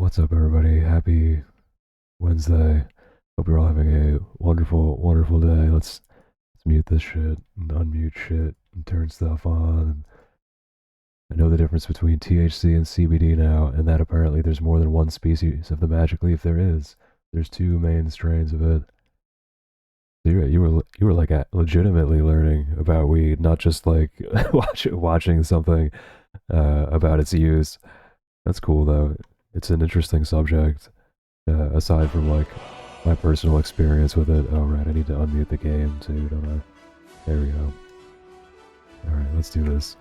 What's up, everybody? Happy Wednesday. Hope you're all having a wonderful, wonderful day. Let's mute this shit and unmute shit and turn stuff on. I know the difference between THC and CBD now, and that apparently there's more than one species of the magic leaf. There is. There's two main strains of it. You were like legitimately learning about weed, not just like watching something about its use. That's cool though. It's an interesting subject. Aside from like my personal experience with it. Oh right, I need to unmute the game too, don't I? There we go. Alright, let's do this.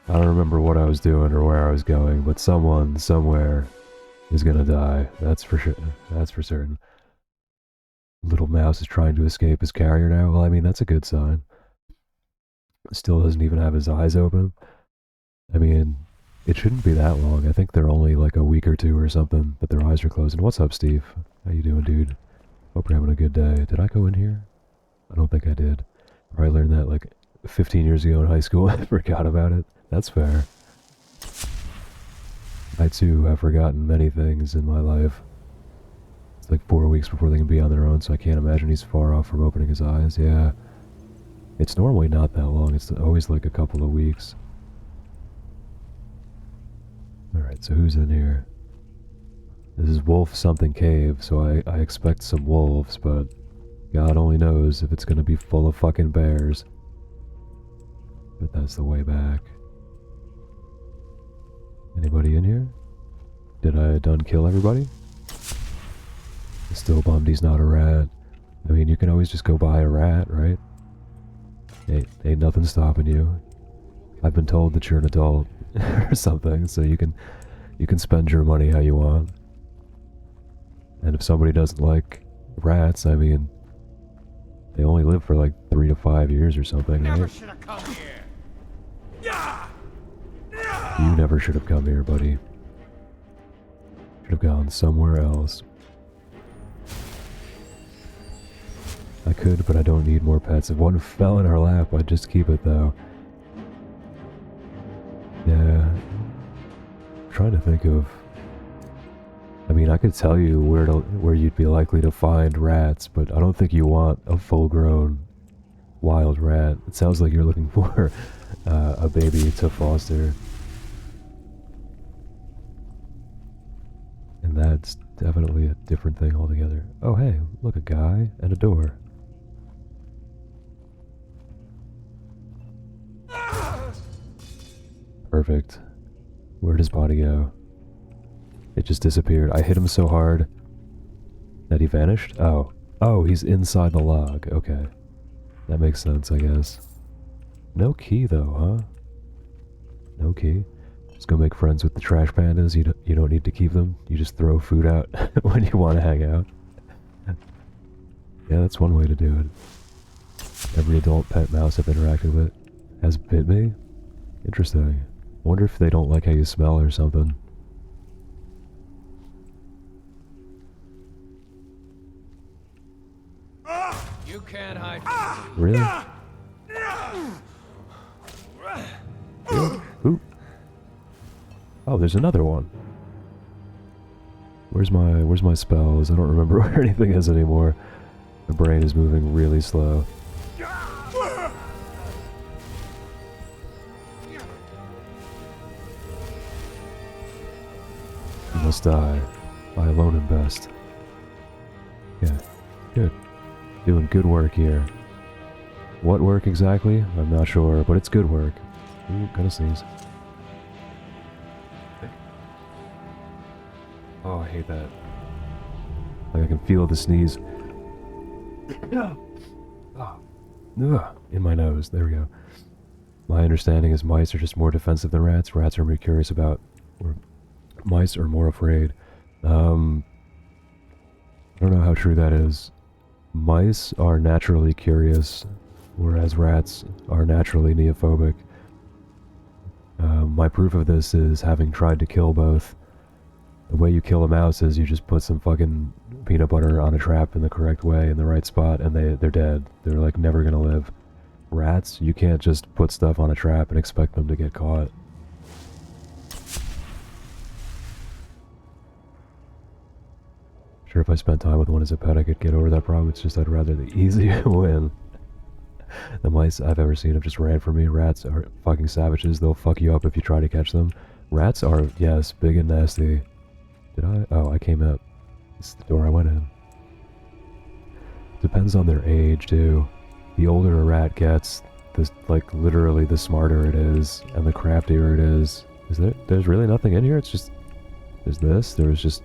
I don't remember what I was doing or where I was going, but someone, somewhere, is gonna die. That's for sure. That's for certain. Little mouse is trying to escape his carrier now. Well, I mean, that's a good sign. Still doesn't even have his eyes open. I mean, it shouldn't be that long. I think they're only like a week or two or something, but their eyes are closing. What's up, Steve? How you doing, dude? Hope you're having a good day. Did I go in here? I don't think I did. Probably learned that like 15 years ago in high school. I forgot about it. That's fair. I too have forgotten many things in my life. It's like 4 weeks before they can be on their own, so I can't imagine he's far off from opening his eyes. Yeah. It's normally not that long. It's always like a couple of weeks. Alright, so who's in here? This is Wolf Something Cave, so I expect some wolves, but God only knows if it's gonna be full of fucking bears. But that's the way back. Anybody in here? Did I done kill everybody? Still bummed he's not a rat. I mean, you can always just go buy a rat, right? Ain't nothing stopping you. I've been told that you're an adult or something, so you can spend your money how you want. And if somebody doesn't like rats, I mean, they only live for like 3 to 5 years or something, Never right? should have come here. Yeah. You never should have come here, buddy. Should have gone somewhere else. I could, but I don't need more pets. If one fell in our lap, I'd just keep it, though. Yeah. I'm trying to think of... I mean, I could tell you where you'd be likely to find rats, but I don't think you want a full-grown wild rat. It sounds like you're looking for a baby to foster. And that's definitely a different thing altogether. Oh hey, look, a guy and a door. Perfect. Where'd his body go? It just disappeared. I hit him so hard that he vanished? Oh. Oh, he's inside the log. Okay. That makes sense, I guess. No key, though, huh? No key. Just go make friends with the trash pandas. You don't need to keep them. You just throw food out when you want to hang out. Yeah, that's one way to do it. Every adult pet mouse I've interacted with has bit me. Interesting. I wonder if they don't like how you smell or something. You can't hide. Really? Ooh. Oh, there's another one. Where's my spells? I don't remember where anything is anymore. My brain is moving really slow. You must die. I alone am best. Yeah, good. Doing good work here. What work exactly? I'm not sure, but it's good work. Ooh, gonna sneeze. Oh, I hate that. Like I can feel the sneeze. In my nose. There we go. My understanding is mice are just more defensive than rats. Rats are more curious about, or mice are more afraid. I don't know how true that is. Mice are naturally curious, whereas rats are naturally neophobic. My proof of this is having tried to kill both. The way you kill a mouse is you just put some fucking peanut butter on a trap in the correct way, in the right spot, and they're dead. They're like never gonna live. Rats, you can't just put stuff on a trap and expect them to get caught. sure if I spent time with one as a pet I could get over that problem. It's just I'd rather the easy win. The mice I've ever seen have just ran from me. Rats are fucking savages. They'll fuck you up if you try to catch them. Rats are, yes, big and nasty. Did I? Oh, I came out. It's the door I went in. Depends on their age, too. The older a rat gets, the, like, literally the smarter it is, and the craftier it is. There's really nothing in here? It's just... There's this? There's just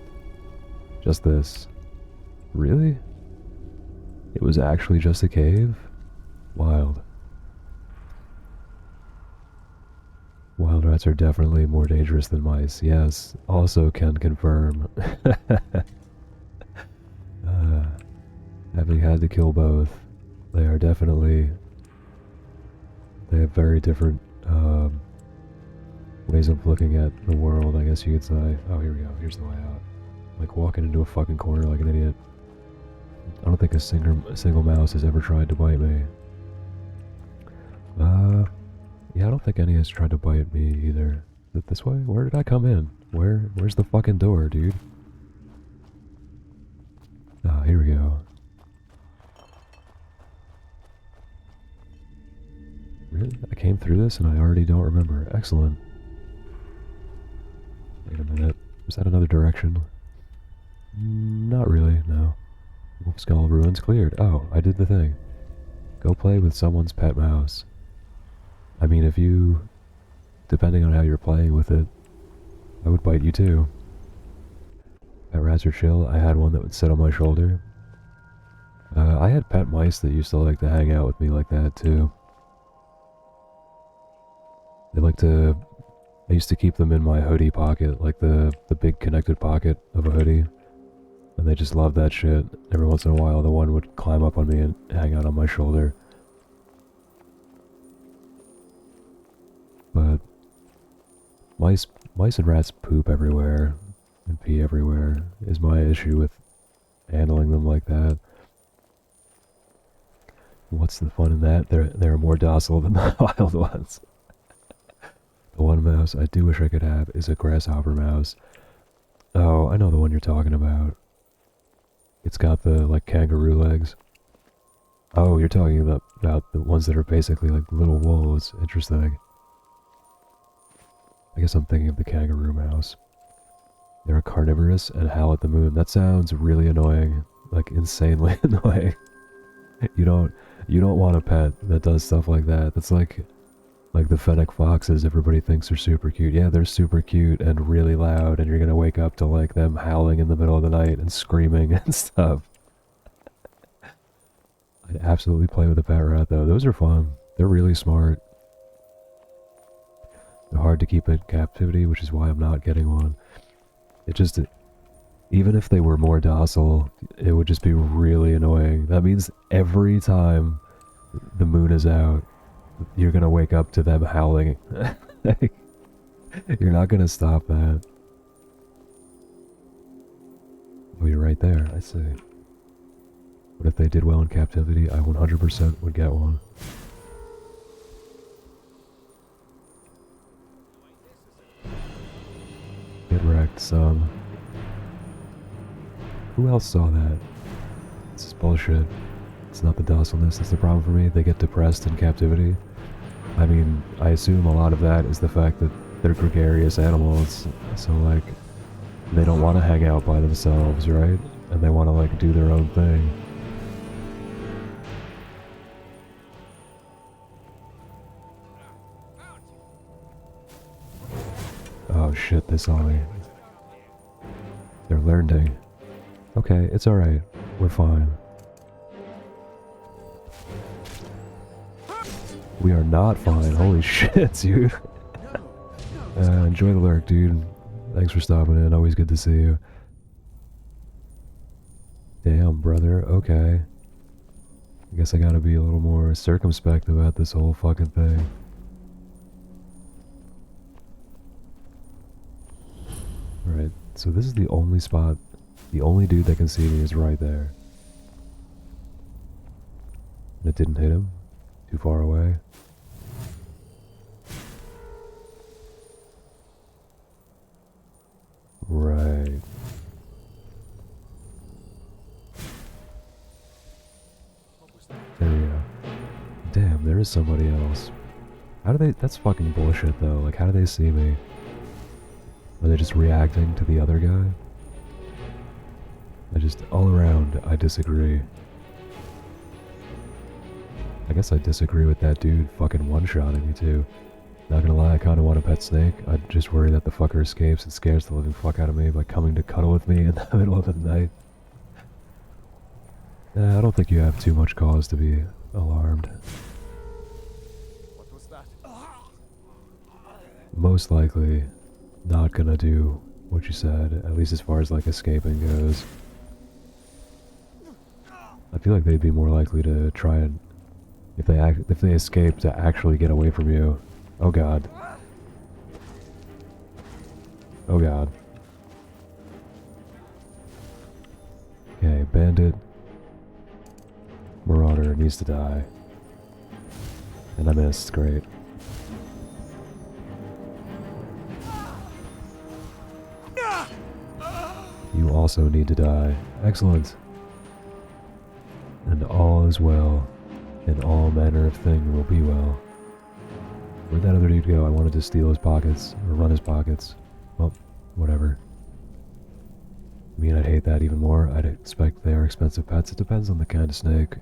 this. Really? It was actually just a cave? Wild. Wild rats are definitely more dangerous than mice. Yes, also can confirm. uh, Having had to kill both, they are definitely... They have very different ways of looking at the world, I guess you could say. Oh, here we go. Here's the way out. Like walking into a fucking corner like an idiot. I don't think a single mouse has ever tried to bite me. Yeah, I don't think any has tried to bite me either. Is it this way? Where did I come in? Where's the fucking door, dude? Ah, here we go. Really? I came through this and I already don't remember. Excellent. Wait a minute. Was that another direction? Not really, no. Wolf Skull Ruins cleared. Oh, I did the thing. Go play with someone's pet mouse. I mean, if you... Depending on how you're playing with it, I would bite you too. Pet rats are chill. I had one that would sit on my shoulder. I had pet mice that used to like to hang out with me like that too. They like to... I used to keep them in my hoodie pocket, like the big connected pocket of a hoodie. And they just loved that shit. Every once in a while, the one would climb up on me and hang out on my shoulder. But mice and rats poop everywhere and pee everywhere is my issue with handling them like that. What's the fun in that? They're more docile than the wild ones. The one mouse I do wish I could have is a grasshopper mouse. Oh, I know the one you're talking about. It's got the, like, kangaroo legs. Oh, you're talking about the ones that are basically like little wolves. Interesting. I guess I'm thinking of the kangaroo mouse. They're carnivorous and howl at the moon. That sounds really annoying. Like, insanely annoying. You don't want a pet that does stuff like that. That's like the fennec foxes everybody thinks are super cute. Yeah, they're super cute and really loud, and you're gonna wake up to like them howling in the middle of the night and screaming and stuff. I'd absolutely play with a pet rat though. Those are fun. They're really smart. They're hard to keep in captivity, which is why I'm not getting one. It just... Even if they were more docile, it would just be really annoying. That means every time the moon is out, you're gonna wake up to them howling. You're not gonna stop that. Oh, you're right there. I see. What if they did well in captivity? I 100% would get one. Get wrecked, son. Who else saw that? This is bullshit. It's not the docileness that's the problem for me. They get depressed in captivity. I mean, I assume a lot of that is the fact that they're gregarious animals. So, like, they don't want to hang out by themselves, right? And they want to, like, do their own thing. Oh shit, they saw me. They're learning. Okay, it's alright. We're fine. We are not fine. Holy shit, dude. Enjoy the lurk, dude. Thanks for stopping in. Always good to see you. Damn, brother. Okay. I guess I gotta be a little more circumspect about this whole fucking thing. Alright, so this is the only spot. The only dude that can see me is right there. And it didn't hit him? Too far away? Right. is somebody else. How do they... That's fucking bullshit, though. Like, how do they see me? Are they just reacting to the other guy? All around, I disagree. I guess I disagree with that dude fucking one-shotting me, too. Not gonna lie, I kinda want a pet snake. I just worry that the fucker escapes and scares the living fuck out of me by coming to cuddle with me in the middle of the night. I don't think you have too much cause to be alarmed. What was that? Most likely not gonna do what you said, at least as far as like escaping goes. I feel like they'd be more likely to try and, if they escape, to actually get away from you. Oh god. Oh god. Okay, bandit. Marauder needs to die. And I missed, great. You also need to die. Excellent. And all is well, and all manner of thing will be well. Where'd that other dude go? I wanted to steal his pockets, or run his pockets. Well, whatever. I mean, I'd hate that even more. I'd expect they are expensive pets. It depends on the kind of snake.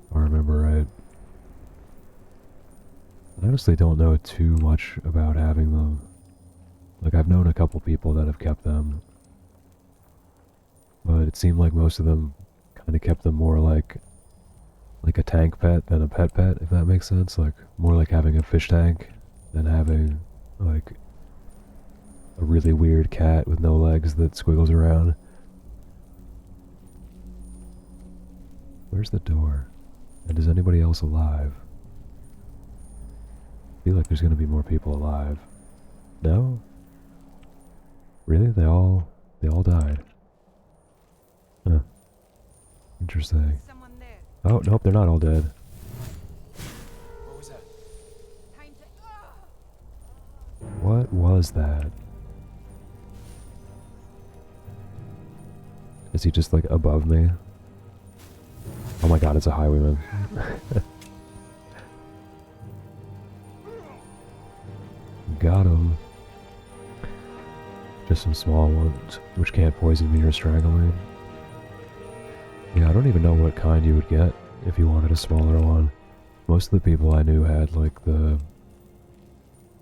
If I remember right. I honestly don't know too much about having them. Like, I've known a couple people that have kept them. But it seemed like most of them kind of kept them more like a tank pet than a pet, if that makes sense. Like, more like having a fish tank than having, like, a really weird cat with no legs that squiggles around. Where's the door? And is anybody else alive? I feel like there's gonna be more people alive. No? Really? They all died. Huh. Interesting. Someone there. Oh, nope, they're not all dead. What was that? Time to. What was that? Is he just like above me? Oh my god, it's a highwayman. Got him. Just some small ones, which can't poison me or strangle me. Yeah, I don't even know what kind you would get if you wanted a smaller one. Most of the people I knew had like the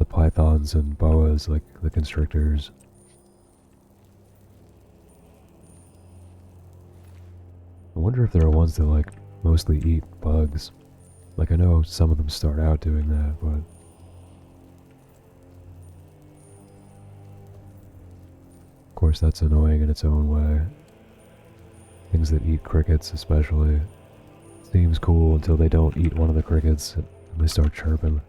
pythons and boas, like the constrictors. I wonder if there are ones that like mostly eat bugs. Like, I know some of them start out doing that, but of course that's annoying in its own way. Things that eat crickets especially. Seems cool until they don't eat one of the crickets and they start chirping.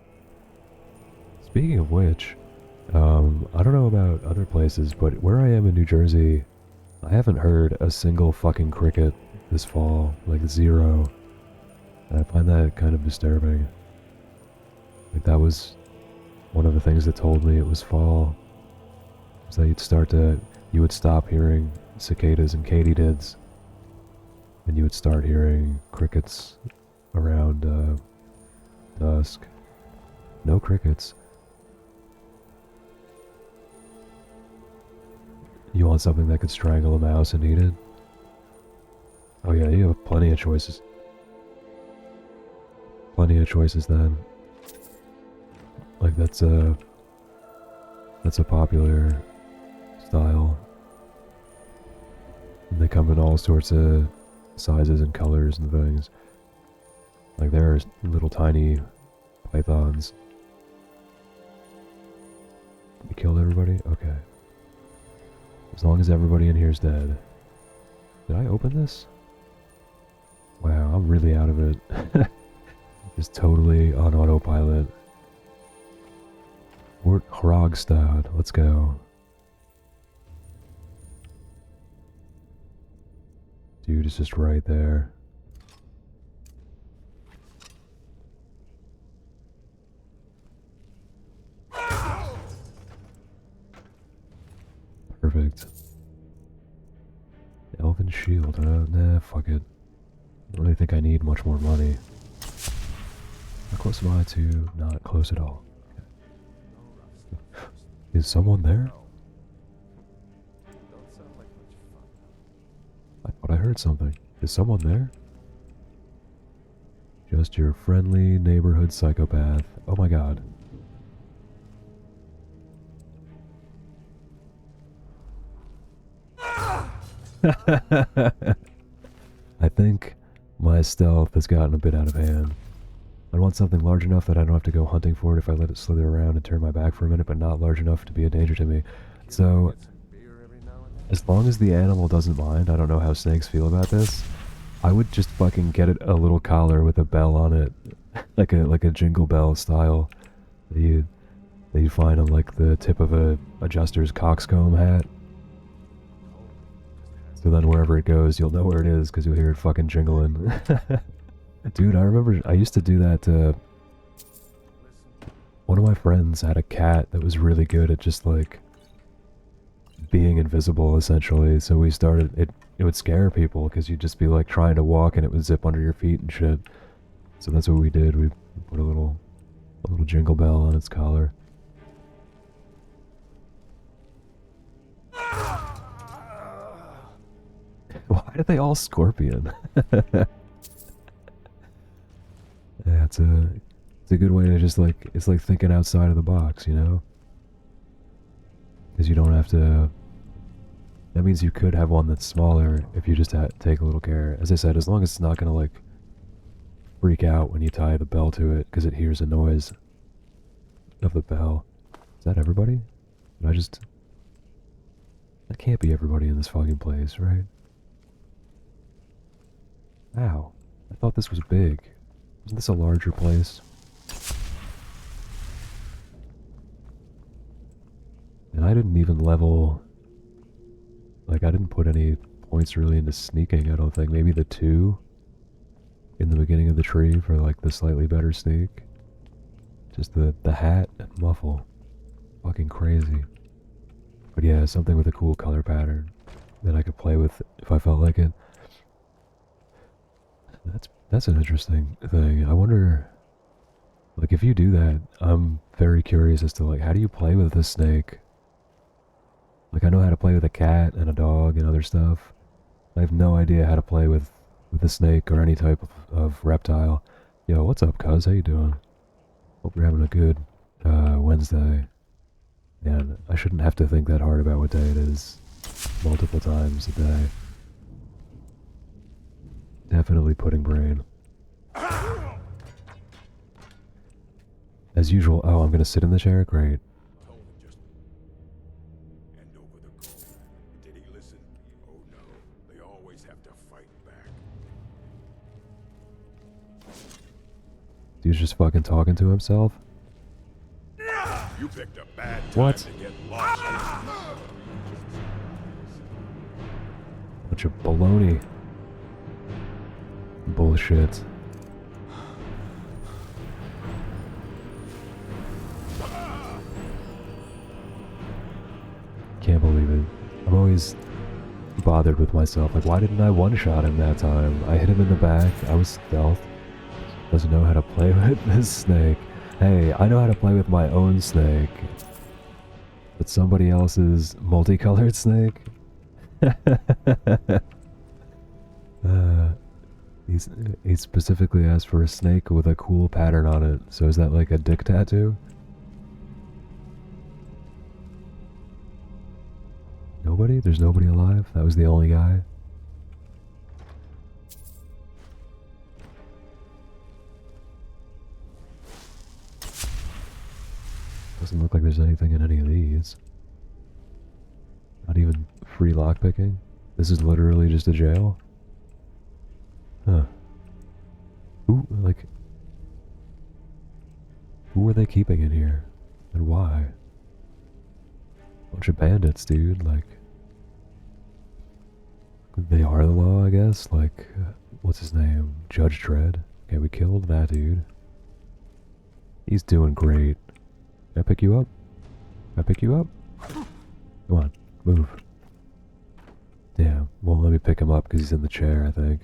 Speaking of which, I don't know about other places, but where I am in New Jersey, I haven't heard a single fucking cricket this fall, like zero. And I find that kind of disturbing. Like, that was one of the things that told me it was fall. Was that you would stop hearing cicadas and katydids, and you would start hearing crickets around dusk. No crickets. You want something that could strangle a mouse and eat it? Oh yeah, you have plenty of choices. Plenty of choices then. Like, that's a popular style. And they come in all sorts of sizes and colors and things. Like, there are little tiny pythons. You killed everybody? Okay. As long as everybody in here is dead. Did I open this? Wow, I'm really out of it. Just totally on autopilot. Wort Hrogstad, let's go. Dude is just right there. Perfect. Elven shield, nah, fuck it. I don't really think I need much more money. How close am I to not close at all? No rough stuff. Is someone there? No. Don't sound like much fun. I thought I heard something. Is someone there? Just your friendly neighborhood psychopath. Oh my god. I think my stealth has gotten a bit out of hand. I want something large enough that I don't have to go hunting for it if I let it slither around and turn my back for a minute, but not large enough to be a danger to me. So, Get some beer every now and then. as long as the animal doesn't mind, I don't know how snakes feel about this, I would just fucking get it a little collar with a bell on it, like a jingle bell style that you find on like the tip of a adjuster's coxcomb hat. So then wherever it goes, you'll know where it is because you'll hear it fucking jingling. Dude, I remember I used to do that. One of my friends had a cat that was really good at just like being invisible, essentially. So we started it. It would scare people because you'd just be like trying to walk and it would zip under your feet and shit. So that's what we did. We put a little jingle bell on its collar. Why did they all scorpion? Yeah, it's a good way to just like it's like thinking outside of the box, you know? Because you don't have to. That means you could have one that's smaller if you just take a little care. As I said, as long as it's not gonna like freak out when you tie the bell to it because it hears the noise of the bell. Is that everybody? Did I just? That can't be everybody in this fucking place, right? Ow! I thought this was big. Isn't this a larger place? And I didn't even level. Like, I didn't put any points really into sneaking, I don't think. Maybe the 2 in the beginning of the tree for, like, the slightly better sneak. Just the hat and muffle. Fucking crazy. But yeah, something with a cool color pattern that I could play with if I felt like it. That's an interesting thing. I wonder, like, if you do that, I'm very curious as to, like, how do you play with this snake? Like, I know how to play with a cat and a dog and other stuff. I have no idea how to play with a snake or any type of reptile. Yo, what's up, cuz? How you doing? Hope you're having a good Wednesday. And I shouldn't have to think that hard about what day it is multiple times a day. Definitely pudding brain. As usual. Oh, I'm gonna sit in the chair? Great. Told him just hand over the gold. Did he listen? Oh no, they always have to fight back. Dude's just fucking talking to himself? You picked a bad time What? to get lost. Bunch of baloney. Bullshit. Can't believe it. I'm always bothered with myself. Like, why didn't I one-shot him that time? I hit him in the back. I was stealth. Doesn't know how to play with this snake. Hey, I know how to play with my own snake. But somebody else's multicolored snake? He specifically asked for a snake with a cool pattern on it. So is that like a dick tattoo? Nobody? There's nobody alive? That was the only guy? Doesn't look like there's anything in any of these. Not even free lockpicking? This is literally just a jail? Huh. Who, like... Who were they keeping in here? And why? Bunch of bandits, dude, like... They are the law, I guess? Like, what's his name? Judge Dredd? Okay, we killed that dude. He's doing great. Can I pick you up? Can I pick you up? Come on, move. Damn, won't let me pick him up because he's in the chair, I think.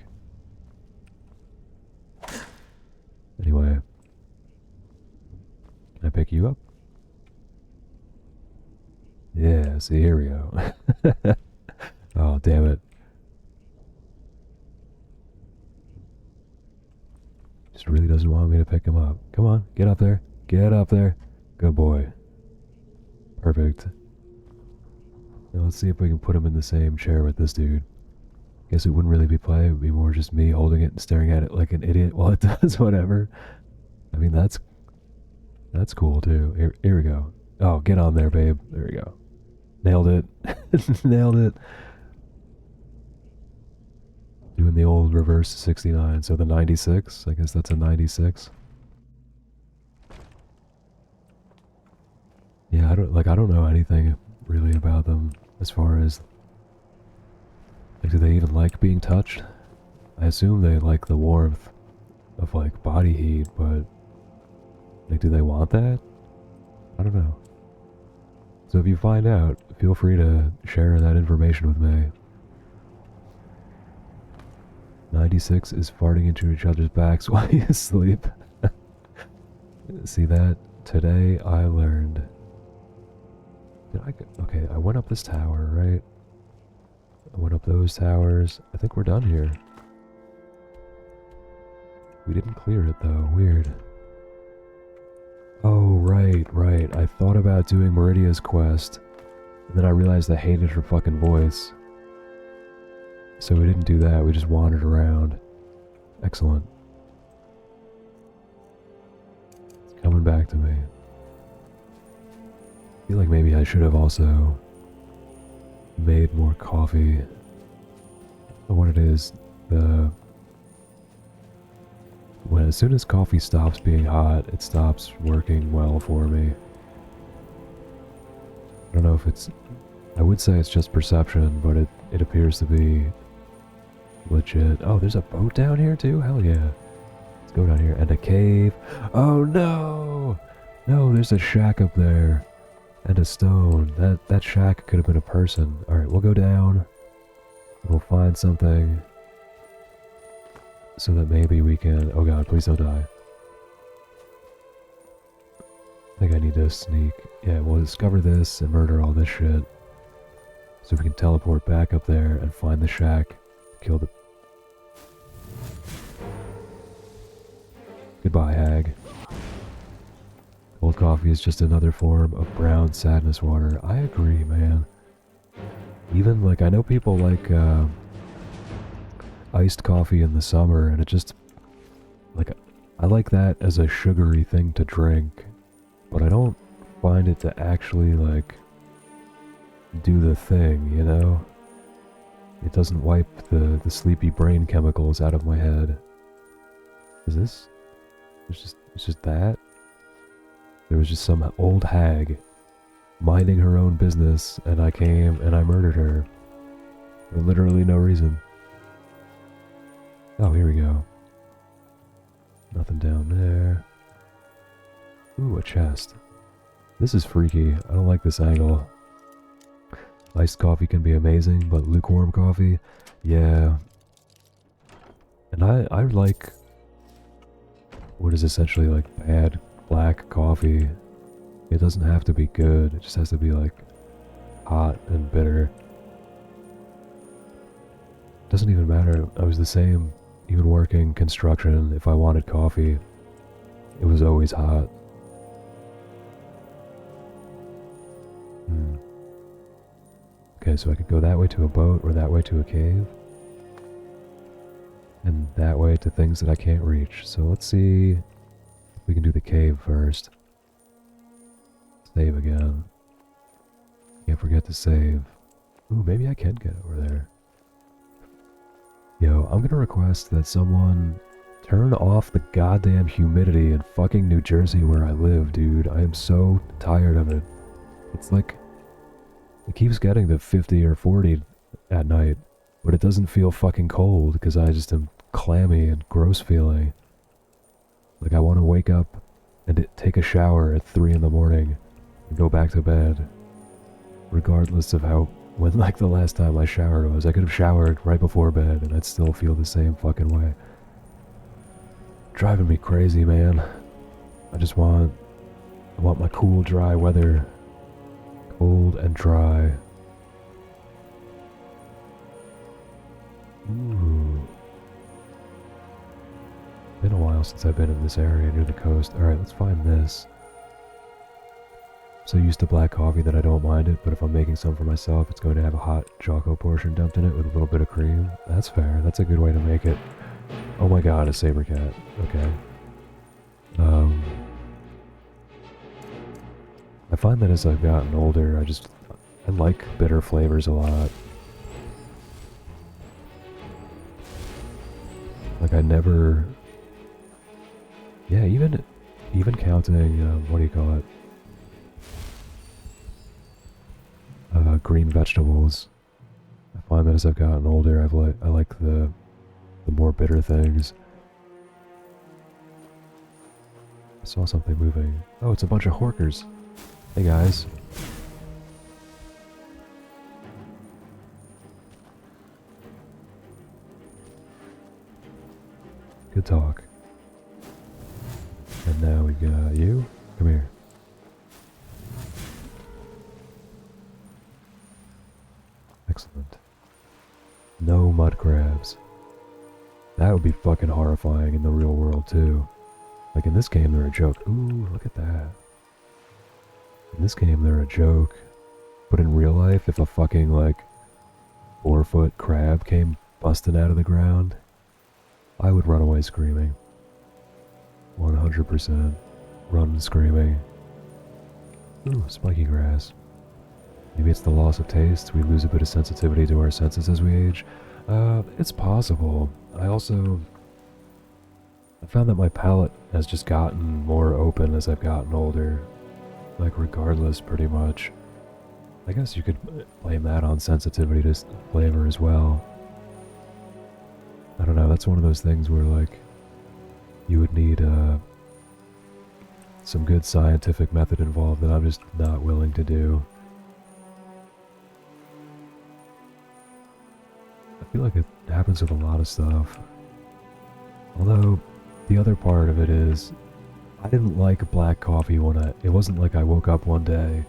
Anyway, pick you up? Yeah, see, here we go. Oh, damn it. Just really doesn't want me to pick him up. Come on, get up there. Get up there. Good boy. Perfect. Now let's see if we can put him in the same chair with this dude. Guess it wouldn't really be play, it would be more just me holding it and staring at it like an idiot while it does whatever. I mean, that's cool too. Here we go. Oh, get on there, babe. There we go. Nailed it. Nailed it. Doing the old reverse 69. So the 96, I guess that's a 96. Yeah, I don't know anything really about them as far as like, do they even like being touched? I assume they like the warmth of like body heat, but like, do they want that? I don't know. So if you find out, feel free to share that information with me. 96 is farting into each other's backs while you sleep. See that? Today I learned. Okay, I went up this tower, right? I went up those towers. I think we're done here. We didn't clear it though, weird. Oh, right. I thought about doing Meridia's quest, and then I realized I hated her fucking voice. So we didn't do that, we just wandered around. Excellent. It's coming back to me. I feel like maybe I should have also made more coffee. I don't know what it is. As soon as coffee stops being hot, it stops working well for me. I don't know if it's... I would say it's just perception, but it appears to be legit. Oh, there's a boat down here too? Hell yeah. Let's go down here. And a cave. Oh no! No, there's a shack up there. And a stone. That shack could have been a person. Alright, we'll go down. We'll find something. So that maybe we can... Oh god, please don't die. I think I need to sneak. Yeah, we'll discover this and murder all this shit. So we can teleport back up there and find the shack. Kill the... Goodbye, hag. Cold coffee is just another form of brown sadness water. I agree, man. Even, like, I know people like, iced coffee in the summer, and it just... Like, I like that as a sugary thing to drink. But I don't find it to actually, like, do the thing, you know? It doesn't wipe the sleepy brain chemicals out of my head. Is this? It's just that? There was just some old hag minding her own business, and I came and I murdered her. For literally no reason. Oh, here we go. Nothing down there. Ooh, a chest. This is freaky. I don't like this angle. Iced coffee can be amazing, but lukewarm coffee? Yeah. And I like what is essentially like bad black coffee. It doesn't have to be good, it just has to be like hot and bitter. Doesn't even matter. I was the same even working construction. If I wanted coffee, it was always hot. Okay, so I could go that way to a boat or that way to a cave. And that way to things that I can't reach. So let's see if we can do the cave first. Save again. Can't forget to save. Ooh, maybe I can get over there. Yo, I'm gonna request that someone turn off the goddamn humidity in fucking New Jersey where I live, dude. I am so tired of it. It's like... It keeps getting to 50 or 40 at night, but it doesn't feel fucking cold because I just am clammy and gross feeling. Like I want to wake up and take a shower at 3 in the morning and go back to bed. Regardless of when like the last time I showered was. I could have showered right before bed and I'd still feel the same fucking way. Driving me crazy, man. I just want I want my cool, dry weather. Cold and dry. Ooh. Been a while since I've been in this area near the coast. Alright, let's find this. So used to black coffee that I don't mind it, but if I'm making some for myself, it's going to have a hot chocolate portion dumped in it with a little bit of cream. That's fair. That's a good way to make it. Oh my god, a saber cat. Okay. I find that as I've gotten older, I like bitter flavors a lot. Like I never, yeah, even counting, what do you call it? Green vegetables. I find that as I've gotten older, I like the more bitter things. I saw something moving. Oh, it's a bunch of horkers. Hey guys. Good talk. And now we got you. Come here. Excellent. No mud crabs. That would be fucking horrifying in the real world too. Like in this game they're a joke. Ooh, look at that. In this game they're a joke. But in real life, if a fucking like 4-foot crab came busting out of the ground, I would run away screaming. 100%. Run screaming. Ooh, spiky grass. Maybe it's the loss of taste. We lose a bit of sensitivity to our senses as we age. It's possible. I found that my palate has just gotten more open as I've gotten older. Like regardless, pretty much. I guess you could blame that on sensitivity to flavor as well. I don't know, that's one of those things where like, you would need some good scientific method involved that I'm just not willing to do. I feel like it happens with a lot of stuff. Although, the other part of it is, I didn't like black coffee it wasn't like I woke up one day,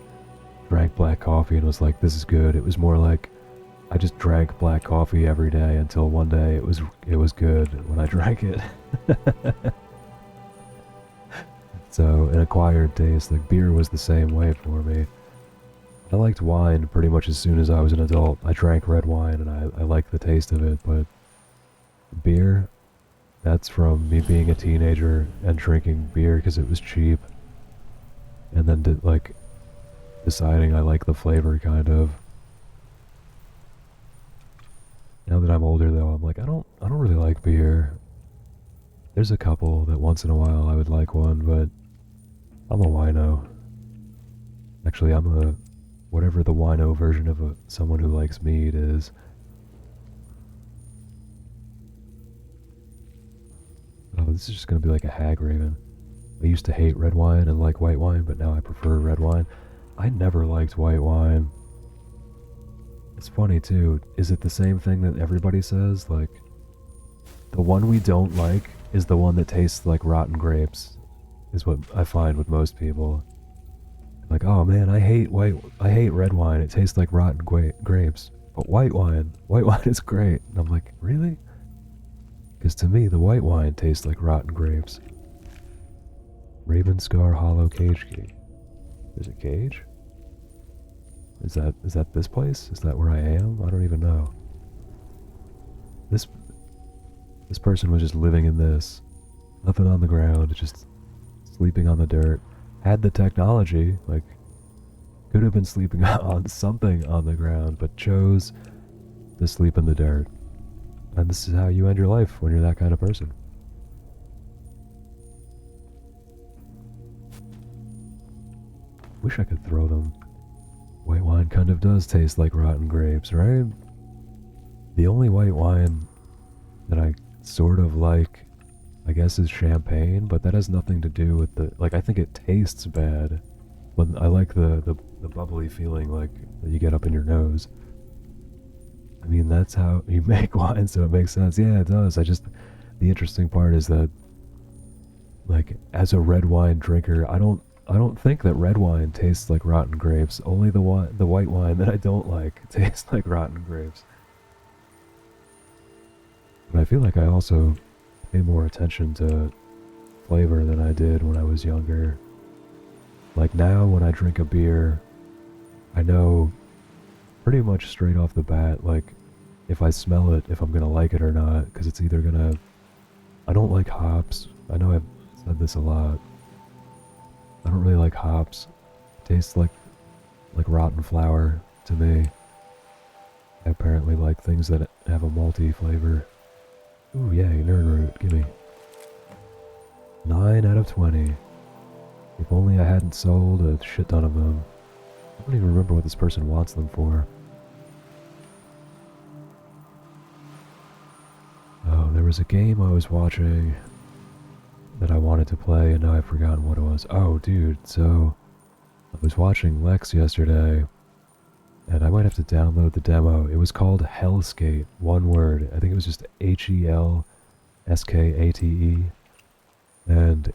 drank black coffee and was like, this is good. It was more like, I just drank black coffee every day until one day it was good when I drank it. So, an acquired taste, like beer was the same way for me. I liked wine pretty much as soon as I was an adult. I drank red wine and I liked the taste of it, but beer, that's from me being a teenager and drinking beer because it was cheap. And then deciding I like the flavor kind of. Now that I'm older though, I'm like, I don't really like beer. There's a couple that once in a while I would like one, but I'm a wino. Actually, I'm a whatever the wino version of someone who likes mead is. Oh, this is just gonna be like a hag raven. I used to hate red wine and like white wine, but now I prefer red wine. I never liked white wine. It's funny too, is it the same thing that everybody says? Like, the one we don't like is the one that tastes like rotten grapes, is what I find with most people. Like, oh man, I hate red wine, it tastes like rotten grapes. But white wine is great. And I'm like, really? Because to me, the white wine tastes like rotten grapes. Raven Scar Hollow Cage Key. There's a cage? Is that this place? Is that where I am? I don't even know. This person was just living in this. Nothing on the ground, just sleeping on the dirt. Had the technology, like, could have been sleeping on something on the ground, but chose to sleep in the dirt. And this is how you end your life when you're that kind of person. Wish I could throw them. White wine kind of does taste like rotten grapes, right? The only white wine that I sort of like, I guess, is champagne, but that has nothing to do with I think it tastes bad, but I like the bubbly feeling, like, that you get up in your nose. I mean, that's how you make wine, so it makes sense. Yeah, it does. The interesting part is that, like, as a red wine drinker, I don't I don't think that red wine tastes like rotten grapes. Only the white wine that I don't like tastes like rotten grapes. But I feel like I also pay more attention to flavor than I did when I was younger. Like now, when I drink a beer, I know pretty much straight off the bat, like, if I smell it, if I'm gonna like it or not, because it's either gonna... I don't like hops. I know I've said this a lot. I don't really like hops. It tastes like rotten flour to me. I apparently like things that have a malty flavor. Ooh, yay, nerd root, gimme. 9 out of 20. If only I hadn't sold a shit ton of them. I don't even remember what this person wants them for. Oh, there was a game I was watching that I wanted to play, and now I've forgotten what it was. Oh, dude, so I was watching Lex yesterday, and I might have to download the demo. It was called Hellskate, one word. I think it was just Helskate, and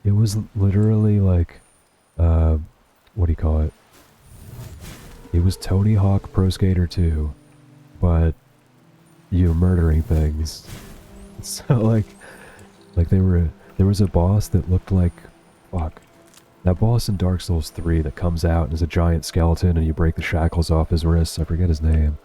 it was literally like, what do you call it? It was Tony Hawk Pro Skater 2, but you're murdering things. So like there was a boss that looked like, fuck, that boss in Dark Souls 3 that comes out and is a giant skeleton and you break the shackles off his wrists. I forget his name.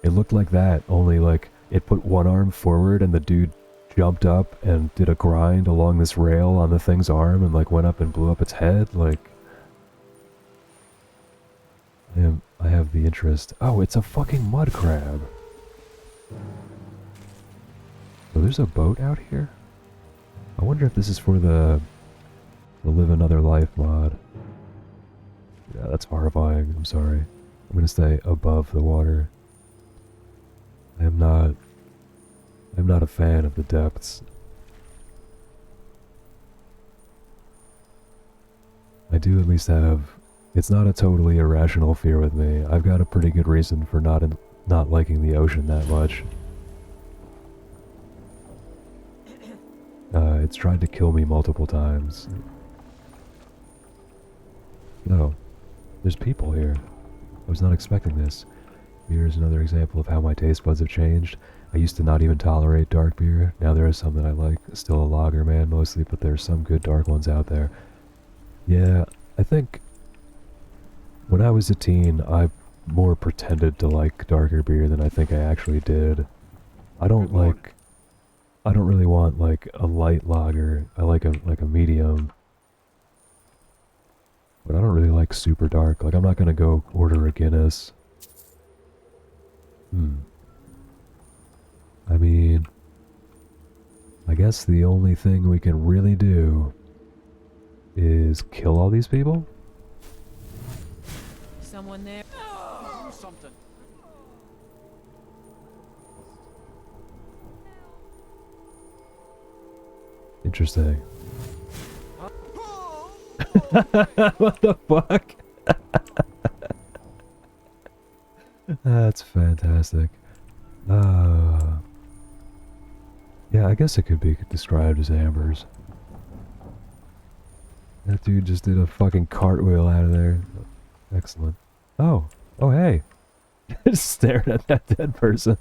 It looked like that, only like it put one arm forward and the dude jumped up and did a grind along this rail on the thing's arm and like went up and blew up its head. Like, I have the interest. Oh, it's a fucking mud crab. So there's a boat out here? I wonder if this is for the Live Another Life mod. Yeah, that's horrifying. I'm sorry. I'm gonna stay above the water. I'm not a fan of the depths. I do at least have... It's not a totally irrational fear with me. I've got a pretty good reason for not liking the ocean that much. It's tried to kill me multiple times. No. There's people here. I was not expecting this. Beer is another example of how my taste buds have changed. I used to not even tolerate dark beer. Now there are some that I like. Still a lager man mostly, but there's some good dark ones out there. Yeah, I think when I was a teen, I more pretended to like darker beer than I think I actually did. I don't really want like a light lager. I like a medium. But I don't really like super dark. Like, I'm not gonna go order a Guinness. I mean, I guess the only thing we can really do is kill all these people? Someone there? Do something. Interesting. What the fuck? That's fantastic. Yeah, I guess it could be described as ambers. That dude just did a fucking cartwheel out of there. Excellent. Oh, hey. Just staring at that dead person.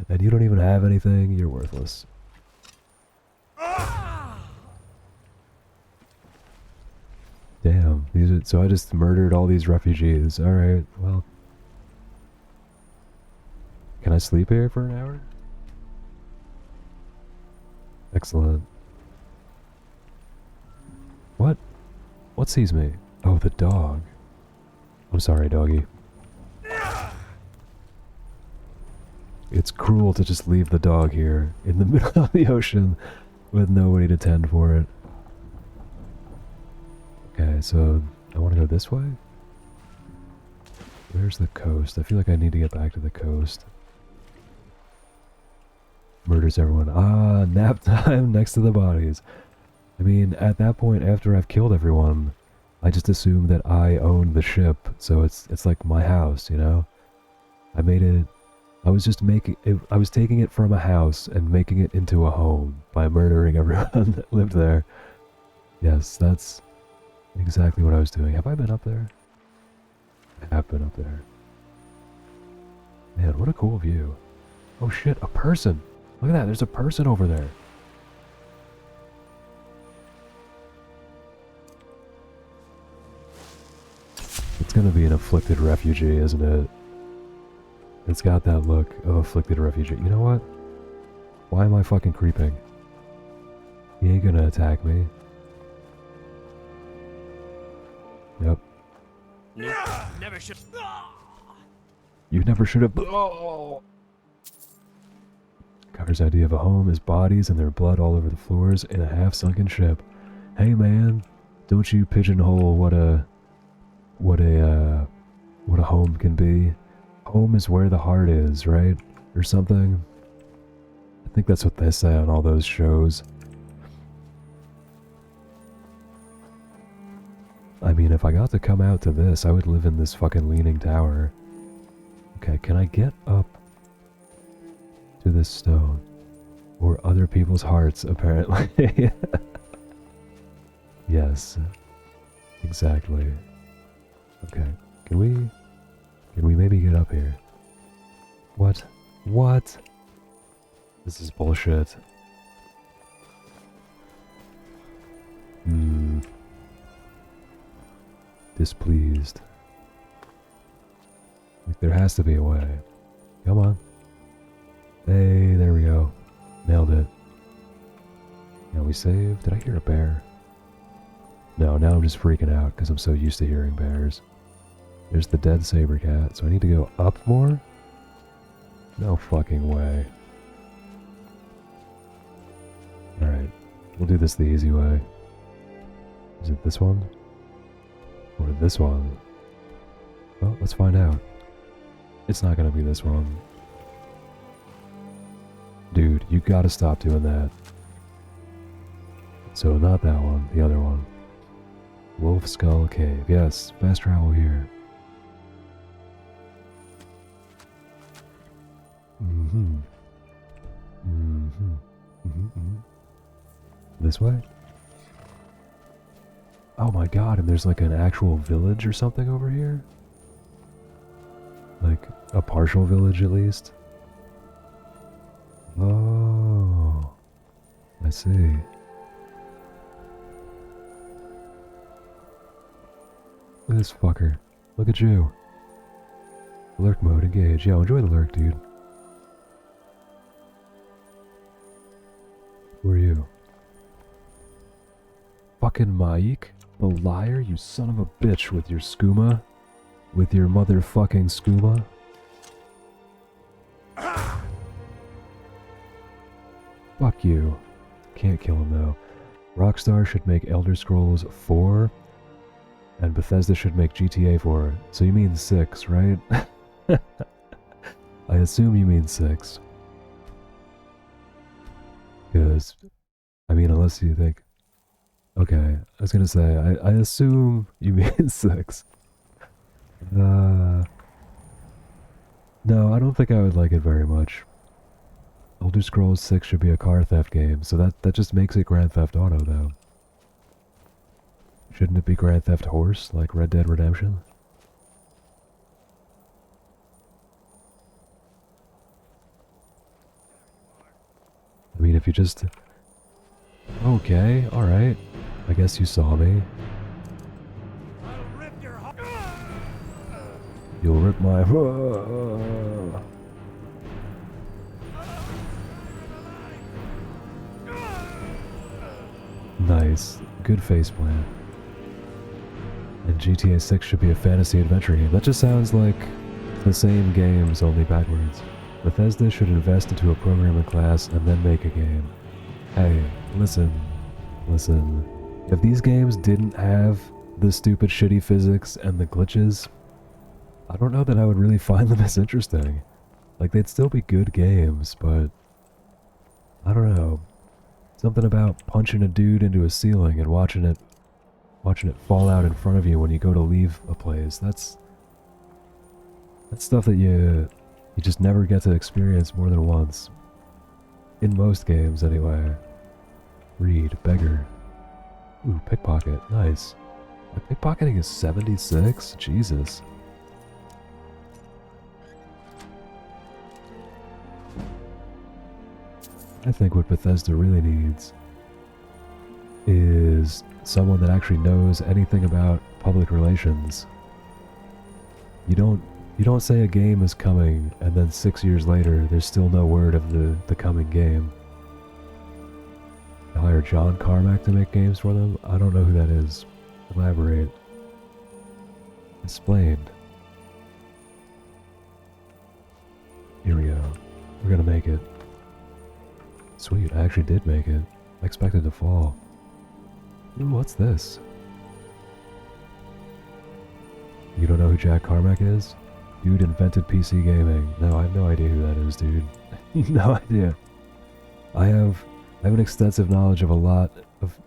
And you don't even have anything, you're worthless. Damn, so I just murdered all these refugees. Alright, well. Can I sleep here for an hour? Excellent. What sees me? Oh, the dog. I'm sorry, doggy. It's cruel to just leave the dog here in the middle of the ocean with nobody to tend for it. Okay, so I want to go this way? Where's the coast? I feel like I need to get back to the coast. Murders everyone. Ah, nap time next to the bodies. I mean, at that point, after I've killed everyone, I just assume that I own the ship, so it's like my house, you know? I made it... I was just making it... I was taking it from a house and making it into a home by murdering everyone that lived there. Yes, that's exactly what I was doing. Have I been up there? I have been up there. Man, what a cool view. Oh shit, a person! Look at that, there's a person over there. It's gonna be an afflicted refugee, isn't it? It's got that look of afflicted refugee. You know what? Why am I fucking creeping? He ain't gonna attack me. Yep. Never should. You never should have. Oh! Carter's idea of a home is bodies and their blood all over the floors in a half-sunken ship. Hey man, don't you pigeonhole what a home can be. Home is where the heart is, right? Or something. I think that's what they say on all those shows. I mean, if I got to come out to this, I would live in this fucking leaning tower. Okay, can I get up to this stone? Or other people's hearts, apparently. Yes. Exactly. Okay, can we maybe get up here? What? What? This is bullshit. Displeased. Like, there has to be a way. Come on. Hey, there we go. Nailed it. Now we save. Did I hear a bear? No, now I'm just freaking out because I'm so used to hearing bears. There's the dead saber cat, so I need to go up more? No fucking way. Alright, we'll do this the easy way. Is it this one? Or this one? Well, let's find out. It's not gonna be this one. Dude, you gotta stop doing that. So not that one, the other one. Wolf Skull Cave. Yes, fast travel here. This way? Oh my god, and there's like an actual village or something over here? Like, a partial village at least? Oh, I see. Look at this fucker. Look at you. Lurk mode engage. Yo, enjoy the lurk, dude. Who are you? Fucking Mike? The liar, you son of a bitch with your skooma? With your motherfucking skooma? Fuck you. Can't kill him though. Rockstar should make Elder Scrolls 4, and Bethesda should make GTA 4. So you mean 6, right? I assume you mean 6. Because, I mean, unless you think... Okay, I was gonna say, I assume you mean 6. No, I don't think I would like it very much. Elder Scrolls 6 should be a car theft game, so that just makes it Grand Theft Auto, though. Shouldn't it be Grand Theft Horse, like Red Dead Redemption? I mean, if you just... Okay, alright. I guess you saw me. You'll rip my... Nice. Good faceplant. And GTA 6 should be a fantasy adventure game. That just sounds like the same games, only backwards. Bethesda should invest into a programming class and then make a game. Hey, listen. Listen. If these games didn't have the stupid shitty physics and the glitches, I don't know that I would really find them as interesting. Like, they'd still be good games, but... I don't know. Something about punching a dude into a ceiling and watching it fall out in front of you when you go to leave a place. That's stuff that you just never get to experience more than once. In most games, anyway. Read, beggar. Ooh, pickpocket. Nice. My pickpocketing is 76? Jesus. I think what Bethesda really needs is someone that actually knows anything about public relations. You don't say a game is coming and then 6 years later there's still no word of the coming game. They hire John Carmack to make games for them? I don't know who that is. Elaborate. Explained. Here we go. We're gonna make it. Sweet, I actually did make it. I expected to fall. Ooh, what's this? You don't know who Jack Carmack is? Dude invented PC gaming. No, I have no idea who that is, dude. No idea. I have an extensive knowledge of a lot of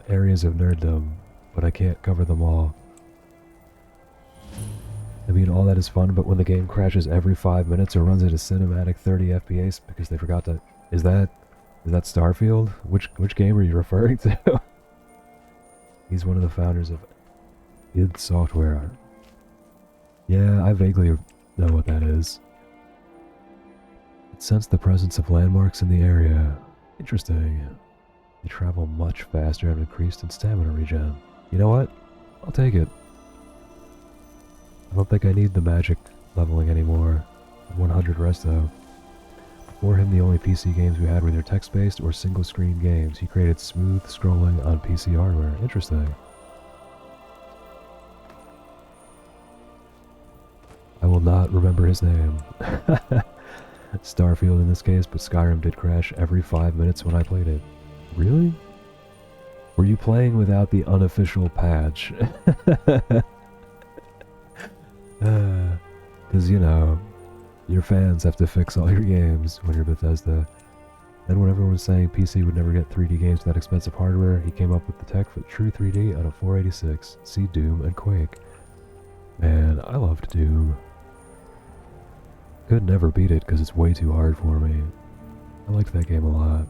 areas of nerddom, but I can't cover them all. I mean, all that is fun, but when the game crashes every 5 minutes or runs at a cinematic 30 FPS because they forgot to... Is that Starfield? Which game are you referring to? He's one of the founders of id Software. Yeah, I vaguely know what that is. It sensed the presence of landmarks in the area. Interesting. They travel much faster and increased in stamina regen. You know what? I'll take it. I don't think I need the magic leveling anymore. 100 resto. Before him, the only PC games we had were either text-based or single-screen games. He created smooth scrolling on PC hardware. Interesting. I will not remember his name. Starfield in this case, but Skyrim did crash every 5 minutes when I played it. Really? Were you playing without the unofficial patch? Because, you know, your fans have to fix all your games when you're Bethesda. Then when everyone was saying PC would never get 3D games without expensive hardware, he came up with the tech for true 3D on a 486. See Doom and Quake. Man, I loved Doom. Could never beat it because it's way too hard for me. I liked that game a lot.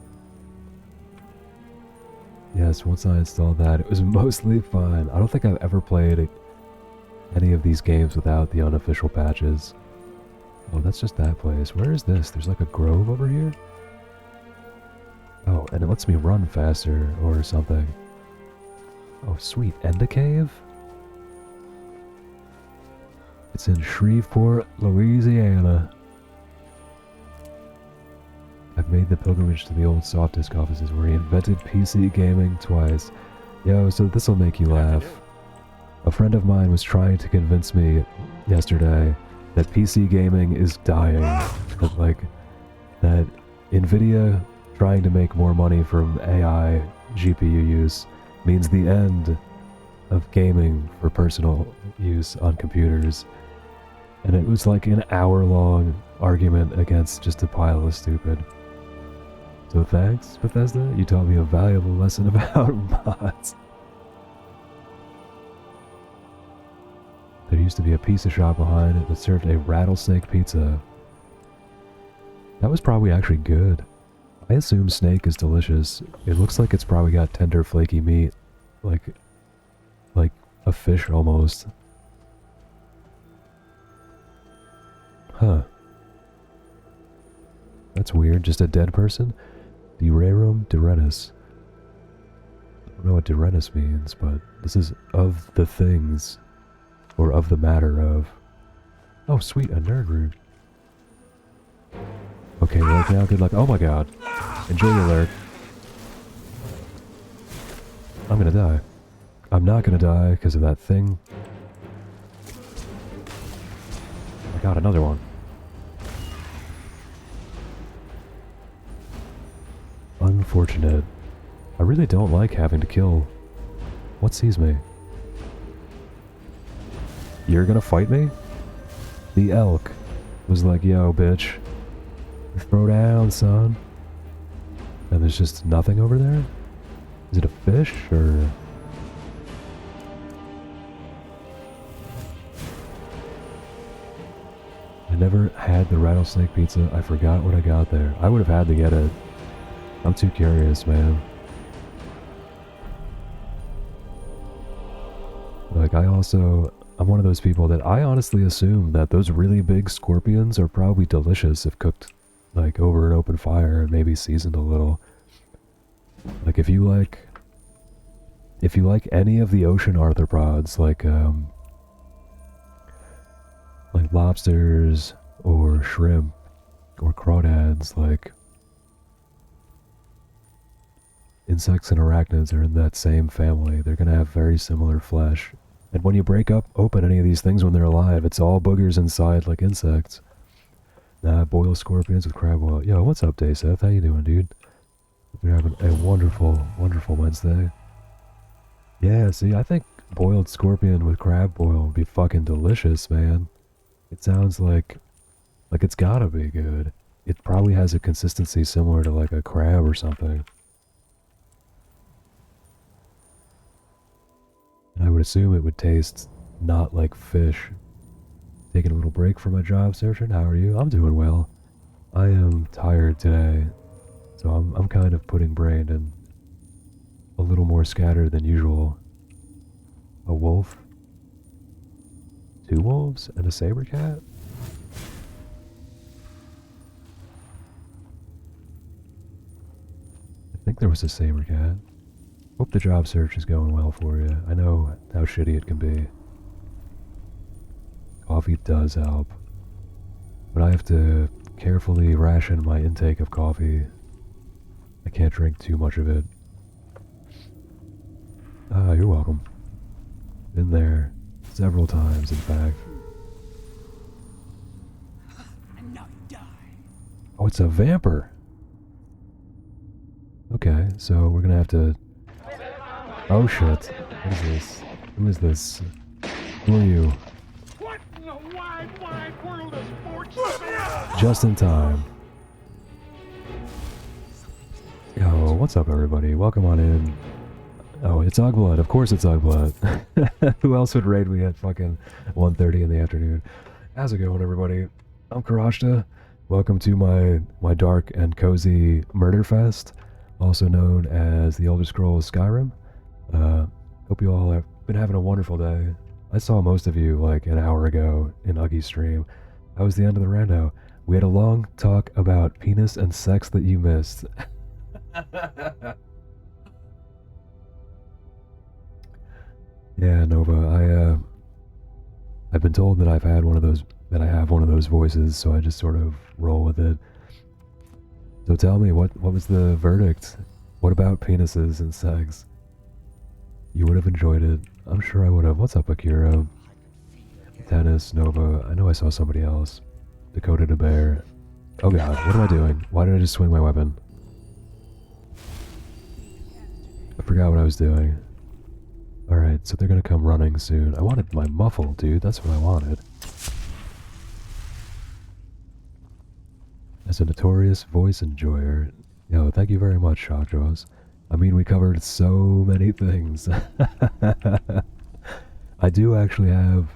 Yes, once I installed that, it was mostly fun. I don't think I've ever played any of these games without the unofficial patches. Oh, that's just that place. Where is this? There's like a grove over here? Oh, and it lets me run faster or something. Oh, sweet. And a cave? It's in Shreveport, Louisiana. I've made the pilgrimage to the old soft disk offices where he invented PC gaming twice. Yo, so this'll make you laugh. A friend of mine was trying to convince me yesterday that PC gaming is dying. That NVIDIA trying to make more money from AI GPU use means the end of gaming for personal use on computers. And it was like an hour-long argument against just a pile of stupid. So thanks, Bethesda. You taught me a valuable lesson about mods. There used to be a pizza shop behind it that served a rattlesnake pizza. That was probably actually good. I assume snake is delicious. It looks like it's probably got tender, flaky meat. Like a fish almost. Huh. That's weird. Just a dead person? Derarum Direnus. I don't know what Direnus means, but this is of the things. Or of the matter of. Oh, sweet, a nerd root. Okay, well, now good luck. Oh my god. Enjoy your lurk. I'm gonna die. I'm not gonna die because of that thing. I got another one. Unfortunate. I really don't like having to kill. What sees me? You're gonna fight me? The elk was like, yo, bitch. Throw down, son. And there's just nothing over there? Is it a fish, or... I never had the rattlesnake pizza. I forgot what I got there. I would have had to get it. I'm too curious, man. also, I'm one of those people that I honestly assume that those really big scorpions are probably delicious if cooked like over an open fire and maybe seasoned a little. Like if you like any of the ocean arthropods, like lobsters or shrimp or crawdads, like insects and arachnids are in that same family. They're gonna have very similar flesh. And when you break open any of these things when they're alive, it's all boogers inside like insects. Boil scorpions with crab oil. Yo, what's up, Dayseth? How you doing, dude? We're having a wonderful, wonderful Wednesday. Yeah, see, I think boiled scorpion with crab oil would be fucking delicious, man. It sounds like it's gotta be good. It probably has a consistency similar to like a crab or something. And I would assume it would taste not like fish. Taking a little break from my job searching. How are you? I'm doing well. I am tired today, so I'm kind of putting brain in a little more scattered than usual. A wolf? 2 wolves and a saber cat? I think there was a saber cat. Hope the job search is going well for you. I know how shitty it can be. Coffee does help, but I have to carefully ration my intake of coffee. I can't drink too much of it. You're welcome. Been there several times, in fact. And now you die. Oh, it's a vamper. Okay, so we're gonna have to... Oh shit. What is this? Who is this? Who are you? What in the wide, wide world of sports? Just in time. Yo, what's up everybody? Welcome on in. Oh, it's Ugblood. Of course it's Ugblood. Who else would raid me at fucking 1:30 in the afternoon? How's it going, everybody? I'm Karashta. Welcome to my dark and cozy murder fest, also known as the Elder Scrolls Skyrim. Hope you all have been having a wonderful day. I saw most of you like an hour ago in Uggy's stream. That was the end of the rando. We had a long talk about penis and sex that you missed. Yeah, Nova, I've been told that I have one of those voices, so I just sort of roll with it. So tell me, what was the verdict? What about penises and sex? You would have enjoyed it. I'm sure I would have. What's up, Akira? Tennis, Nova. I know I saw somebody else. Dakota the Bear. Oh god, what am I doing? Why did I just swing my weapon? I forgot what I was doing. Alright, so they're gonna come running soon. I wanted my muffle, dude. That's what I wanted. As a notorious voice enjoyer... Yo, thank you very much, Shockjaws. I mean, we covered so many things. I do actually have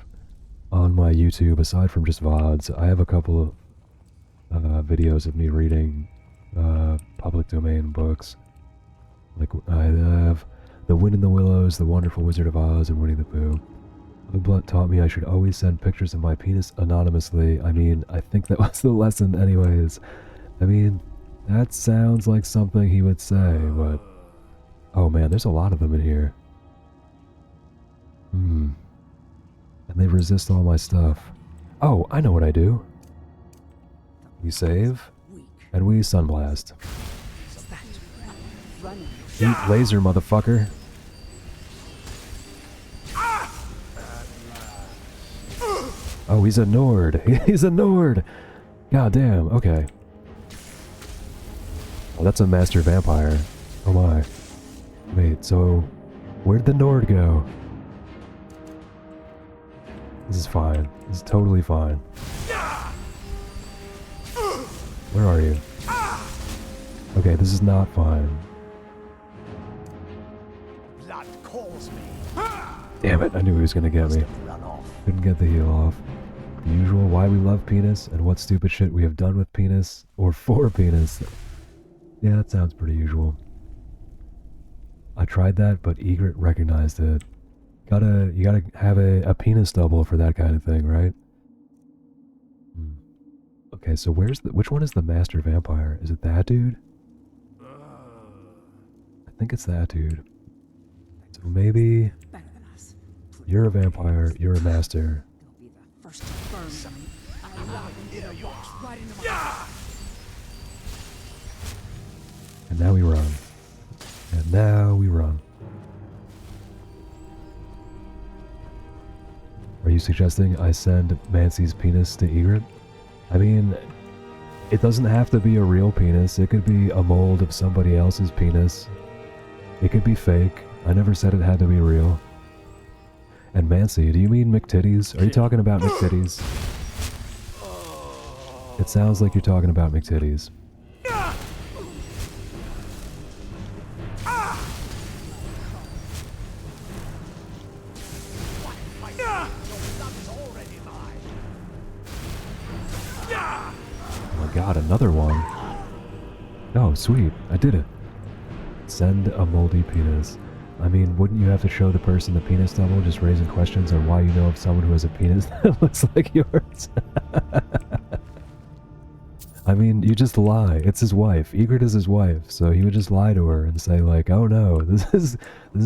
on my YouTube, aside from just VODs, I have a couple of videos of me reading public domain books. Like, I have The Wind in the Willows, The Wonderful Wizard of Oz, and Winnie the Pooh. Ugblut taught me I should always send pictures of my penis anonymously. I mean, I think that was the lesson anyways. I mean, that sounds like something he would say, but... Oh man, there's a lot of them in here. And they resist all my stuff. Oh, I know what I do. We save, and we sunblast. Eat laser, motherfucker. Oh, he's a Nord. He's a Nord. God damn, okay. Oh, that's a master vampire. Oh my. Wait, so where'd the Nord go? This is fine. This is totally fine. Where are you? Okay, this is not fine. Blood calls me. Damn it, I knew he was gonna get me. Couldn't get the heal off. The usual why we love penis and what stupid shit we have done with penis or for penis. Yeah, that sounds pretty usual. I tried that, but Egret recognized it. You gotta have a penis double for that kind of thing, right? Hmm. Okay, so which one is the master vampire? Is it that dude? I think it's that dude. So maybe Better than us. you're a vampire, you're a master. They'll be the first to burn me. I love them to the rocks right into my And now we run. And now we run. Are you suggesting I send Mancy's penis to Egret? I mean, it doesn't have to be a real penis. It could be a mold of somebody else's penis. It could be fake. I never said it had to be real. And Mancy, do you mean McTitties? Are you talking about McTitties? It sounds like you're talking about McTitties. Oh my god, another one. Oh, sweet. I did it. Send a moldy penis. I mean, wouldn't you have to show the person the penis double, just raising questions on why you know of someone who has a penis that looks like yours? I mean, you just lie. It's his wife. Egret is his wife, so he would just lie to her and say like, "Oh no, this is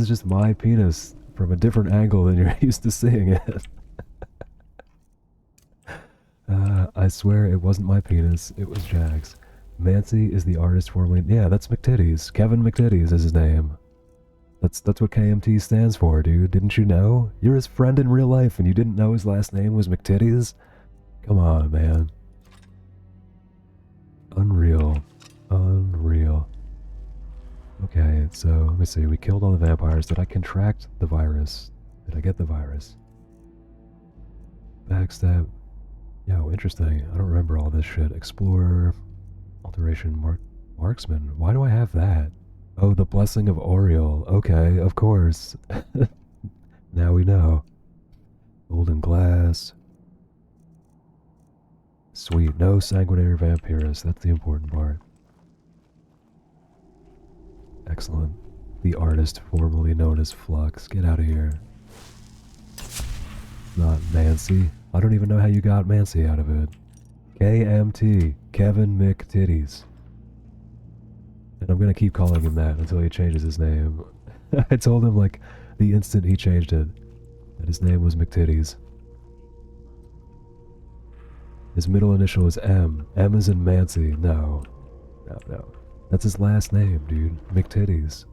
just my penis from a different angle than you're used to seeing it." I swear it wasn't my penis. It was Jack's. Mancy is the artist formerly. Yeah, that's McTitties. Kevin McTitties is his name. That's what KMT stands for, dude. Didn't you know? You're his friend in real life, and you didn't know his last name was McTitties? Come on, man. Unreal. Unreal. Okay, so let me see. We killed all the vampires. Did I contract the virus? Did I get the virus? Backstab. Yo, interesting. I don't remember all this shit. Explore. Alteration. Marksman. Why do I have that? Oh, the Blessing of Oriel. Okay, of course. Now we know. Golden Glass. Sweet. No Sanguinary Vampirus. That's the important part. Excellent. The artist formerly known as Flux. Get out of here. Not Mancy. I don't even know how you got Mancy out of it. KMT. Kevin McTitties. And I'm gonna keep calling him that until he changes his name. I told him, like, the instant he changed it, that his name was McTitties. His middle initial is M. M is in Mancy. No. No, no. That's his last name, dude. McTitties.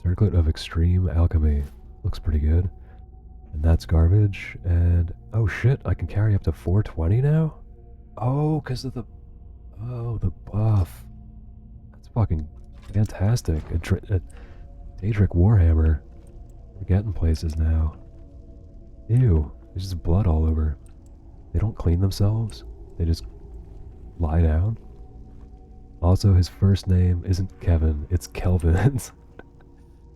Circlet of Extreme Alchemy. Looks pretty good. And that's garbage. And, oh shit, I can carry up to 420 now? Oh, because of the... Oh, the buff. That's fucking fantastic. Daedric Warhammer. We're getting places now. Ew. There's just blood all over. They don't clean themselves. They just lie down. Also, his first name isn't Kevin, it's Kelvin.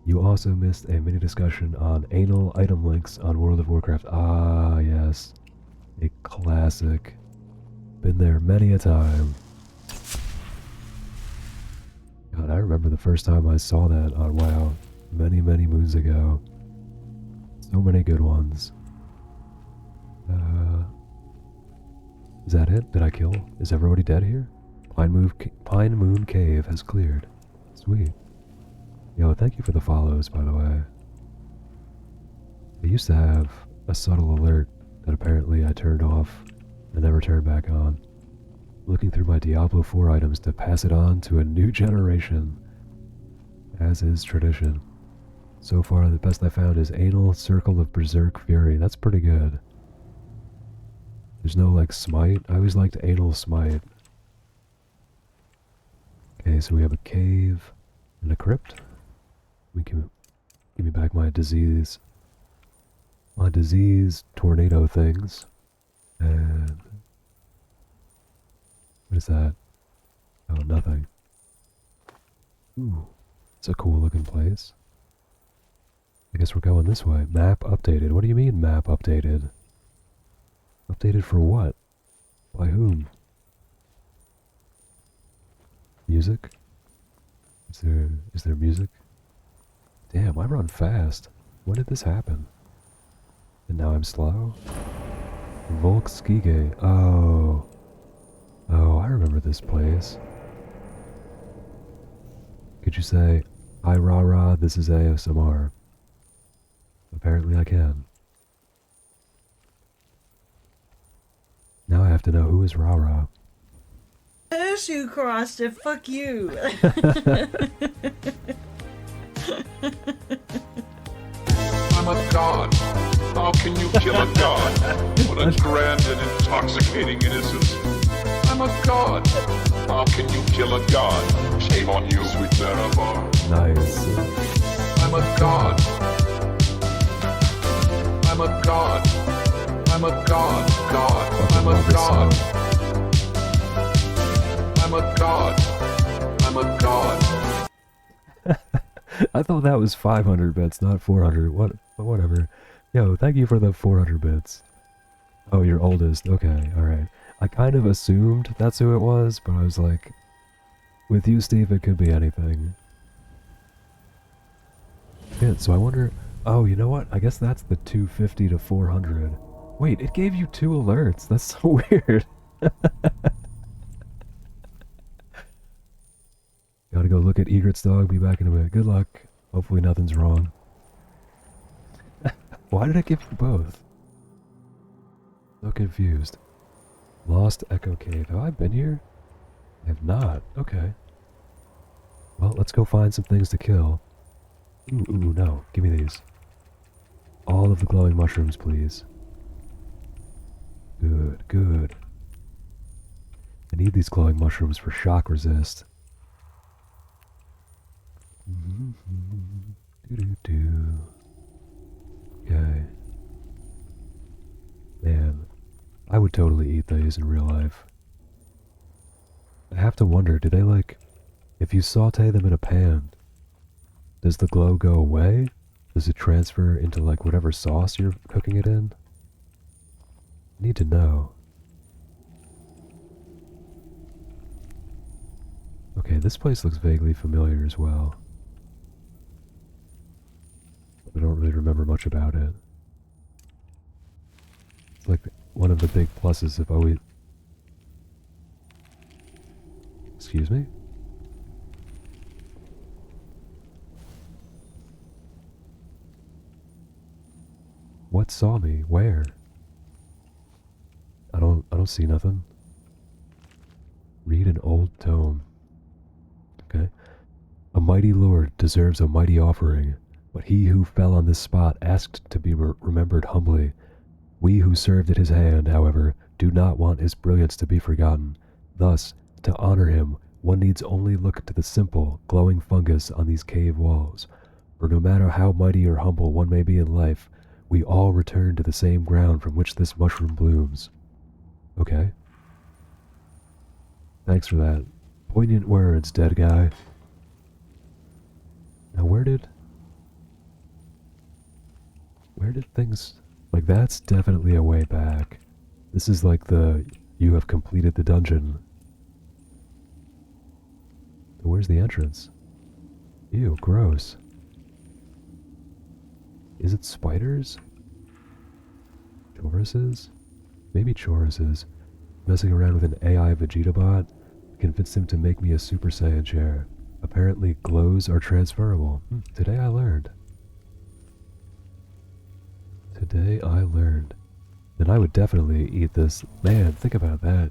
You also missed a mini discussion on anal item links on World of Warcraft. Ah, yes. A classic. Been there many a time. God, I remember the first time I saw that on WoW. Many, many moons ago. So many good ones. Is that it? Did I kill? Is everybody dead here? Pine Moon Cave has cleared. Sweet. Yo, thank you for the follows, by the way. I used to have a subtle alert that apparently I turned off and never turned back on. Looking through my Diablo 4 items to pass it on to a new generation, as is tradition. So far, the best I found is Anal Circle of Berserk Fury. That's pretty good. There's no, like, smite. I always liked Anal Smite. Okay, so we have a cave and a crypt. Give me back my disease. My disease tornado things. And... what is that? Oh, nothing. Ooh, it's a cool looking place. I guess we're going this way. Map updated. What do you mean map updated? Updated for what? By whom? Music? Is there music? Damn, I run fast. When did this happen? And now I'm slow? Volkskige. Oh. Oh, I remember this place. Could you say, "Hi rah rah, this is ASMR"? Apparently I can. Now I have to know who is rah rah. As you crossed it, fuck you. I'm a god. How can you kill a god? What a grand and intoxicating innocence. I'm a god. How can you kill a god? Shame on you, sweet Therabar. Nice. I'm a god. I'm a god. I'm a god. God. Fucking I'm love a this god. song. I'm a god. I'm a god. I thought that was 500 bits, not 400. What? But whatever. Yo, thank you for the 400 bits. Oh, you're oldest. Okay, alright. I kind of assumed that's who it was, but I was like, with you, Steve, it could be anything. Yeah, so I wonder... Oh, you know what? I guess that's the 250 to 400. Wait, it gave you 2 alerts. That's so weird. Gotta go look at Egret's dog. Be back in a bit. Good luck. Hopefully nothing's wrong. Why did it give you both? So confused. Lost Echo Cave. Have I been here? I have not. Okay. Well, let's go find some things to kill. Ooh, no. Give me these. All of the glowing mushrooms, please. Good, good. I need these glowing mushrooms for shock resist. Do-do-do. Okay. Man, I would totally eat these in real life. I have to wonder, do they like... If you saute them in a pan, does the glow go away? Does it transfer into like whatever sauce you're cooking it in? I need to know. Okay, this place looks vaguely familiar as well. I don't really remember much about it. It's like one of the big pluses of always... Excuse me? What saw me? Where? I don't see nothing. Read an old tome. Okay. A mighty lord deserves a mighty offering, but he who fell on this spot asked to be remembered humbly. We who served at his hand, however, do not want his brilliance to be forgotten. Thus, to honor him, one needs only look to the simple, glowing fungus on these cave walls. For no matter how mighty or humble one may be in life, we all return to the same ground from which this mushroom blooms. Okay. Thanks for that. Poignant words, dead guy. Now where did things... Like that's definitely a way back. This is like the... You have completed the dungeon. Where's the entrance? Ew, gross. Is it spiders? Choruses? Maybe choruses. Messing around with an AI Vegeta bot convinced him to make me a Super Saiyan chair. Apparently glows are transferable. Today I learned. Today I learned. Then I would definitely eat this. Man, think about that.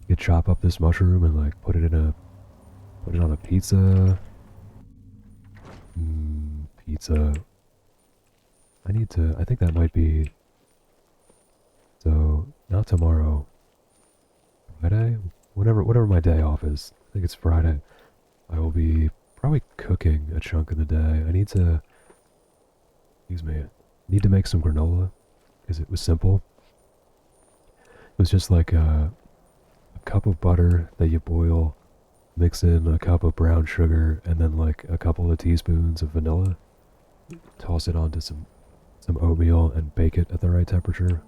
You could chop up this mushroom and like put it on a pizza. Pizza. I think that might be... So, not tomorrow. Friday? Whatever my day off is. I think it's Friday. I will be probably cooking a chunk of the day. I need to... Excuse me. Need to make some granola. Because it was simple. It was just like a cup of butter that you boil. Mix in a cup of brown sugar. And then like a couple of teaspoons of vanilla. Toss it onto some oatmeal and bake it at the right temperature.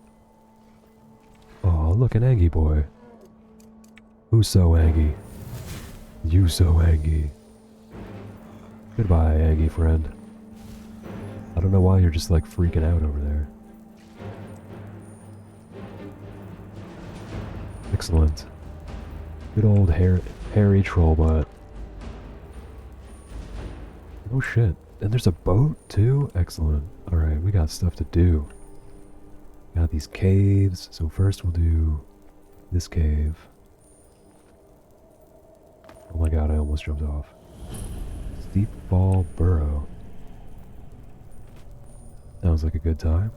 Oh, look, an Angie boy. Who's so Angie? You so Angie. Goodbye, Angie friend. I don't know why you're just like freaking out over there. Excellent. Good old hairy troll butt. Oh shit. And there's a boat too? Excellent. Alright, we got stuff to do. Got these caves. So first we'll do this cave. Oh my god, I almost jumped off. Steep Fall Burrow. Sounds like a good time.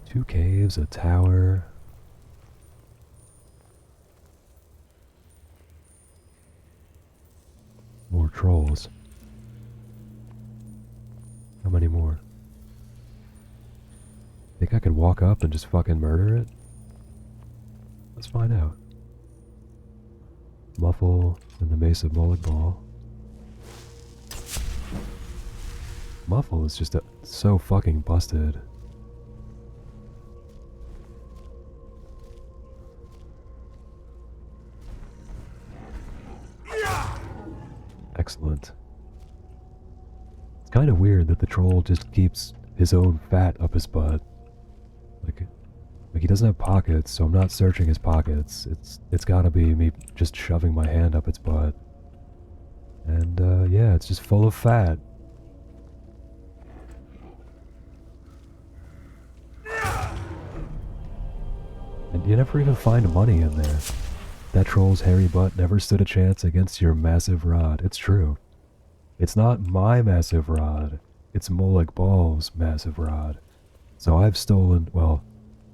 2 caves, a tower. More trolls. How many more? Think I could walk up and just fucking murder it? Let's find out. Muffle and the Mace of Mullet Ball. Muffle is just so fucking busted. Excellent. It's kind of weird that the troll just keeps his own fat up his butt. Like he doesn't have pockets, so I'm not searching his pockets. It's gotta be me just shoving my hand up its butt. And yeah, it's just full of fat. And you never even find money in there. That troll's hairy butt never stood a chance against your massive rod. It's true. It's not my massive rod. It's Molik Ball's massive rod. So I've stolen, well,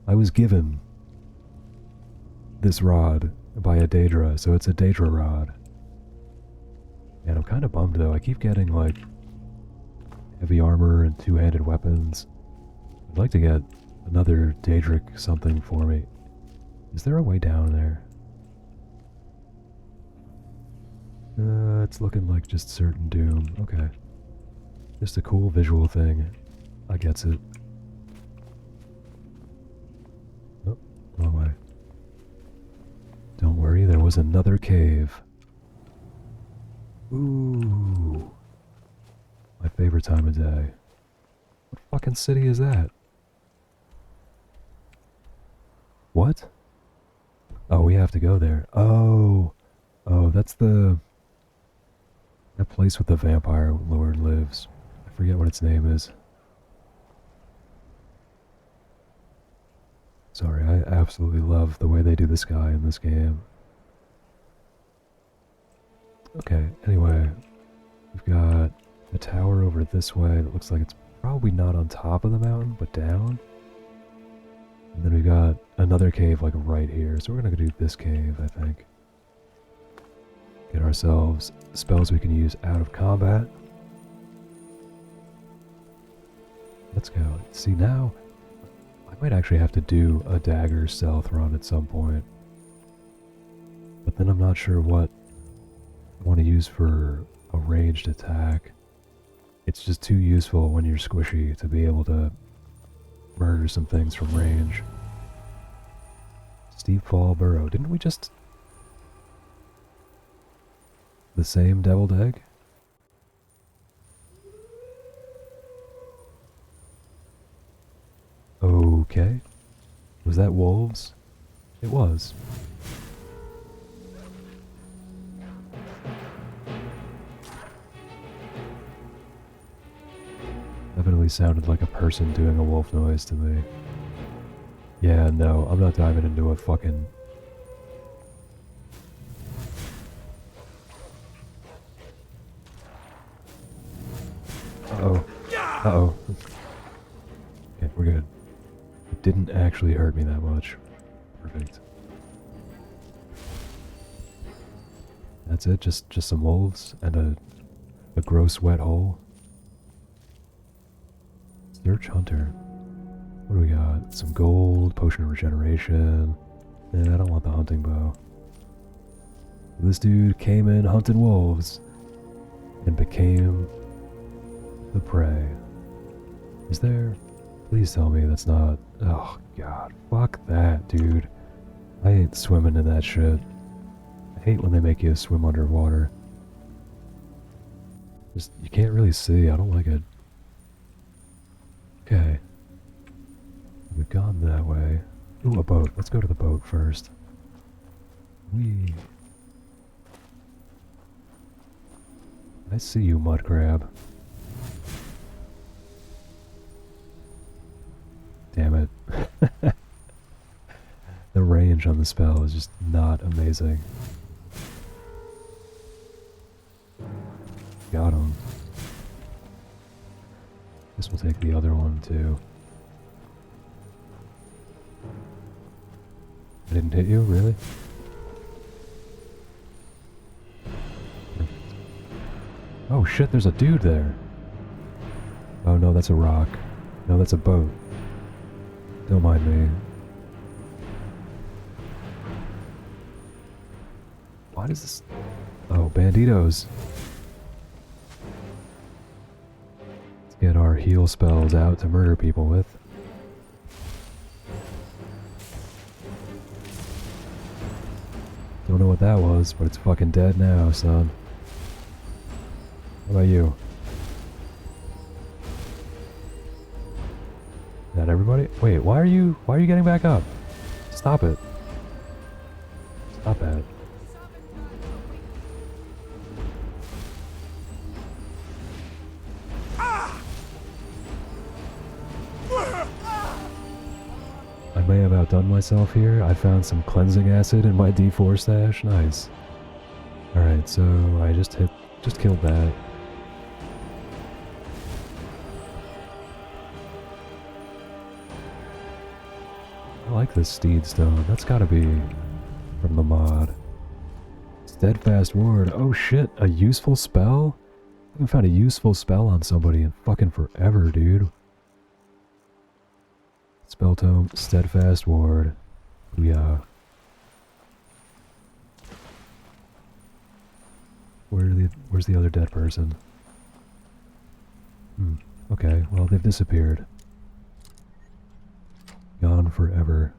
I was given this rod by a Daedra, so it's a Daedra rod. And I'm kind of bummed though. I keep getting like heavy armor and two-handed weapons. I'd like to get another Daedric something for me. Is there a way down there? It's looking like just certain doom. Okay. Just a cool visual thing. I gets it. Oh, wrong way. Don't worry, there was another cave. Ooh. My favorite time of day. What fucking city is that? What? Oh, we have to go there. Oh. Oh, that's that place with the vampire lord lives. I forget what its name is. Sorry, I absolutely love the way they do the sky in this game. Okay, anyway, we've got a tower over this way that looks like it's probably not on top of the mountain, but down. And then we got another cave like right here, so we're gonna go do this cave, I think. Get ourselves spells we can use out of combat. Let's go. See, now I might actually have to do a dagger stealth run at some point. But then I'm not sure what I want to use for a ranged attack. It's just too useful when you're squishy to be able to murder some things from range. Steep Fall Burrow. Didn't we just... the same deviled egg? Okay. Was that wolves? It was. Definitely sounded like a person doing a wolf noise to me. Yeah, no, I'm not diving into a fucking... Uh-oh. Uh-oh. Okay, we're good. It didn't actually hurt me that much. Perfect. That's it? Just some wolves and a gross wet hole? Search Hunter. What do we got? Some gold, potion of regeneration. I don't want the hunting bow. This dude came in hunting wolves and became the prey. Is there... Please tell me that's not... Oh, God. Fuck that, dude. I ain't swimming in that shit. I hate when they make you swim underwater. Just, you can't really see. I don't like it. Okay. We've gone that way. Ooh, a boat. Let's go to the boat first. Whee. I see you, mud crab. Damn it. The range on the spell is just not amazing. Got him. Guess we'll take the other one too. I didn't hit you, really? Perfect. Oh shit, there's a dude there. Oh no, that's a rock. No, that's a boat. Don't mind me. Why does this... Oh, banditos. Let's get our heal spells out to murder people with. Don't know what that was, but it's fucking dead now, son. How about you? Is that everybody? Wait, why are you getting back up? Stop it. Stop that. I may have outdone myself here. I found some cleansing acid in my D4 stash. Nice. Alright, so I just killed that. I like this steed stone. That's gotta be from the mod. Steadfast ward. Oh shit, a useful spell? I haven't found a useful spell on somebody in fucking forever, dude. Spell tome, steadfast ward. Booyah. Where's the other dead person? Okay, well they've disappeared. Gone forever.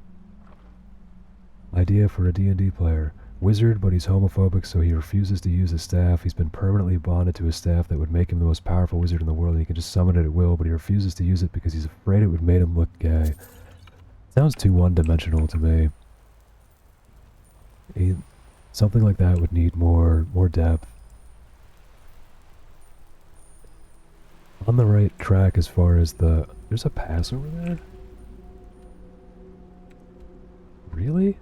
Idea for a D&D player. Wizard, but he's homophobic, so he refuses to use his staff. He's been permanently bonded to his staff that would make him the most powerful wizard in the world, and he can just summon it at will, but he refuses to use it because he's afraid it would make him look gay. Sounds too one-dimensional to me. Something like that would need more depth. On the right track as far as the... There's a pass over there? Really?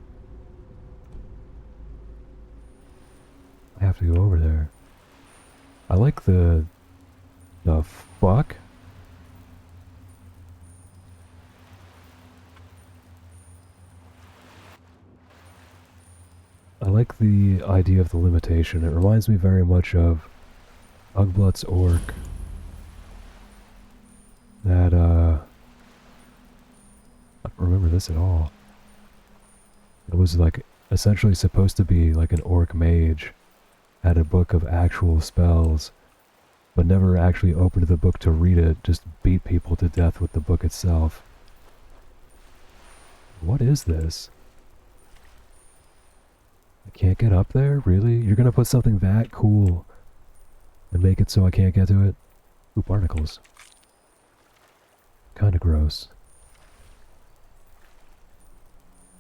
I have to go over there. I like the fuck? I like the idea of the limitation. It reminds me very much of Ugblut's Orc. That, I don't remember this at all. It was like essentially supposed to be like an orc mage. Had a book of actual spells, but never actually opened the book to read it, just beat people to death with the book itself. What is this? I can't get up there? Really? You're gonna put something that cool and make it so I can't get to it? Ooh, barnacles. Kinda gross.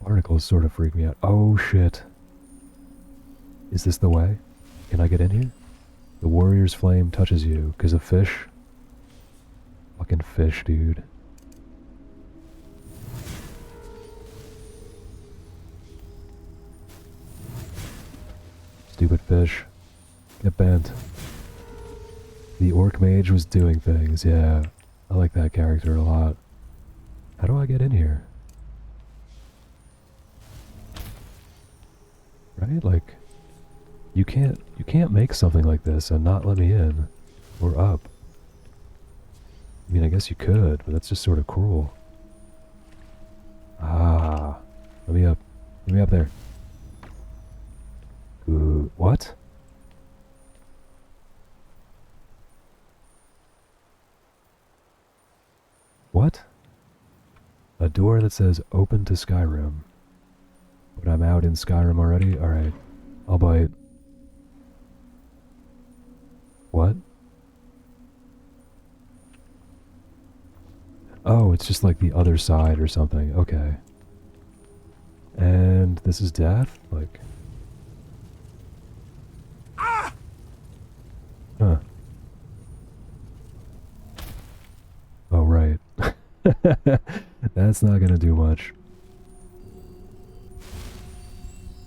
Barnacles sort of freak me out. Oh shit. Is this the way? Can I get in here? The warrior's flame touches you. 'Cause of fish? Fucking fish, dude. Stupid fish. Get bent. The orc mage was doing things, yeah. I like that character a lot. How do I get in here? Right? Like, you can't make something like this and not let me in. Or up. I mean, I guess you could, but that's just sort of cruel. Ah. Let me up. Let me up there. Ooh, what? What? A door that says open to Skyrim. But I'm out in Skyrim already? Alright. I'll bite. What? Oh, it's just like the other side or something. Okay. And this is death? Like... Huh. Oh, right. That's not gonna do much.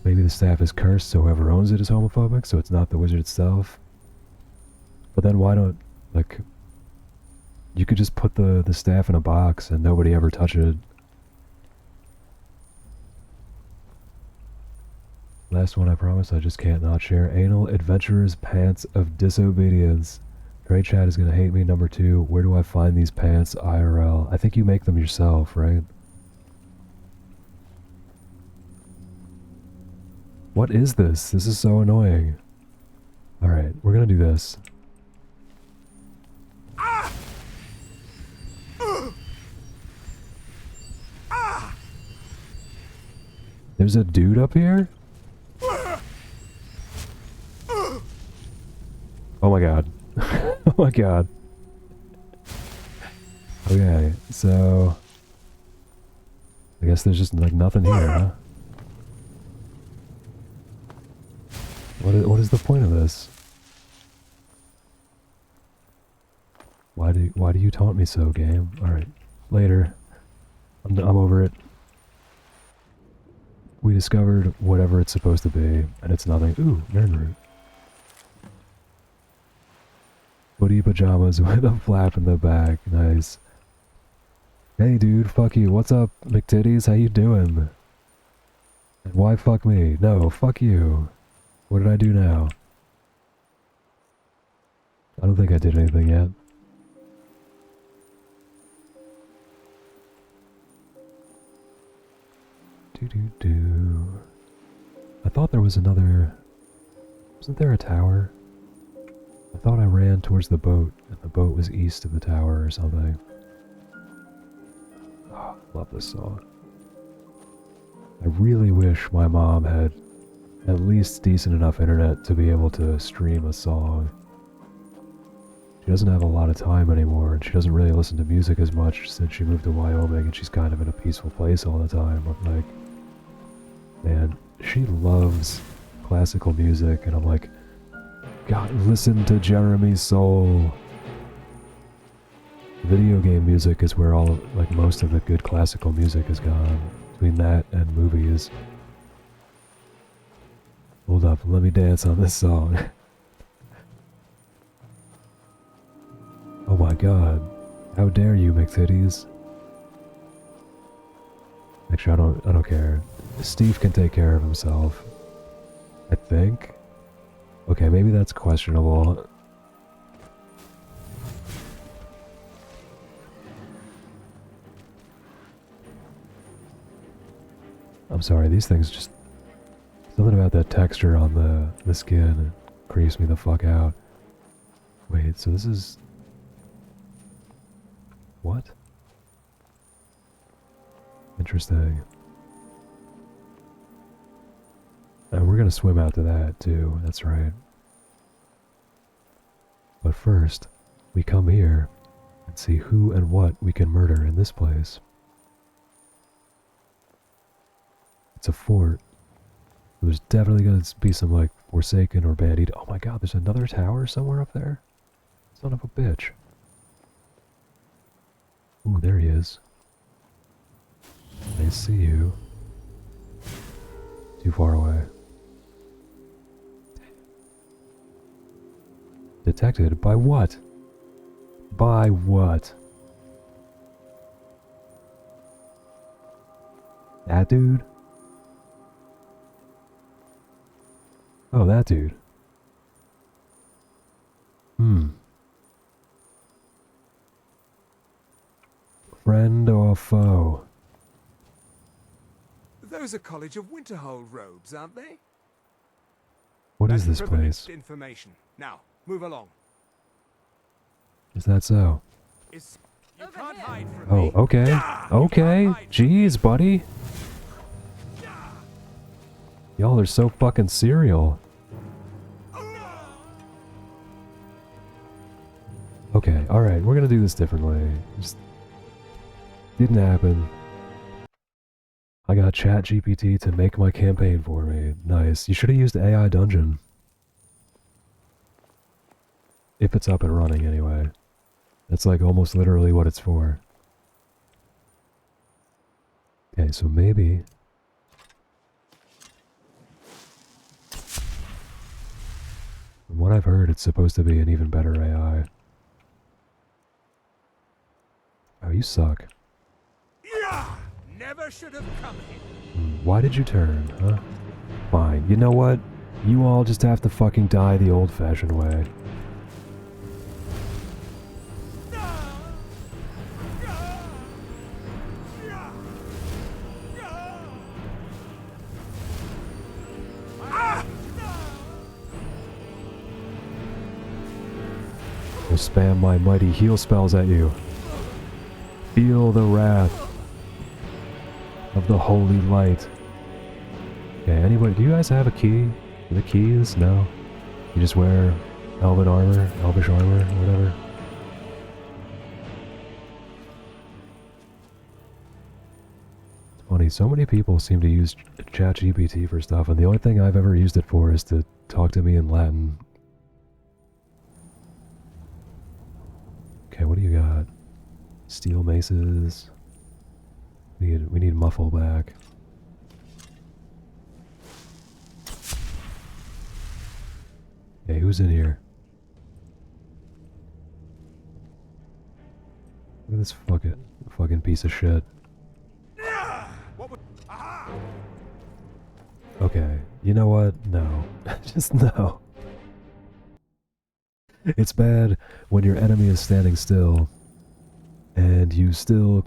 Maybe the staff is cursed, so whoever owns it is homophobic, so it's not the wizard itself. But then why don't, like... You could just put the staff in a box and nobody ever touch it. Last one, I promise. I just can't not share. Anal Adventurer's Pants of Disobedience. Trey Chat is gonna hate me. Number 2, where do I find these pants IRL? I think you make them yourself, right? What is this? This is so annoying. Alright, we're gonna do this. There's a dude up here? Oh my god. Oh my god. Okay, so... I guess there's just like nothing here, huh? What is the point of this? Why do you taunt me so, game? Alright, later. I'm over it. We discovered whatever it's supposed to be, and it's nothing. Ooh, Nern Root. Hoodie pajamas with a flap in the back. Nice. Hey dude, fuck you. What's up, McTitties? How you doing? And why fuck me? No, fuck you. What did I do now? I don't think I did anything yet. Do. I thought there was another... Wasn't there a tower? I thought I ran towards the boat, and the boat was east of the tower or something. Oh, love this song. I really wish my mom had at least decent enough internet to be able to stream a song. She doesn't have a lot of time anymore, and she doesn't really listen to music as much since she moved to Wyoming, and she's kind of in a peaceful place all the time. But like, man, she loves classical music, and I'm like, God, listen to Jeremy's Soul. Video game music is where all of, like, most of the good classical music has gone. Between that and movies. Hold up, let me dance on this song. Oh my god. How dare you, McTitties? Actually, I don't care. Steve can take care of himself. I think. Okay, maybe that's questionable. I'm sorry, these things just... Something about that texture on the skin creeps me the fuck out. Wait, so this is... What? Interesting. And we're gonna swim out to that, too. That's right. But first, we come here and see who and what we can murder in this place. It's a fort. There's definitely gonna be some, like, Forsaken or Bandied. Oh my god, there's another tower somewhere up there? Son of a bitch. Ooh, there he is. I see you. Too far away. Detected by what? By what? That dude? Oh, that dude. Friend or foe? Those are College of Winterhold robes, aren't they? What is That's this privileged place? information. Now, move along. Is that so? You can't hide from Oh, me. okay. Yeah, you Okay. can't hide from me. Jeez, buddy. Y'all are so fucking serial. Okay, alright, we're gonna do this differently. Just Didn't happen. I got ChatGPT to make my campaign for me. Nice. You should have used AI Dungeon. If it's up and running anyway. That's like almost literally what it's for. Okay, so maybe... From what I've heard, it's supposed to be an even better AI. Oh, you suck. Yeah! Never should have come here. Why did you turn, huh? Fine, you know what? You all just have to fucking die the old-fashioned way. I'll spam my mighty heal spells at you. Feel the wrath of the holy light. Okay, anybody, do you guys have a key? The keys? No? You just wear elven armor, elvish armor, or whatever? It's funny, so many people seem to use ChatGPT for stuff, and the only thing I've ever used it for is to talk to me in Latin. Okay, what do you got? Steel maces. We need muffle back. Hey, who's in here? Look at this fucking piece of shit. Okay, you know what? No. Just no. It's bad when your enemy is standing still and you still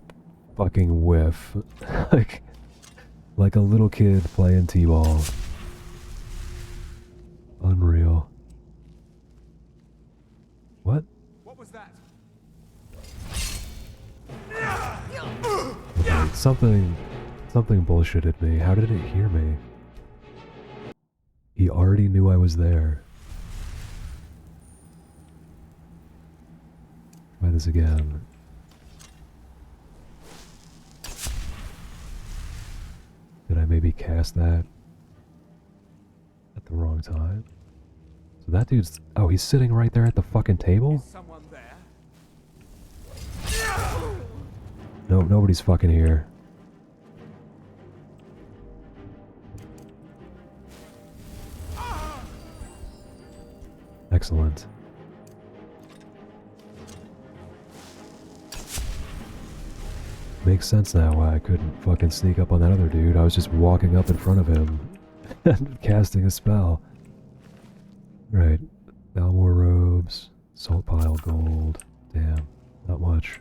fucking whiff. like a little kid playing t-ball. Unreal. What? What was that? Okay, something bullshitted me. How did it hear me? He already knew I was there. Try this again. Did I maybe cast that at the wrong time? So that dude's... Oh, he's sitting right there at the fucking table? Is someone there? No, nobody's fucking here. Excellent. Makes sense now why I couldn't fucking sneak up on that other dude. I was just walking up in front of him and casting a spell. Right. Balmor robes. Salt pile gold. Damn. Not much.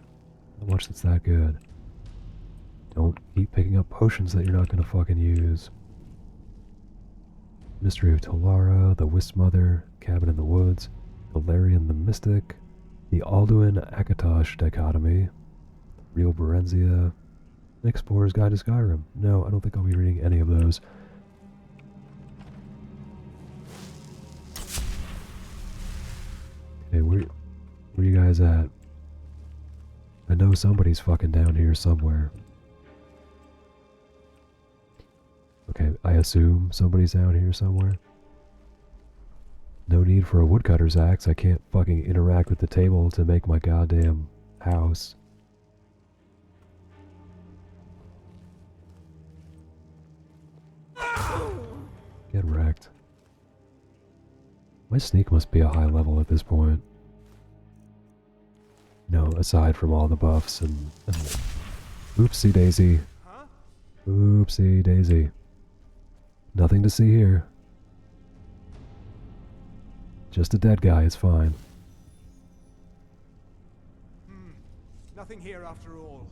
Not much that's that good. Don't keep picking up potions that you're not gonna fucking use. Mystery of Tolara, the Wisp Mother, Cabin in the Woods, Valerian the Mystic, the Alduin Akatosh Dichotomy, Real Berenzia, Explorer's Guide to Skyrim. No, I don't think I'll be reading any of those. Hey, where you guys at? I know somebody's fucking down here somewhere. Okay, I assume somebody's down here somewhere. No need for a woodcutter's axe. I can't fucking interact with the table to make my goddamn house. Get wrecked. My sneak must be a high level at this point. No, aside from all the buffs and oopsie daisy. Oopsie daisy. Nothing to see here. Just a dead guy, it's fine. Nothing here after all.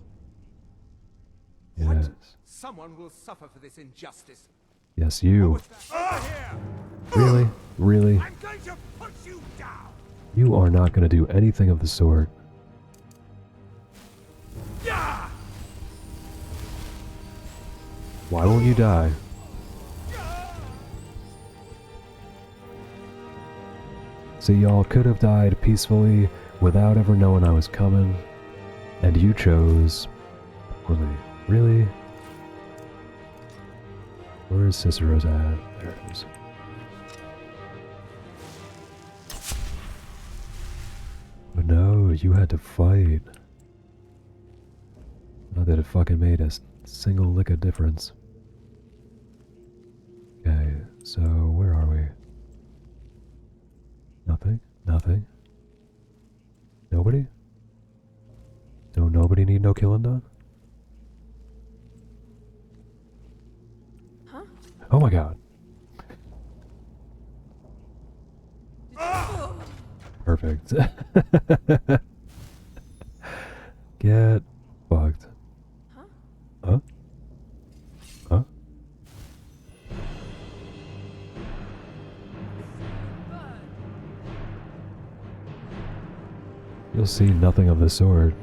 Yes. Someone will suffer for this injustice. Yes, you. Over here! Really? Really? I'm going to put you down! You are not going to do anything of the sort. Yeah! Why won't you die? See, y'all could have died peacefully without ever knowing I was coming, and you chose Poorly. Really? Where is Cicero's at? There it is. Oh no, you had to fight. Not that it fucking made a single lick of difference. Okay, so where are we? Nothing? Nothing? Nobody? No, nobody need no killing done? Huh? Oh my god. Perfect. Get fucked. Huh? Huh? Huh? You'll see nothing of the sort.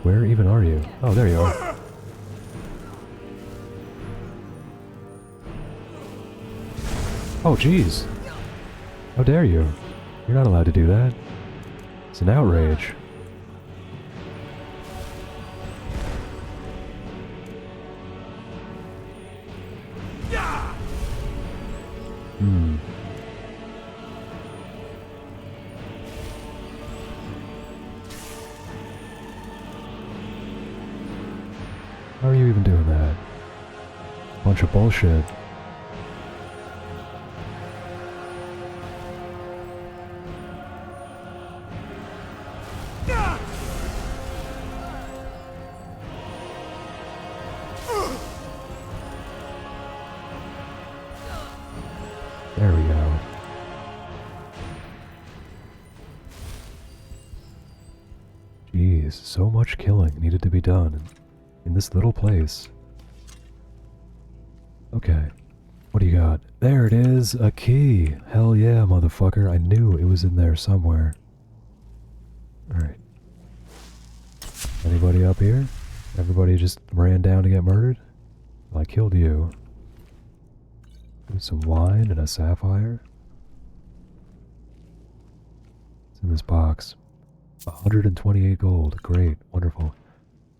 Where even are you? Oh, there you are. Oh, jeez. How dare you? You're not allowed to do that. It's an outrage. Hmm. How are you even doing that? Bunch of bullshit. There we go. Jeez, so much killing needed to be done in this little place. Okay, what do you got? There it is, a key! Hell yeah, motherfucker, I knew it was in there somewhere. Alright. Anybody up here? Everybody just ran down to get murdered? Well, I killed you. There's some wine and a sapphire. It's in this box. 128 gold. Great. Wonderful.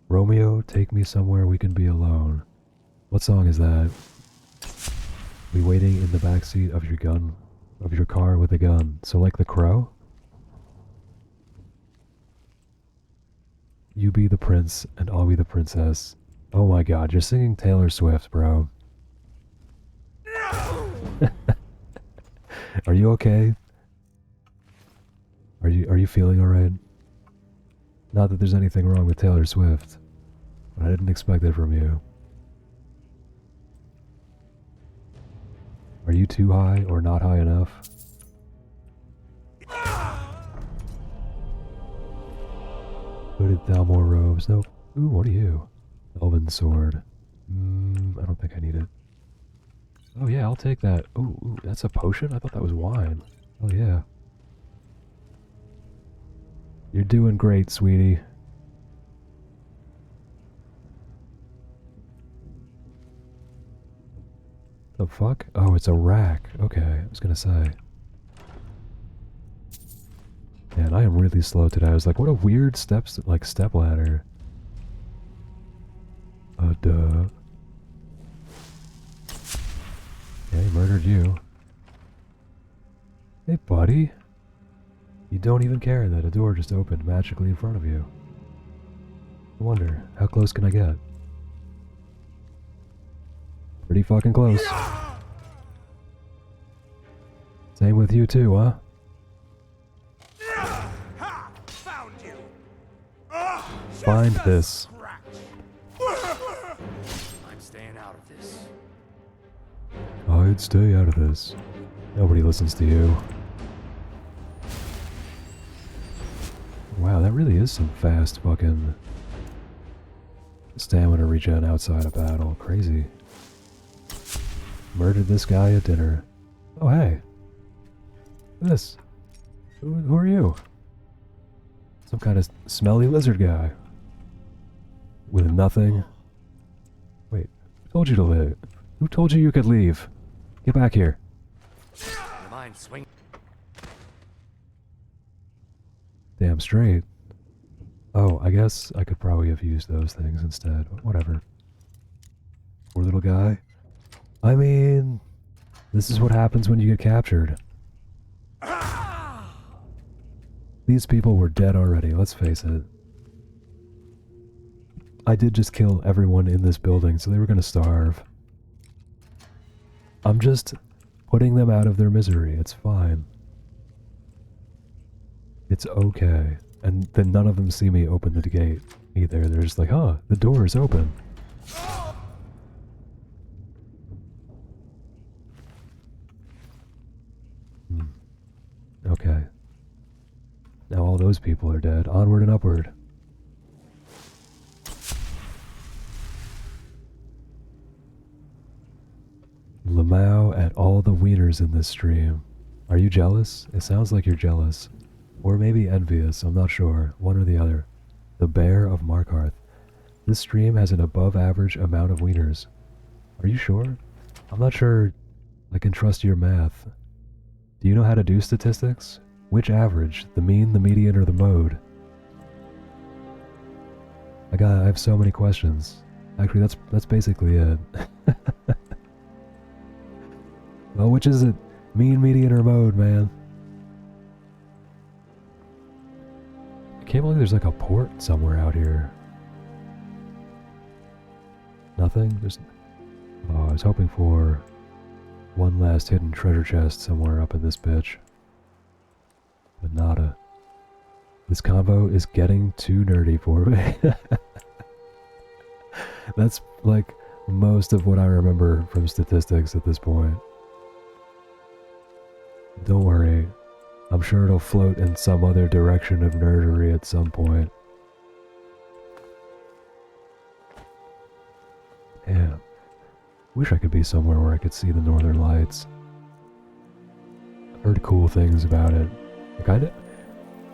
Romeo, take me somewhere we can be alone. What song is that? We waiting in the backseat of your gun, of your car with a gun. So like The Crow? You be the prince and I'll be the princess. Oh my god, you're singing Taylor Swift, bro. Are you okay? Are you feeling alright? Not that there's anything wrong with Taylor Swift, but I didn't expect it from you. Are you too high or not high enough? Hooded Thalmor robes. Nope. Ooh, what are you? Elven sword. I don't think I need it. Oh yeah, I'll take that. Ooh, that's a potion? I thought that was wine. Oh yeah. You're doing great, sweetie. The fuck? Oh, it's a rack. Okay, I was gonna say. Man, I am really slow today. I was like, what a weird step ladder. Duh. Okay, murdered you. Hey, buddy. You don't even care that a door just opened magically in front of you. I wonder, how close can I get? Pretty fucking close. Same with you too, huh? Found you. Find this. I'm staying out of this. I'd stay out of this. Nobody listens to you. Wow, that really is some fast fucking stamina regen outside of battle. Crazy. Murdered this guy at dinner. Oh, hey. This. Who are you? Some kind of smelly lizard guy. With nothing. Wait, who told you to live? Who told you you could leave? Get back here. Your mind swing. damn straight. Oh, I guess I could probably have used those things instead. But whatever. Poor little guy. I mean, this is what happens when you get captured. These people were dead already, let's face it. I did just kill everyone in this building, so they were gonna starve. I'm just putting them out of their misery. It's fine. It's okay. And then none of them see me open the gate either. They're just like, huh, the door is open. Okay. Now all those people are dead. Onward and upward. Lamau at all the wieners in this stream. Are you jealous? It sounds like you're jealous. Or maybe envious, I'm not sure. One or the other. The Bear of Markarth. This stream has an above average amount of wieners. Are you sure? I'm not sure I can trust your math. Do you know how to do statistics? Which average? The mean, the median, or the mode? I have so many questions. Actually, that's basically it. Well, which is it? Mean, median, or mode, man? I can't believe there's like a port somewhere out here. Nothing? Oh, I was hoping for one last hidden treasure chest somewhere up in this bitch. But nada. This convo is getting too nerdy for me. That's like most of what I remember from statistics at this point. Don't worry, I'm sure it'll float in some other direction of nerdery at some point. Damn. Wish I could be somewhere where I could see the northern lights. I've heard cool things about it. Like I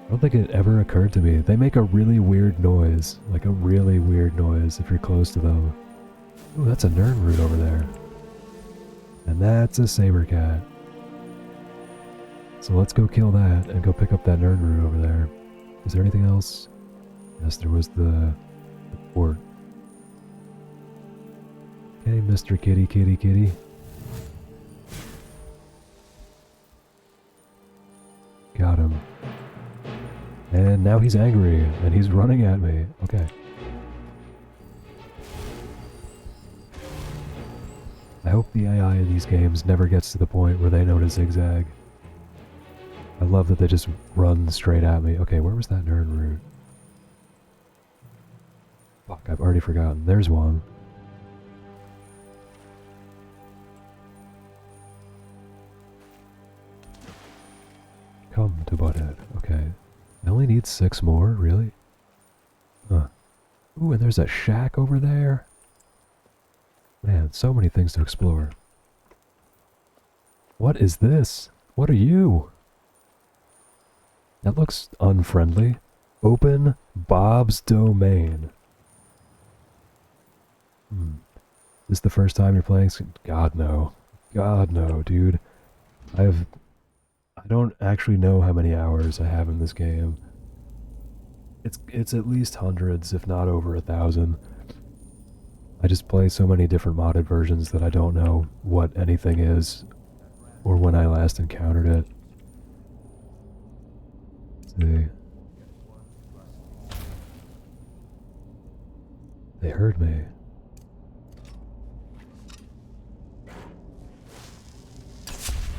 don't think it ever occurred to me. They make a really weird noise. Like a really weird noise if you're close to them. Ooh, that's a Nern root over there. And that's a saber cat. So let's go kill that and go pick up that Nern root over there. Is there anything else? Yes, there was the port. Okay, Mr. Kitty, kitty, kitty. Got him. And now he's angry, and he's running at me. Okay. I hope the AI in these games never gets to the point where they know to zigzag. I love that they just run straight at me. Okay, where was that Nern root? Fuck, I've already forgotten. There's one. Come to Butthead. Okay. I only need 6 more, really? Huh. Ooh, and there's a shack over there. Man, so many things to explore. What is this? What are you? That looks unfriendly. Open Bob's domain. This the first time you're playing? God no. God no, dude. I don't actually know how many hours I have in this game. It's at least hundreds, if not over 1,000. I just play so many different modded versions that I don't know what anything is, or when I last encountered it. Let's see. They heard me.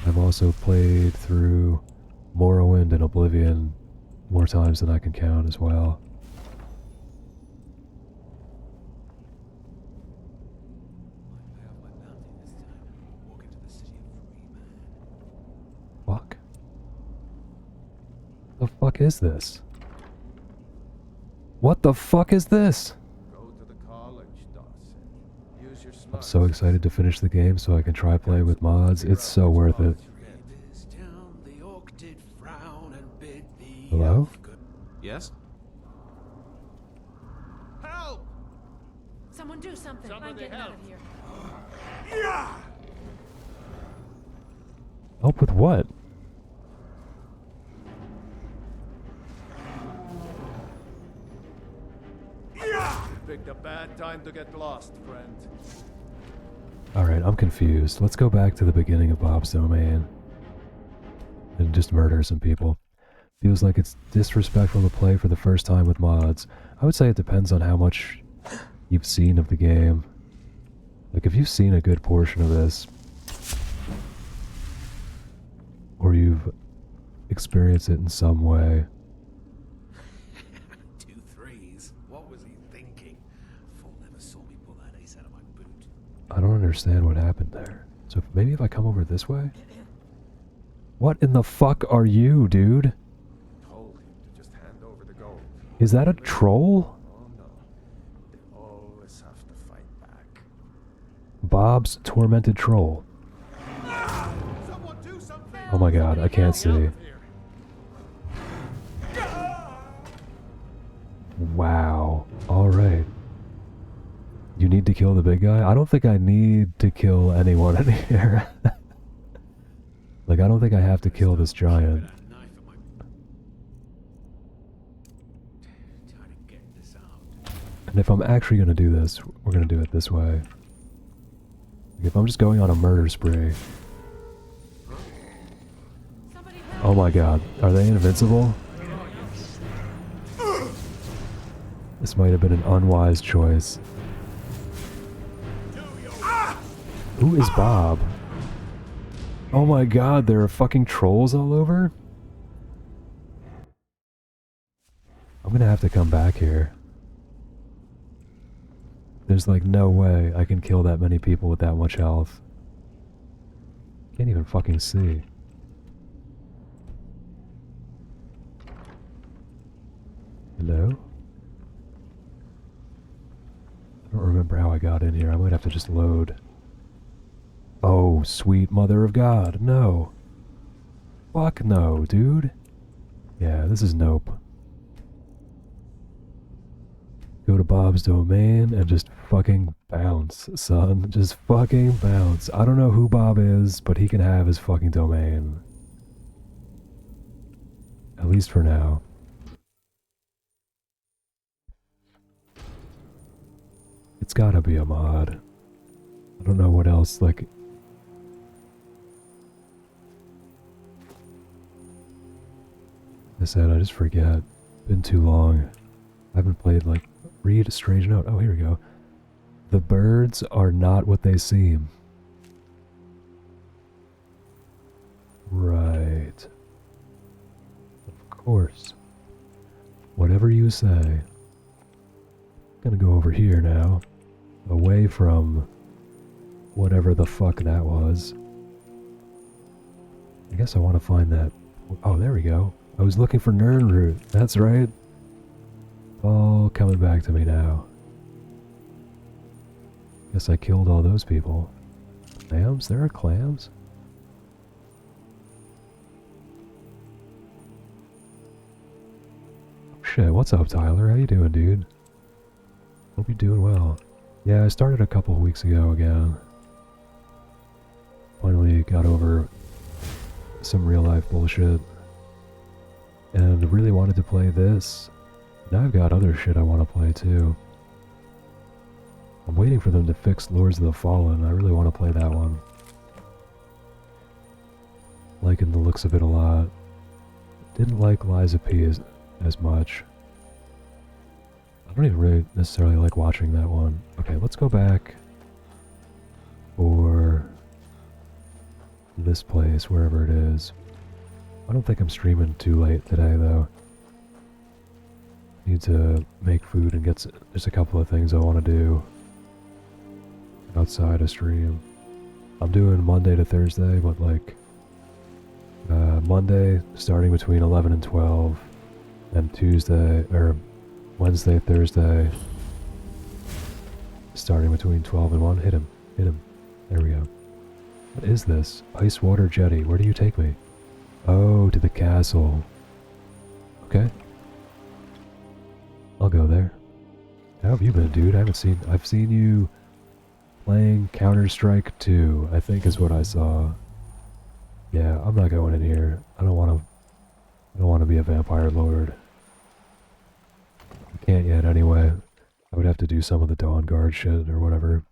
I've also played through Morrowind and Oblivion more times than I can count as well. Fuck. The fuck is this? What the fuck is this? Go to the college, DOESN. Use your I'm smarts. so excited to finish the game so I can try playing with mods. It's so worth it. Hello? Yes? Help! Someone do something. I'm getting out of here. Help with what? picked a bad time to get lost, friend. Alright, I'm confused. Let's go back to the beginning of Bob's Domain. And just murder some people. Feels like it's disrespectful to play for the first time with mods. I would say it depends on how much you've seen of the game. Like, if you've seen a good portion of this, or you've experienced it in some way. 2 3s. What was he thinking? Fool never saw me pull that ace out of my boot. I don't understand what happened there. So maybe if I come over this way? What in the fuck are you, dude? Told him to just hand over the gold. Is that a troll? Oh no. They always have to fight back. Bob's tormented troll. Someone do something! Oh my god, I can't see. Wow. Alright. You need to kill the big guy? I don't think I need to kill anyone in here. Like, I don't think I have to kill this giant. That knife at my... Trying to get this out. And if I'm actually gonna do this, we're gonna do it this way. Like, if I'm just going on a murder spree... Oh my god, are they invincible? This might have been an unwise choice. Who is Bob? Oh my god, there are fucking trolls all over? I'm gonna have to come back here. There's like no way I can kill that many people with that much health. Can't even fucking see. Hello? I don't remember how I got in here. I might have to just load. Oh, sweet mother of God, no. Fuck no, dude. Yeah, this is nope. Go to Bob's Domain and just fucking bounce, son. Just fucking bounce. I don't know who Bob is, but he can have his fucking domain. At least for now. It's gotta be a mod. I don't know what else, like... I said, I just forget. Been too long. I haven't played, like... Read a strange note. Oh, here we go. The birds are not what they seem. Right. Of course. Whatever you say. Gonna go over here now. Away from whatever the fuck that was. I guess I want to find that. Oh, there we go. I was looking for Nernroot. That's right. All coming back to me now. Guess I killed all those people. Clams? There are clams? Oh, shit, what's up, Tyler? How you doing, dude? Hope you're doing well. Yeah, I started a couple weeks ago again. Finally got over some real life bullshit. And really wanted to play this. Now I've got other shit I want to play too. I'm waiting for them to fix Lords of the Fallen. I really want to play that one. Liking the looks of it a lot. Didn't like Liza P as much. I don't even really necessarily like watching that one. Okay, let's go back for this place, wherever it is. I don't think I'm streaming too late today, though. Need to make food and get just a couple of things I want to do outside of stream. I'm doing Monday to Thursday, but like Monday starting between 11 and 12, and Tuesday or Wednesday, Thursday starting between 12 and 1. Hit him. Hit him. There we go. What is this? Ice water jetty. Where do you take me? Oh, to the castle. Okay. I'll go there. How have you been, dude? I've seen you playing Counter-Strike 2, I think is what I saw. Yeah, I'm not going in here. I don't want to be a vampire lord. I can't yet anyway. I would have to do some of the Dawn Guard shit or whatever.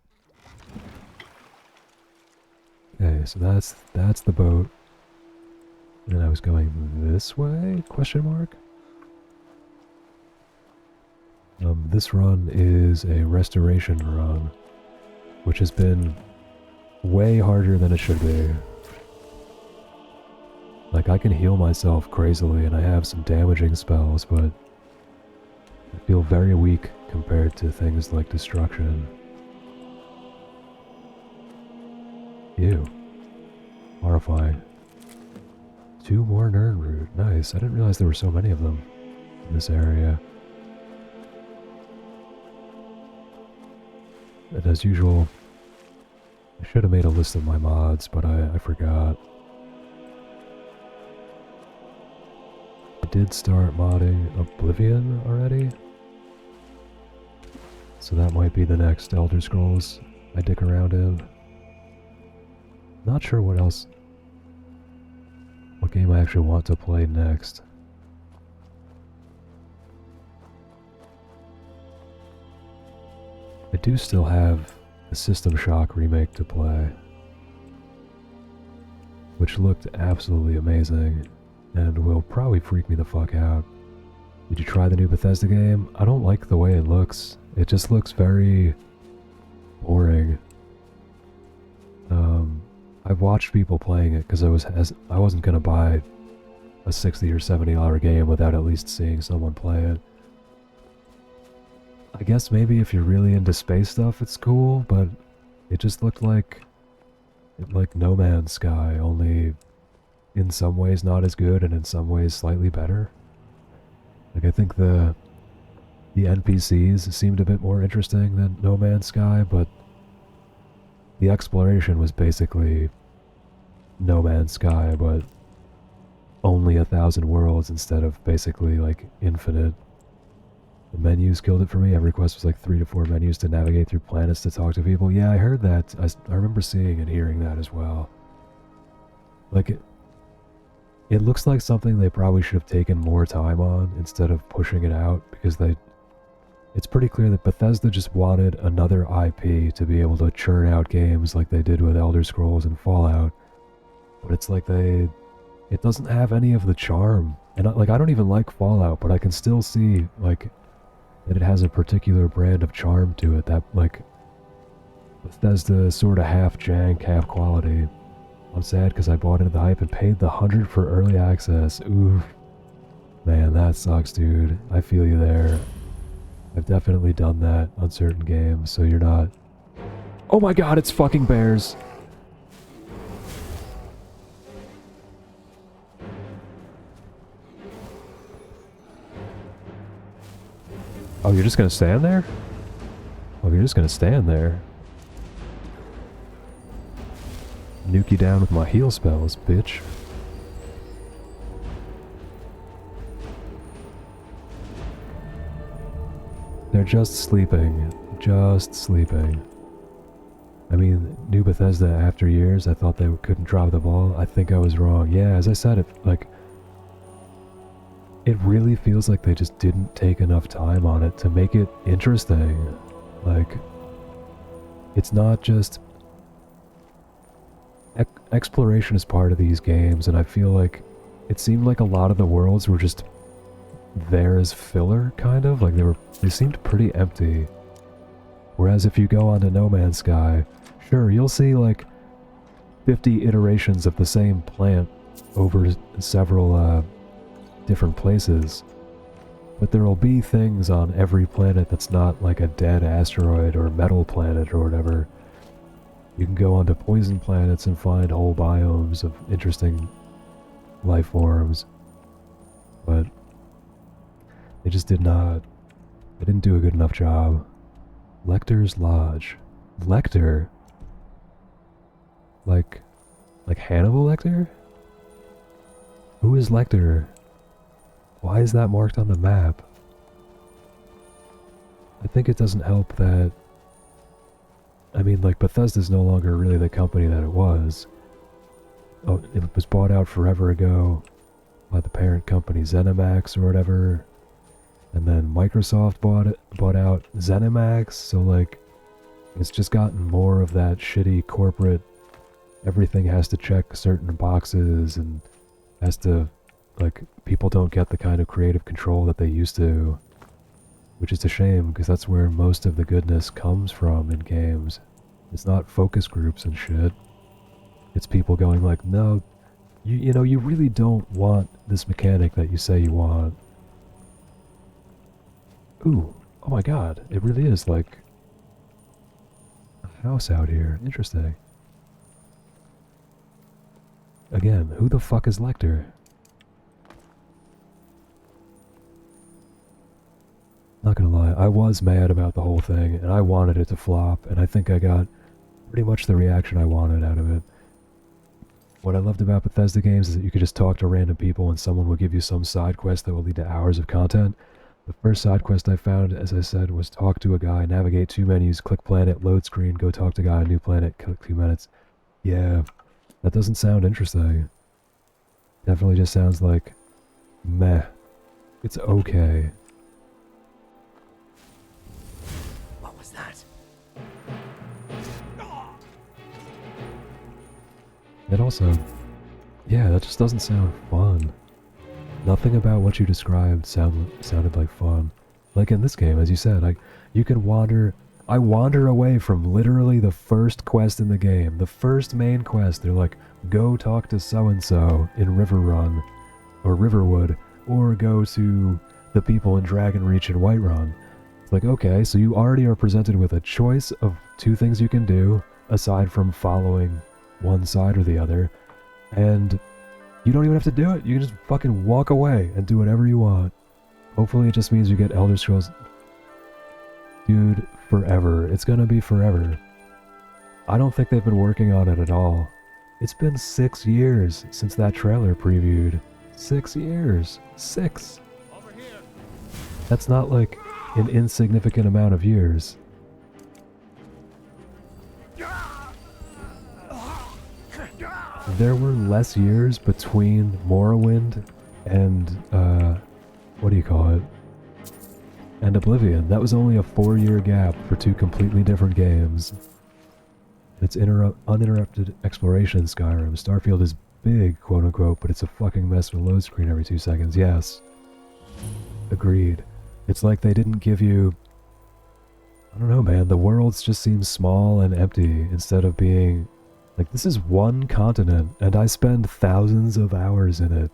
Okay, so that's the boat. And I was going this way? Question mark? This run is a restoration run, which has been way harder than it should be. Like, I can heal myself crazily and I have some damaging spells, but I feel very weak compared to things like destruction. Ew. Horrifying. 2 more Nirnroot. Nice. I didn't realize there were so many of them in this area. And as usual, I should have made a list of my mods, but I forgot. I did start modding Oblivion already, so that might be the next Elder Scrolls I dick around in. Not sure what else, what game I actually want to play next. I do still have the System Shock remake to play, which looked absolutely amazing and will probably freak me the fuck out. Did you try the new Bethesda game? I don't like the way it looks. It just looks very boring. I've watched people playing it because I wasn't gonna buy a $60 or $70 game without at least seeing someone play it. I guess maybe if you're really into space stuff, it's cool, but it just looked like No Man's Sky, only in some ways not as good and in some ways slightly better. Like, I think the NPCs seemed a bit more interesting than No Man's Sky, but the exploration was basically No Man's Sky, but only 1,000 worlds instead of basically like infinite. The menus killed it for me. Every quest was like 3 to 4 menus to navigate through planets to talk to people. Yeah, I heard that. I remember seeing and hearing that as well. Like, it looks like something they probably should have taken more time on instead of pushing it out, because it's pretty clear that Bethesda just wanted another IP to be able to churn out games like they did with Elder Scrolls and Fallout. But it's like it doesn't have any of the charm. And I don't even like Fallout, but I can still see like that it has a particular brand of charm to it, that like Bethesda sort of half jank, half quality. I'm sad because I bought into the hype and paid the $100 for early access. Oof. Man, that sucks, dude. I feel you there. I've definitely done that on certain games, so you're not... Oh my god, it's fucking bears! Oh, you're just gonna stand there? Oh, you're just gonna stand there. Nuke you down with my heal spells, bitch. They're just sleeping. Just sleeping. I mean, new Bethesda, after years, I thought they couldn't drop the ball. I think I was wrong. Yeah, as I said, it really feels like they just didn't take enough time on it to make it interesting. Like, it's not just... exploration is part of these games, and I feel like it seemed like a lot of the worlds were just there as filler, kind of. Like, they seemed pretty empty. Whereas if you go onto No Man's Sky, sure, you'll see like 50 iterations of the same plant over several different places, but there'll be things on every planet that's not like a dead asteroid or metal planet or whatever. You can go onto poison planets and find whole biomes of interesting life forms, but they just didn't do a good enough job. Lecter's Lodge. Lecter? Like Hannibal Lecter? Who is Lecter? Why is that marked on the map? I think it doesn't help that... I mean, like, Bethesda's no longer really the company that it was. Oh, it was bought out forever ago by the parent company ZeniMax or whatever. And then then Microsoft bought out ZeniMax, so like it's just gotten more of that shitty corporate, everything has to check certain boxes and has to, like, people don't get the kind of creative control that they used to, which is a shame because that's where most of the goodness comes from in games. It's not focus groups and shit. It's people going like, no, you know, you really don't want this mechanic that you say you want. Ooh, oh my god, it really is like a house out here. Interesting. Again, who the fuck is Lecter? Not gonna lie, I was mad about the whole thing, and I wanted it to flop, and I think I got pretty much the reaction I wanted out of it. What I loved about Bethesda games is that you could just talk to random people and someone will give you some side quest that will lead to hours of content. The first side quest I found, as I said, was talk to a guy, navigate 2 menus, click planet, load screen, go talk to guy on new planet, click 2 minutes. Yeah, that doesn't sound interesting. Definitely just sounds like meh. It's okay. What was that? It also, yeah, that just doesn't sound fun. Nothing about what you described sounded like fun. Like in this game, as you said, you can wander. I wander away from literally the first quest in the game, the first main quest. They're like, go talk to so-and-so in River Run, or Riverwood, or go to the people in Dragon Reach and Whiterun. It's like, okay, so you already are presented with a choice of 2 things you can do, aside from following one side or the other, and you don't even have to do it. You can just fucking walk away and do whatever you want. Hopefully it just means you get Elder Scrolls. Dude, forever. It's gonna be forever. I don't think they've been working on it at all. It's been 6 years since that trailer previewed. 6 years. 6. That's not like an insignificant amount of years. There were less years between Morrowind and, what do you call it? And Oblivion. That was only a 4-year gap for 2 completely different games. It's uninterrupted exploration in Skyrim. Starfield is big, quote unquote, but it's a fucking mess with a load screen every 2 seconds. Yes. Agreed. It's like they didn't give you... I don't know, man. The worlds just seem small and empty instead of being... Like, this is one continent, and I spend thousands of hours in it.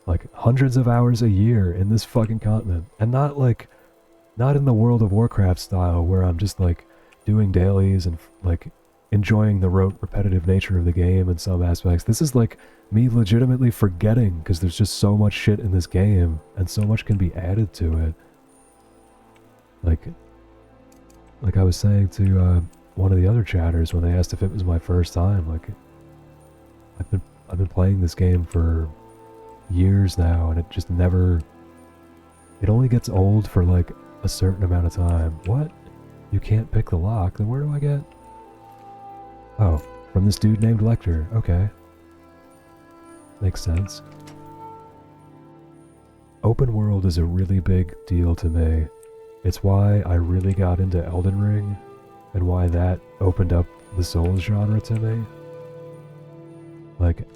Like, hundreds of hours a year in this fucking continent. And not, like, not in the World of Warcraft style, where I'm just, like, doing dailies and, like, enjoying the rote, repetitive nature of the game in some aspects. This is, like, me legitimately forgetting, because there's just so much shit in this game, and so much can be added to it. Like I was saying to, one of the other chatters when they asked if it was my first time, like, I've been playing this game for years now, and it just never... It only gets old for, like, a certain amount of time. What? You can't pick the lock, then where do I get... Oh, from this dude named Lecter. Okay. Makes sense. Open world is a really big deal to me. It's why I really got into Elden Ring, and why that opened up the Souls genre to me. Like,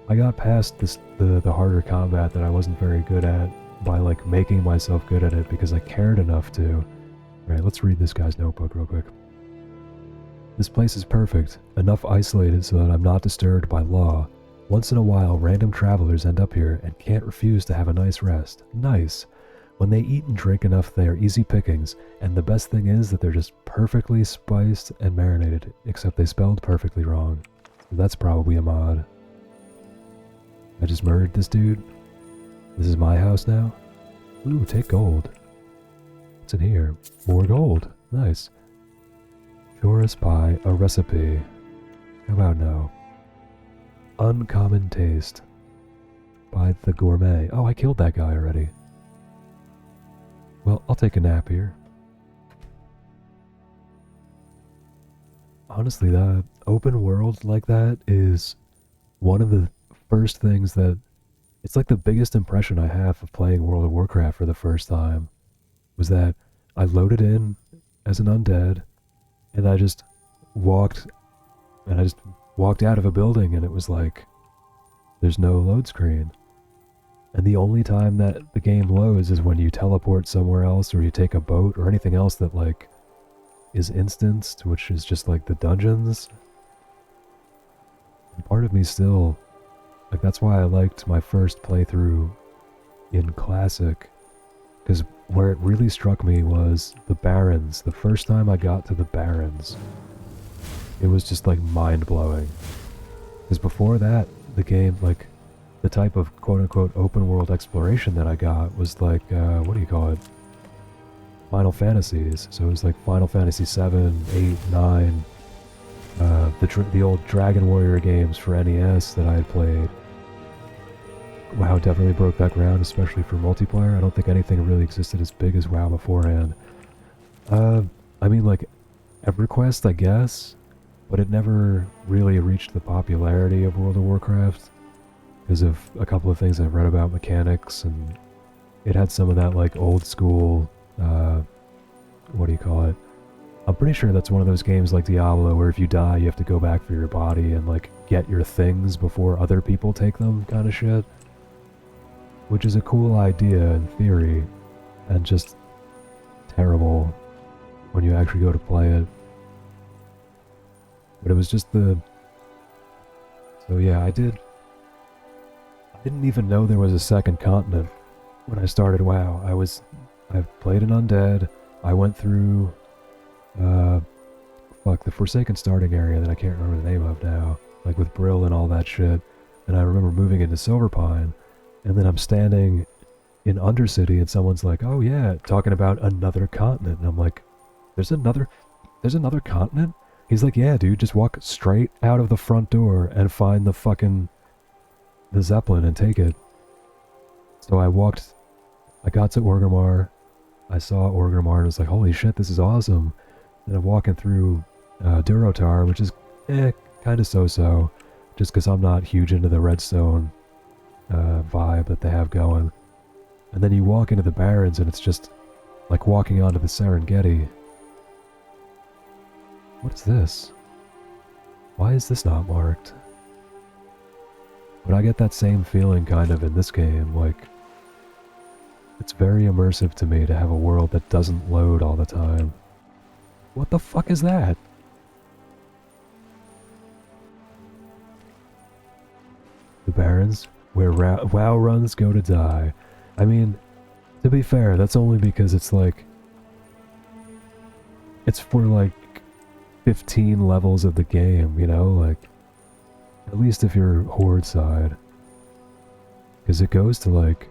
I got past the harder combat that I wasn't very good at by, like, making myself good at it because I cared enough to. Alright, let's read this guy's notebook real quick. This place is perfect, enough isolated so that I'm not disturbed by law. Once in a while, random travelers end up here and can't refuse to have a nice rest. Nice! When they eat and drink enough, they are easy pickings, and the best thing is that they're just perfectly spiced and marinated, except they spelled perfectly wrong. So that's probably a mod. I just murdered this dude. This is my house now. Ooh, take gold. What's in here? More gold. Nice. Chorus pie, a recipe. How about no? Uncommon taste. By the gourmet. Oh, I killed that guy already. Well, I'll take a nap here. Honestly, the open world like that is one of the first things that... It's like the biggest impression I have of playing World of Warcraft for the first time. was that I loaded in as an undead, and walked, I just walked out of a building, and it was like, there's no load screen. And the only time that the game loads is when you teleport somewhere else, or you take a boat, or anything else that, like, is instanced, which is just like the dungeons. And part of me still, like, that's why I liked my first playthrough in Classic, because where it really struck me was the Barrens. The first time I got to the Barrens, it was just like mind-blowing. Because before that, the game, like, the type of quote-unquote open-world exploration that I got was like, what do you call it? Final Fantasies. So it was like Final Fantasy 7, 8, 9, the old Dragon Warrior games for NES that I had played. WoW definitely broke that ground, especially for multiplayer. I don't think anything really existed as big as WoW beforehand. I mean, like, EverQuest, I guess, but it never really reached the popularity of World of Warcraft because of a couple of things I've read about mechanics, and it had some of that, like, old school, what do you call it? I'm pretty sure that's one of those games like Diablo where if you die, you have to go back for your body and, like, get your things before other people take them, kind of shit. Which is a cool idea in theory, and just terrible when you actually go to play it. But it was just the... So yeah, I didn't even know there was a second continent when I started WoW. I played an undead, I went through, the Forsaken starting area that I can't remember the name of now, like with Brill and all that shit, and I remember moving into Silverpine, and then I'm standing in Undercity and someone's like, oh yeah, talking about another continent. And I'm like, there's another continent? He's like, yeah, dude, just walk straight out of the front door and find the Zeppelin and take it. So I got to Orgrimmar, I saw Orgrimmar and was like, holy shit, this is awesome. And I'm walking through Durotar, which is kind of so-so, just because I'm not huge into the redstone vibe that they have going. And then you walk into the Barrens and it's just like walking onto the Serengeti. What is this? Why is this not marked? But I get that same feeling kind of in this game, like, it's very immersive to me to have a world that doesn't load all the time. What the fuck is that? The Barrens? Where WoW runs go to die. I mean, to be fair, that's only because it's like... It's for like 15 levels of the game, you know? Like, at least if you're Horde side. Because it goes to like...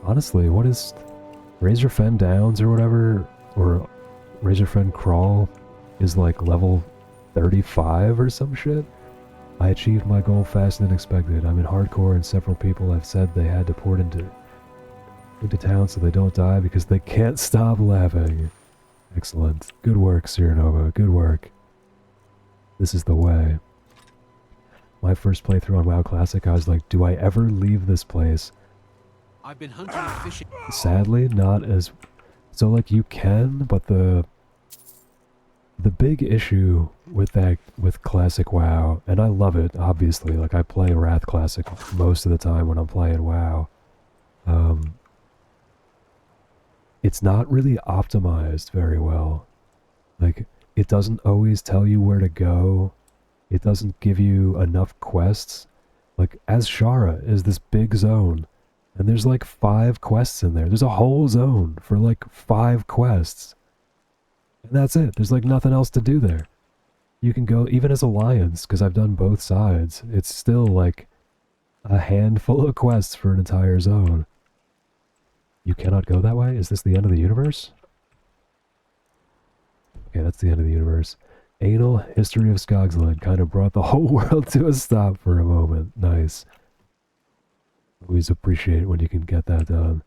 Honestly, what is... Razorfen Downs or whatever? Or Razorfen Crawl is like level 35 or some shit? I achieved my goal faster than expected. I'm in hardcore and several people have said they had to port into town so they don't die because they can't stop laughing. Excellent. Good work, Cyranova. Good work. This is the way. My first playthrough on WoW Classic, I was like, do I ever leave this place? I've been hunting and fishing. Sadly, not as... So, like, you can, but the big issue with Classic WoW, and I love it, obviously, like, I play Wrath Classic most of the time when I'm playing WoW. It's not really optimized very well. Like, it doesn't always tell you where to go. It doesn't give you enough quests. Like, Azshara is this big zone, and there's like 5 quests in there. There's a whole zone for like 5 quests. And that's it. There's like nothing else to do there. You can go, even as Alliance, because I've done both sides, it's still like a handful of quests for an entire zone. You cannot go that way? Is this the end of the universe? Okay, that's the end of the universe. Anal History of Skogsland kind of brought the whole world to a stop for a moment. Nice. Always appreciate it when you can get that done.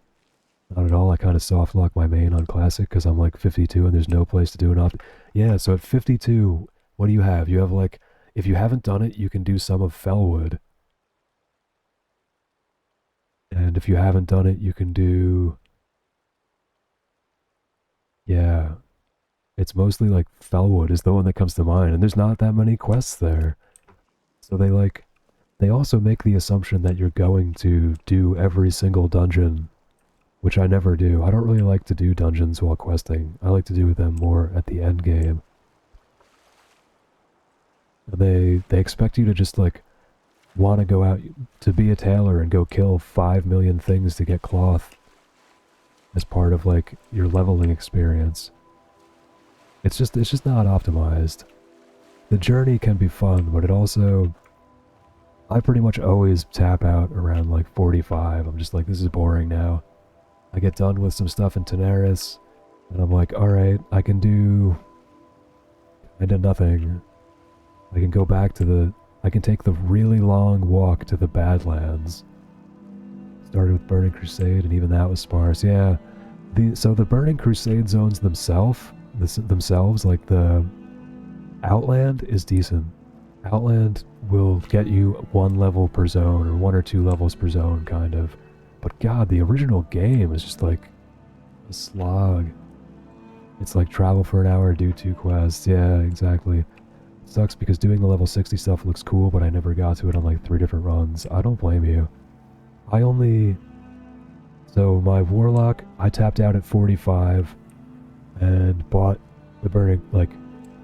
Not at all. I kind of soft lock my main on Classic because I'm like 52 and there's no place to do an opt. Yeah, so at 52, what do you have? You have like, if you haven't done it, you can do some of Fellwood. And if you haven't done it, you can do... Yeah, it's mostly like Fellwood is the one that comes to mind, and there's not that many quests there. So they also make the assumption that you're going to do every single dungeon, which I never do. I don't really like to do dungeons while questing. I like to do them more at the end game. They expect you to just like want to go out to be a tailor and go kill 5 million things to get cloth as part of like your leveling experience. It's just not optimized. The journey can be fun, but it also I pretty much always tap out around like 45. I'm just like, this is boring now. I get done with some stuff in Tenaris, and I'm like, alright, I can do kinda nothing. I can go back to I can take the really long walk to the Badlands. Started with Burning Crusade, and even that was sparse. Yeah, so the Burning Crusade zones themselves, like the Outland is decent. Outland will get you 1 level per zone, or 1 or 2 levels per zone, kind of. But god, the original game is just like a slog. It's like travel for an hour, do 2 quests. Yeah, exactly. It sucks because doing the level 60 stuff looks cool, but I never got to it on like 3 different runs. I don't blame you. So my Warlock, I tapped out at 45 and bought the Burning, like,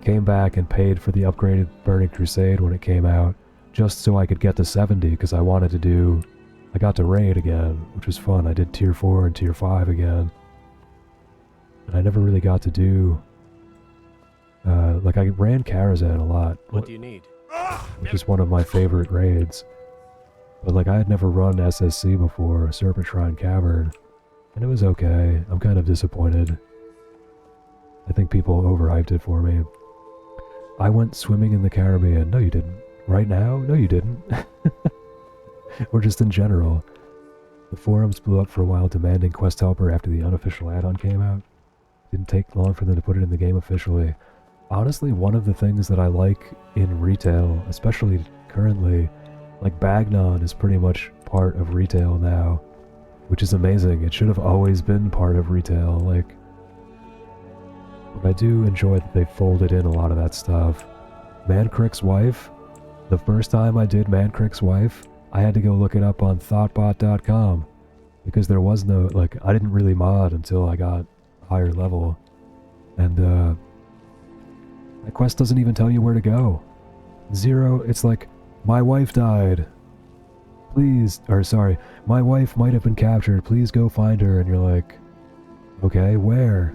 came back and paid for the upgraded Burning Crusade when it came out, just so I could get to 70, because I got to raid again, which was fun. I did tier 4 and tier 5 again. And I never really got to do, like I ran Karazhan a lot. What do you need? Which is one of my favorite raids. But like I had never run SSC before, Serpent Shrine Cavern, and it was okay. I'm kind of disappointed. I think people overhyped it for me. I went swimming in the Caribbean. No, you didn't. Right now? No, you didn't. Or just in general. The forums blew up for a while demanding Quest Helper after the unofficial add-on came out. Didn't take long for them to put it in the game officially. Honestly, one of the things that I like in retail, especially currently, like Bagnon is pretty much part of retail now, which is amazing. It should have always been part of retail, like, but I do enjoy that they folded in a lot of that stuff. Mancrick's Wife, the first time I did Mancrick's Wife, I had to go look it up on thoughtbot.com, because there was no, like, I didn't really mod until I got higher level, and that quest doesn't even tell you where to go. Zero, it's like, my wife died. Please, or sorry, my wife might have been captured. Please go find her. And you're like, okay, where?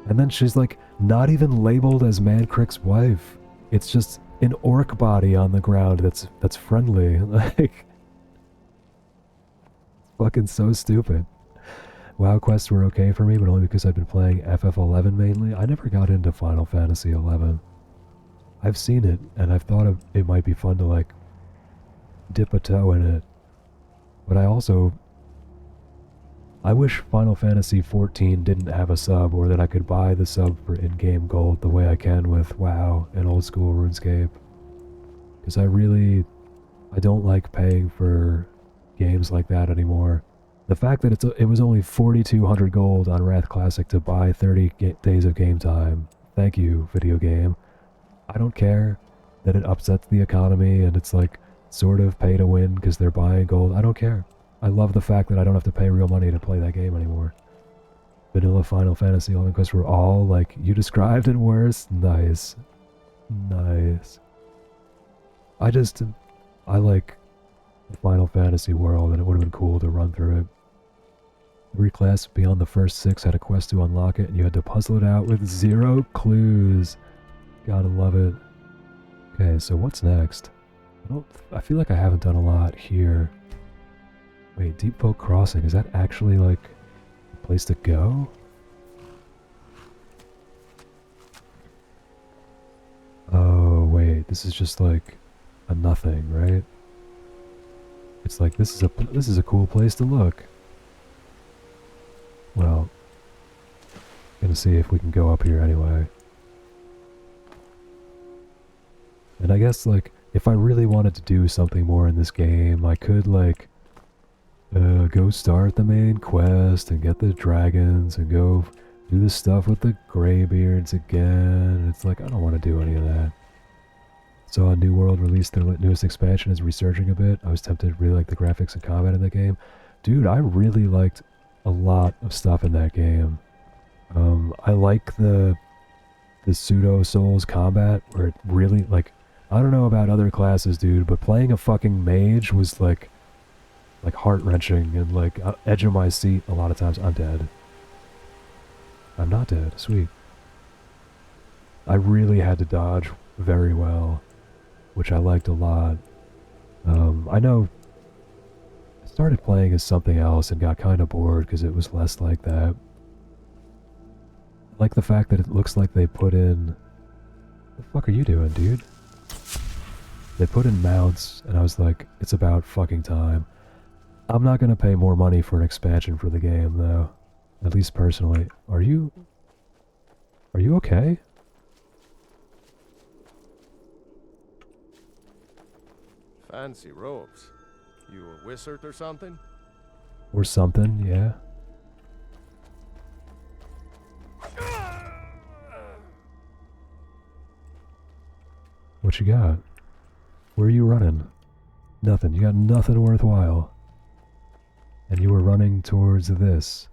And then she's like, not even labeled as Mancrick's wife. It's just an orc body on the ground that's friendly. Like, fucking so stupid. WoW quests were okay for me, but only because I'd been playing FF11 mainly. I never got into Final Fantasy 11. I've seen it, and I've thought it might be fun to, like, dip a toe in it. But I wish Final Fantasy 14 didn't have a sub, or that I could buy the sub for in-game gold the way I can with WoW and old school RuneScape. Because I don't like paying for games like that anymore. The fact that it was only 4,200 gold on Wrath Classic to buy 30 days of game time. Thank you, video game. I don't care that it upsets the economy and it's like sort of pay to win because they're buying gold. I don't care. I love the fact that I don't have to pay real money to play that game anymore. Vanilla Final Fantasy 11 quests were all like you described and worse. Nice. Nice. I like the Final Fantasy world, and it would have been cool to run through it. Every class beyond the first 6 had a quest to unlock it, and you had to puzzle it out with 0 clues. Gotta love it. Okay, so what's next? I feel like I haven't done a lot here. Wait, Deep Folk Crossing, is that actually like a place to go? Oh, wait, this is just like a nothing, right? It's like this is a cool place to look. Well, gonna see if we can go up here anyway. And I guess, like, if I really wanted to do something more in this game, I could, like, go start the main quest and get the dragons and go Do the stuff with the graybeards again. It's like, I don't want to do any of that. Saw New World release their newest expansion is resurging a bit. I was tempted, really like the graphics and combat in the game. Dude, I really liked a lot of stuff in that game. I like the pseudo souls combat where it really, like, I don't know about other classes, dude, but playing a fucking mage was like heart-wrenching and like edge of my seat a lot of times. I'm dead. I'm not dead. Sweet. I really had to dodge very well, which I liked a lot. I know I started playing as something else and got kind of bored because it was less like that. I like the fact that it looks like they put in... What the fuck are you doing, dude? They put in mounts, and I was like, it's about fucking time. I'm not gonna pay more money for an expansion for the game, though. At least personally. Are you okay? Fancy robes. You a wizard or something? Or something, yeah. What you got? Where are you running? Nothing. You got nothing worthwhile. And you were running towards this.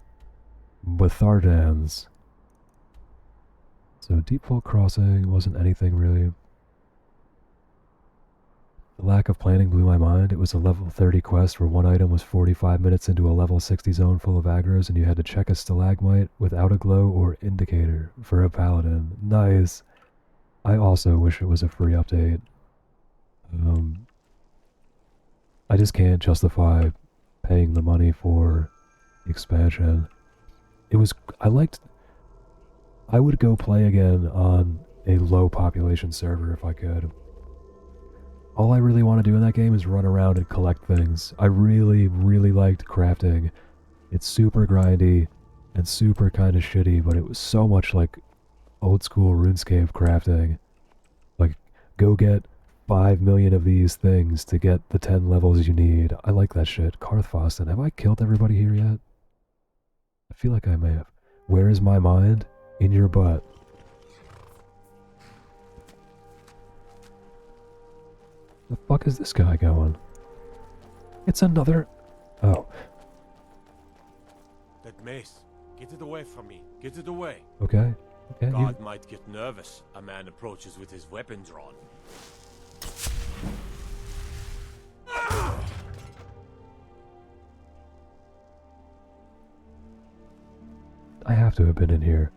Bethardans. So Deep Vault Crossing wasn't anything really. The lack of planning blew my mind. It was a level 30 quest where one item was 45 minutes into a level 60 zone full of aggros and you had to check a stalagmite without a glow or indicator for a paladin. Nice. I also wish it was a free update. I just can't justify paying the money for the expansion. I would go play again on a low population server if I could. All I really want to do in that game is run around and collect things. I really, really liked crafting. It's super grindy and super kind of shitty, but it was so much like old school RuneScape crafting. Like, go get 5 million of these things to get the 10 levels you need. I like that shit. Karthfosten, have I killed everybody here yet? I feel like I may have. Where is my mind? In your butt. The fuck is this guy going? It's another... Oh. That mace. Get it away from me. Get it away. Okay. Okay. God might get nervous. A man approaches with his weapon drawn. I have to have been in here.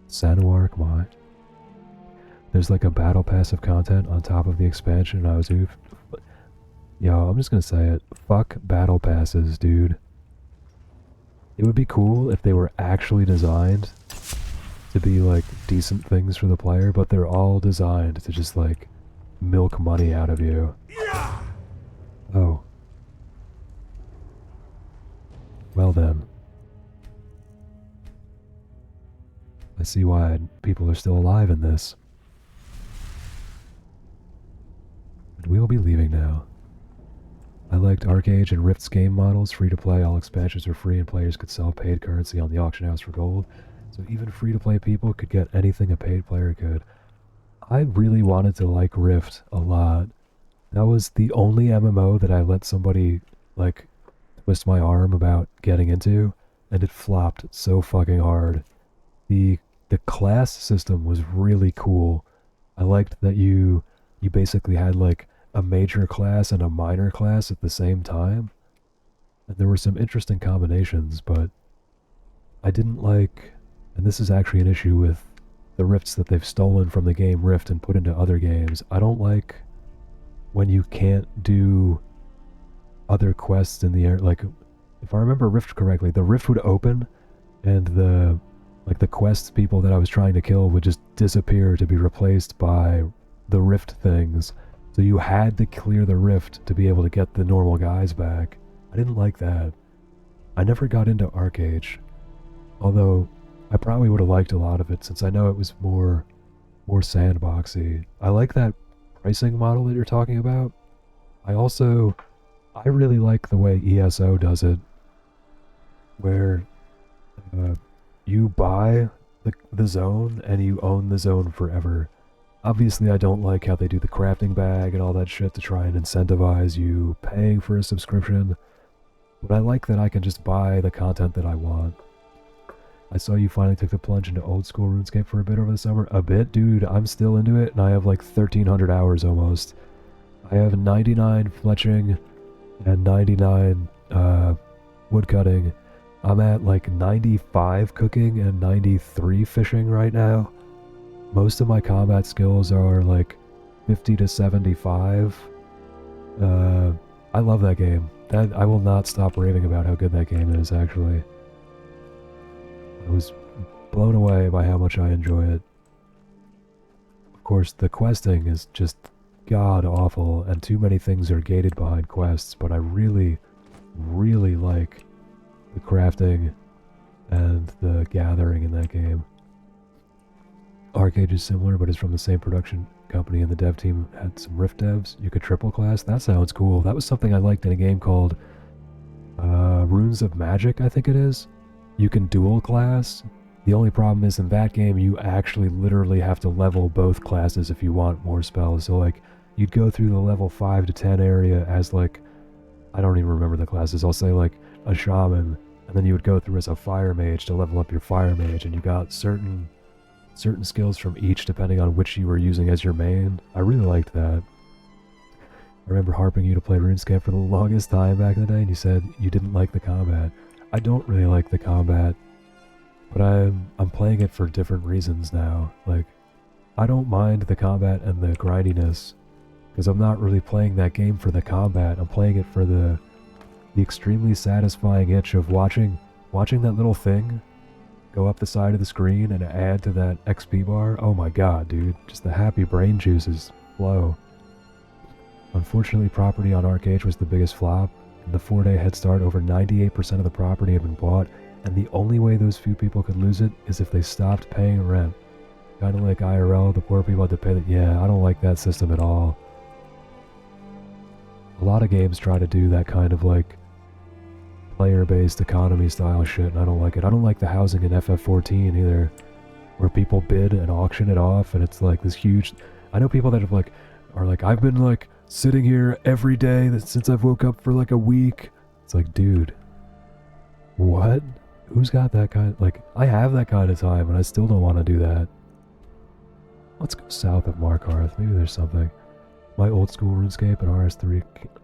Sanuark, my. There's like a battle pass of content on top of the expansion, and I was oofed. Yo, I'm just gonna say it. Fuck battle passes, dude. It would be cool if they were actually designed to be like decent things for the player, but they're all designed to just like milk money out of you. Oh. Well then. I see why people are still alive in this. And we will be leaving now. I liked Arcade and Rift's game models, free to play, all expansions were free and players could sell paid currency on the auction house for gold, so even free to play people could get anything a paid player could. I really wanted to like Rift a lot. That was the only MMO that I let somebody, like, twist my arm about getting into, and it flopped so fucking hard. The class system was really cool. I liked that you basically had, like, a major class and a minor class at the same time. And there were some interesting combinations, but I didn't like, and this is actually an issue with the Rifts that they've stolen from the game Rift and put into other games. I don't like when you can't do other quests in the air. Like, if I remember Rift correctly, the Rift would open and the quest people that I was trying to kill would just disappear to be replaced by the Rift things. So you had to clear the Rift to be able to get the normal guys back. I didn't like that. I never got into Arcade, although I probably would have liked a lot of it since I know it was more sandboxy. I like that pricing model that you're talking about. I really like the way ESO does it, where you buy the zone and you own the zone forever. Obviously, I don't like how they do the crafting bag and all that shit to try and incentivize you paying for a subscription, but I like that I can just buy the content that I want. I saw you finally took the plunge into old school RuneScape for a bit over the summer. A bit? Dude, I'm still into it, and I have like 1,300 hours almost. I have 99 fletching and 99 woodcutting. I'm at like 95 cooking and 93 fishing right now. Most of my combat skills are like 50 to 75. I love that game. I will not stop raving about how good that game is, actually. I was blown away by how much I enjoy it. Of course, the questing is just god-awful, and too many things are gated behind quests, but I really, really like the crafting and the gathering in that game. Arcade is similar, but is from the same production company, and the dev team had some Rift devs. You could triple class? That sounds cool. That was something I liked in a game called Runes of Magic, I think it is. You can dual class. The only problem is in that game, you actually literally have to level both classes if you want more spells. So like, you'd go through the level 5 to 10 area as like, I don't even remember the classes, I'll say like a shaman, and then you would go through as a fire mage to level up your fire mage, and you got certain skills from each depending on which you were using as your main. I really liked that. I remember harping you to play RuneScape for the longest time back in the day, and you said you didn't like the combat. I don't really like the combat, but I'm playing it for different reasons now. Like, I don't mind the combat and the grindiness, because I'm not really playing that game for the combat. I'm playing it for the extremely satisfying itch of watching that little thing go up the side of the screen and add to that XP bar. Oh my god, dude. Just the happy brain juices flow. Unfortunately, property on Arcade was the biggest flop. In the 4-day head start, over 98% of the property had been bought, and the only way those few people could lose it is if they stopped paying rent. Kinda like IRL, the poor people had to pay that. Yeah, I don't like that system at all. A lot of games try to do that kind of like player-based economy style shit, and I don't like it. I don't like the housing in FF14 either, where people bid and auction it off, and it's like this huge... I know people that have like, are like, I've been like sitting here every day since I've woke up for like a week. It's like, dude, what? Who's got that kind of... Like, I have that kind of time, and I still don't want to do that. Let's go south of Markarth. Maybe there's something. My old school RuneScape and RS3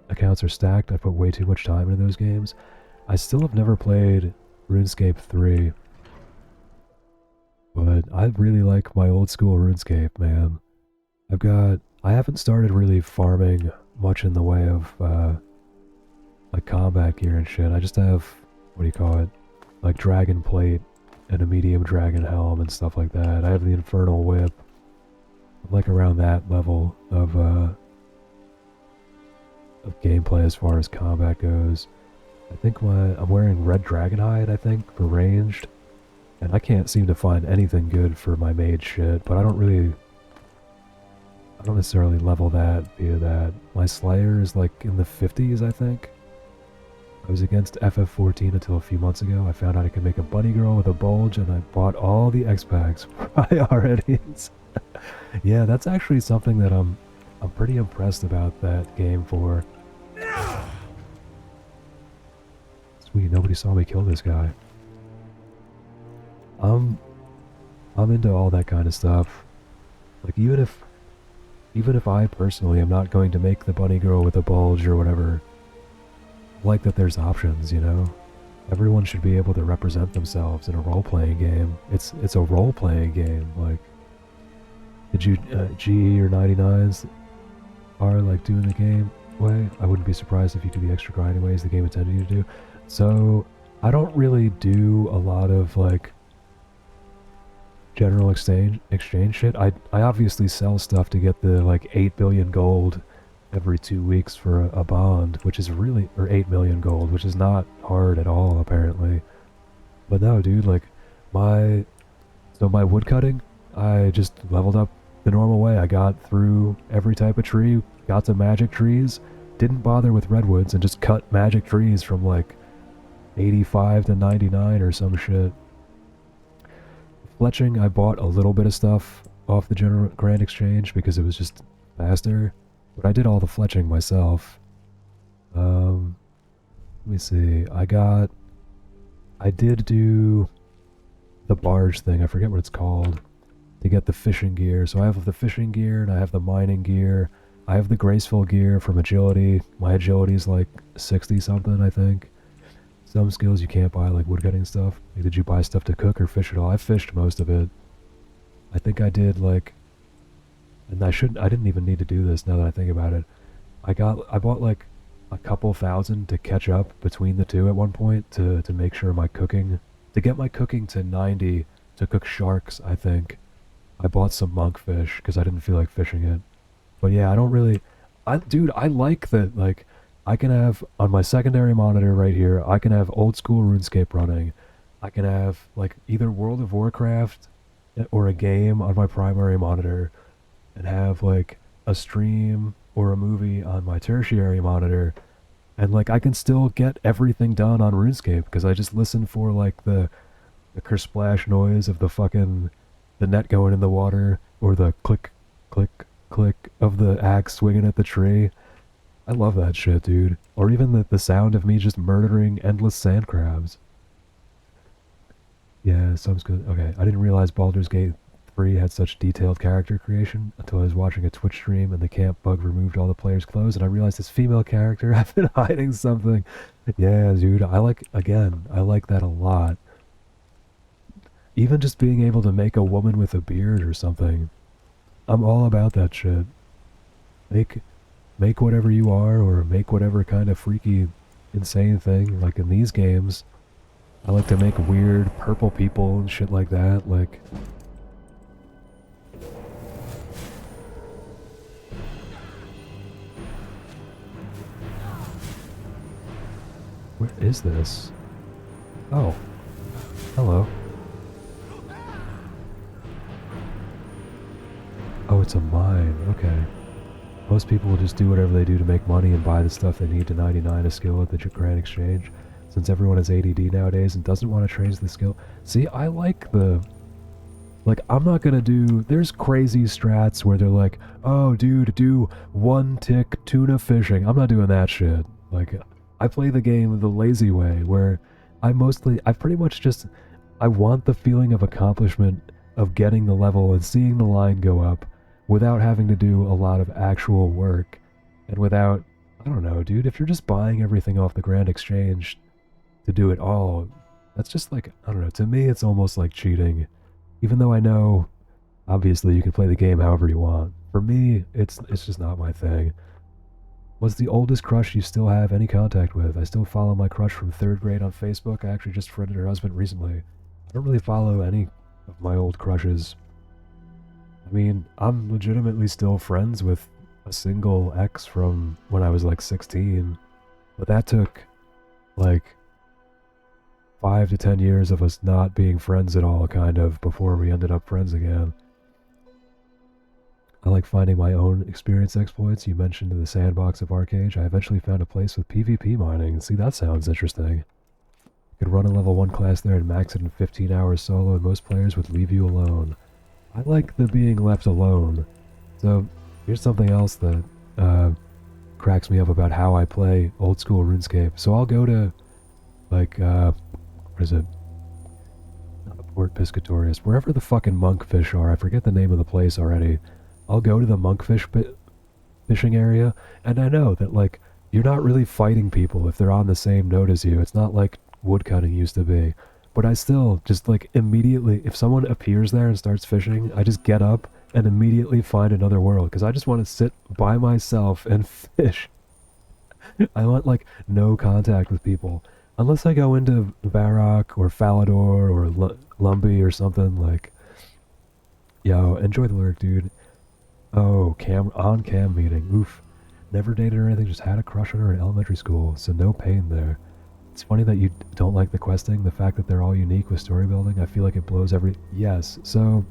accounts are stacked. I put way too much time into those games. I still have never played RuneScape 3, but I really like my old school RuneScape, man. I haven't started really farming much in the way of, like combat gear and shit. I just have, what do you call it, like dragon plate and a medium dragon helm and stuff like that. I have the infernal whip. I'm like around that level of gameplay as far as combat goes. I think I'm wearing red dragonhide, I think, for ranged, and I can't seem to find anything good for my mage shit, but I don't necessarily level that via that. My slayer is like in the 50s, I think. I was against FF14 until a few months ago. I found out I could make a bunny girl with a bulge, and I bought all the X-Packs already. Yeah, that's actually something that I'm pretty impressed about that game for. Sweet, nobody saw me kill this guy. I'm into all that kind of stuff. Like, even if I personally am not going to make the bunny girl with a bulge or whatever, I like that there's options, you know? Everyone should be able to represent themselves in a role-playing game. It's a role-playing game. Like, did you GE or 99s are like doing the game way? I wouldn't be surprised if you do the extra grinding ways the game intended you to do. So I don't really do a lot of like general exchange shit. I obviously sell stuff to get the like 8 billion gold every 2 weeks for a bond, which is really, or 8 million gold, which is not hard at all apparently. But no, dude, like my woodcutting, I just leveled up the normal way. I got through every type of tree, got to magic trees, didn't bother with redwoods, and just cut magic trees from like 85 to 99 or some shit. Fletching, I bought a little bit of stuff off the General Grand Exchange because it was just faster. But I did all the fletching myself. Let me see. I did do the barge thing. I forget what it's called. To get the fishing gear. So I have the fishing gear and I have the mining gear. I have the graceful gear from agility. My agility's like 60 something, I think. Some skills you can't buy, like woodcutting stuff. Like, did you buy stuff to cook or fish at all? I fished most of it. I think I did like, and I didn't even need to do this now that I think about it. I bought like a couple thousand to catch up between the two at one point to make sure to get my cooking to 90 to cook sharks, I think. I bought some monkfish because I didn't feel like fishing it. But yeah, dude, I like that, like, I can have, on my secondary monitor right here, I can have old school RuneScape running. I can have, like, either World of Warcraft or a game on my primary monitor and have, like, a stream or a movie on my tertiary monitor. And, like, I can still get everything done on RuneScape because I just listen for, like, the kersplash noise of the net going in the water, or the click, click, click of the axe swinging at the tree. I love that shit, dude. Or even the sound of me just murdering endless sand crabs. Yeah, sounds good. Okay, I didn't realize Baldur's Gate 3 had such detailed character creation until I was watching a Twitch stream and the camp bug removed all the players' clothes and I realized this female character I've been hiding something. Yeah, dude, I like that a lot. Even just being able to make a woman with a beard or something. I'm all about that shit. Make whatever you are, or make whatever kind of freaky, insane thing. Like in these games, I like to make weird purple people and shit like that. Like, where is this? Oh, hello. Oh, it's a mine. Okay. Most people will just do whatever they do to make money and buy the stuff they need to 99 a skill at the Grand Exchange. Since everyone has ADD nowadays and doesn't want to change the skill. See, I like like, I'm not gonna there's crazy strats where they're like, oh, dude, do one tick tuna fishing. I'm not doing that shit. Like, I play the game the lazy way, where I pretty much just, I want the feeling of accomplishment of getting the level and seeing the line go up, without having to do a lot of actual work, and without, I don't know, dude, if you're just buying everything off the Grand Exchange to do it all, that's just like, I don't know, to me it's almost like cheating. Even though I know, obviously you can play the game however you want. For me, it's just not my thing. What's the oldest crush you still have any contact with? I still follow my crush from 3rd grade on Facebook. I actually just friended her husband recently. I don't really follow any of my old crushes. I mean, I'm legitimately still friends with a single ex from when I was like 16, but that took like 5 to 10 years of us not being friends at all, kind of, before we ended up friends again. I like finding my own experience exploits. You mentioned the sandbox of Arcade. I eventually found a place with PvP mining. See, that sounds interesting. You could run a level 1 class there and max it in 15 hours solo, and most players would leave you alone. I like the being left alone. So, here's something else that cracks me up about how I play old school RuneScape. So I'll go to, like, what is it? Not Port Piscatorius. Wherever the fucking monkfish are, I forget the name of the place already. I'll go to the monkfish fishing area, and I know that, like, you're not really fighting people if they're on the same node as you. It's not like woodcutting used to be. But I still just, like, immediately, if someone appears there and starts fishing, I just get up and immediately find another world, because I just want to sit by myself and fish. I want, like, no contact with people. Unless I go into Varrock or Falador or Lumbee or something, like, yo, enjoy the lurk, dude. Oh, on-cam meeting, oof. Never dated or anything, just had a crush on her in elementary school, so no pain there. It's funny that you don't like the questing, the fact that they're all unique with story building. I feel like it blows yes, so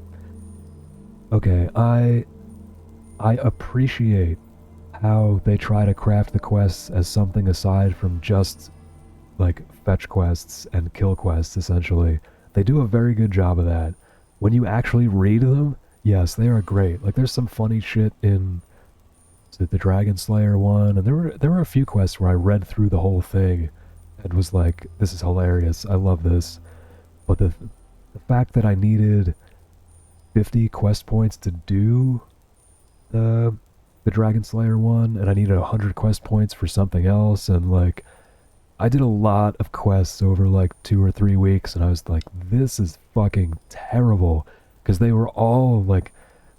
okay, I appreciate how they try to craft the quests as something aside from just, like, fetch quests and kill quests, essentially. They do a very good job of that. when you actually read them, yes, they are great. Like there's some funny shit in the Dragon Slayer one, and there were a few quests where I read through the whole thing and was like, this is hilarious. I love this. But the fact that I needed 50 quest points to do the Dragon Slayer one, and I needed 100 quest points for something else, and like I did a lot of quests over like 2 or 3 weeks, and I was like, this is fucking terrible, because they were all like,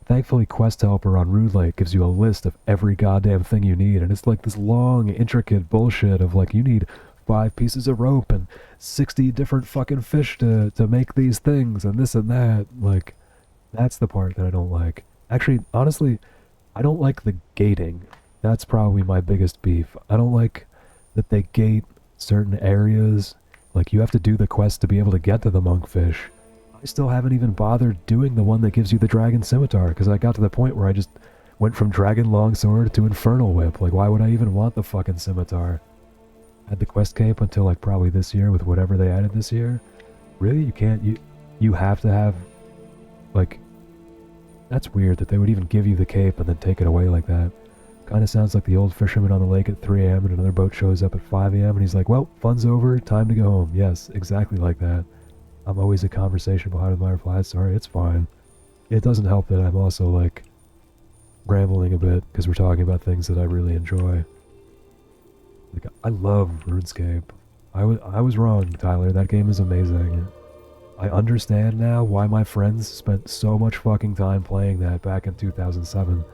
thankfully Quest Helper on Rude Lake gives you a list of every goddamn thing you need, and it's like this long, intricate bullshit of like, you need 5 pieces of rope and 60 different fucking fish to make these things, and this and that. Like, that's the part that I don't like. Actually, honestly, I don't like the gating. That's probably my biggest beef. I don't like that they gate certain areas. Like, you have to do the quest to be able to get to the monkfish. I still haven't even bothered doing the one that gives you the dragon scimitar, because I got to the point where I just went from dragon longsword to infernal whip. Like, why would I even want the fucking scimitar? Had the quest cape until like probably this year with whatever they added this year. Really? You can't, you have to have, like, that's weird that they would even give you the cape and then take it away like that. Kind of sounds like the old fisherman on the lake at 3 a.m. and another boat shows up at 5 a.m. and he's like, well, fun's over, time to go home. Yes, exactly like that. I'm always a conversation behind my replies. Sorry, it's fine. It doesn't help that I'm also like rambling a bit because we're talking about things that I really enjoy. Like, I love RuneScape. I was wrong, Tyler. That game is amazing. I understand now why my friends spent so much fucking time playing that back in 2007.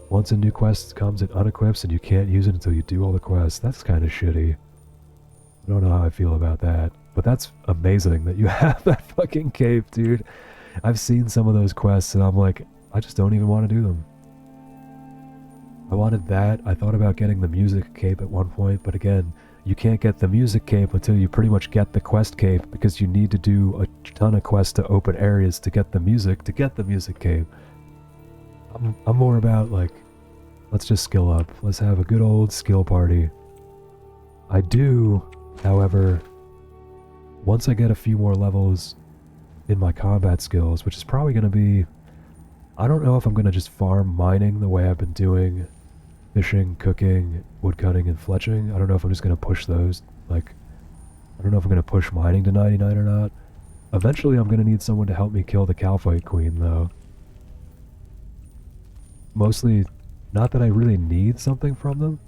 Once a new quest comes, it unequips and you can't use it until you do all the quests. That's kind of shitty. I don't know how I feel about that. But that's amazing that you have that fucking cape, dude. I've seen some of those quests and I'm like, I just don't even want to do them. I wanted that. I thought about getting the music cape at one point, but again, you can't get the music cape until you pretty much get the quest cape, because you need to do a ton of quests to open areas to get the music cape. I'm more about like, let's just skill up. Let's have a good old skill party. I do, however, once I get a few more levels in my combat skills, which is probably going to be, I don't know if I'm going to just farm mining the way I've been doing fishing, cooking, woodcutting, and fletching. I don't know if I'm just going to push those. Like, I don't know if I'm going to push mining to 99 or not. Eventually I'm going to need someone to help me kill the Calphite Queen, though. Mostly, not that I really need something from them.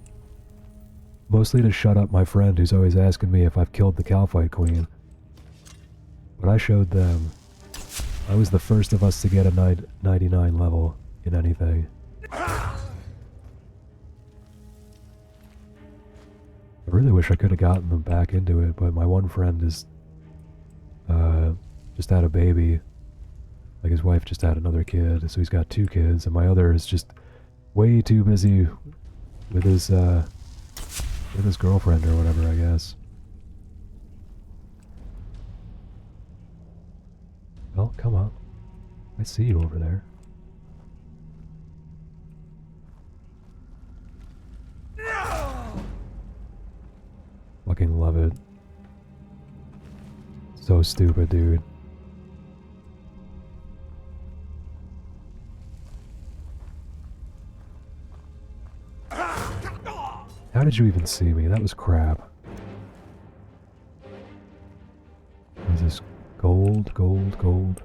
Mostly to shut up my friend who's always asking me if I've killed the Calphite Queen. But I showed them. I was the first of us to get a 99 level in anything. I really wish I could have gotten them back into it, but my one friend is just had a baby. Like, his wife just had another kid, so he's got 2 kids, and my other is just way too busy with his girlfriend or whatever, I guess. Well, come on. I see you over there. Fucking love it. So stupid, dude. How did you even see me? That was crap. Is this gold, gold, gold?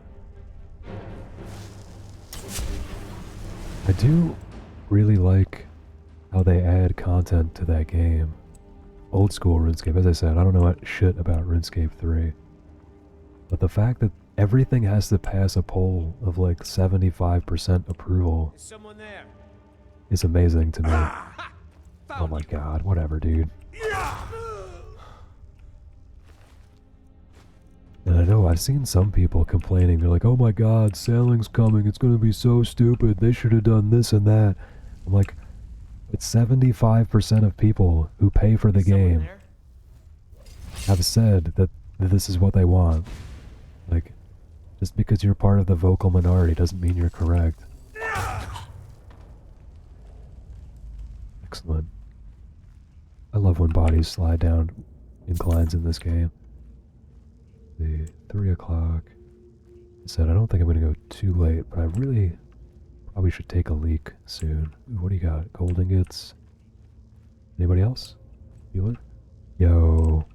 I do really like how they add content to that game. Old school RuneScape, as I said, I don't know shit about RuneScape 3. But the fact that everything has to pass a poll of like 75% approval is amazing to me. Oh my god, whatever, dude. And I know I've seen some people complaining, they're like, oh my god, sailing's coming, it's gonna be so stupid, they should have done this and that. I'm like, it's 75% of people who pay for the game have said that this is what they want. Like, just because you're part of the vocal minority doesn't mean you're correct. Excellent. I love when bodies slide down inclines in this game. The 3 o'clock. I said, I don't think I'm gonna go too late, but I really probably should take a leak soon. Ooh, what do you got? Gold ingots? Anybody else? Bueller? Yo.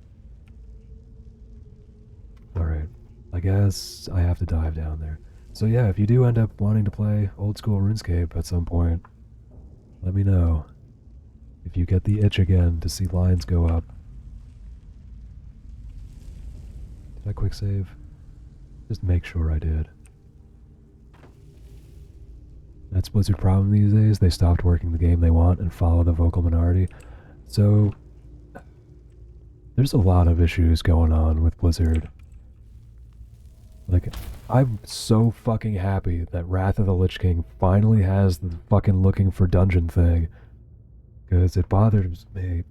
Alright. I guess I have to dive down there. So yeah, if you do end up wanting to play old school RuneScape at some point, let me know. If you get the itch again to see lines go up. Did I quick save? Just make sure I did. That's Blizzard's problem these days. They stopped working the game they want and follow the vocal minority. So, there's a lot of issues going on with Blizzard. Like, I'm so fucking happy that Wrath of the Lich King finally has the fucking looking for dungeon thing. Because it bothers me.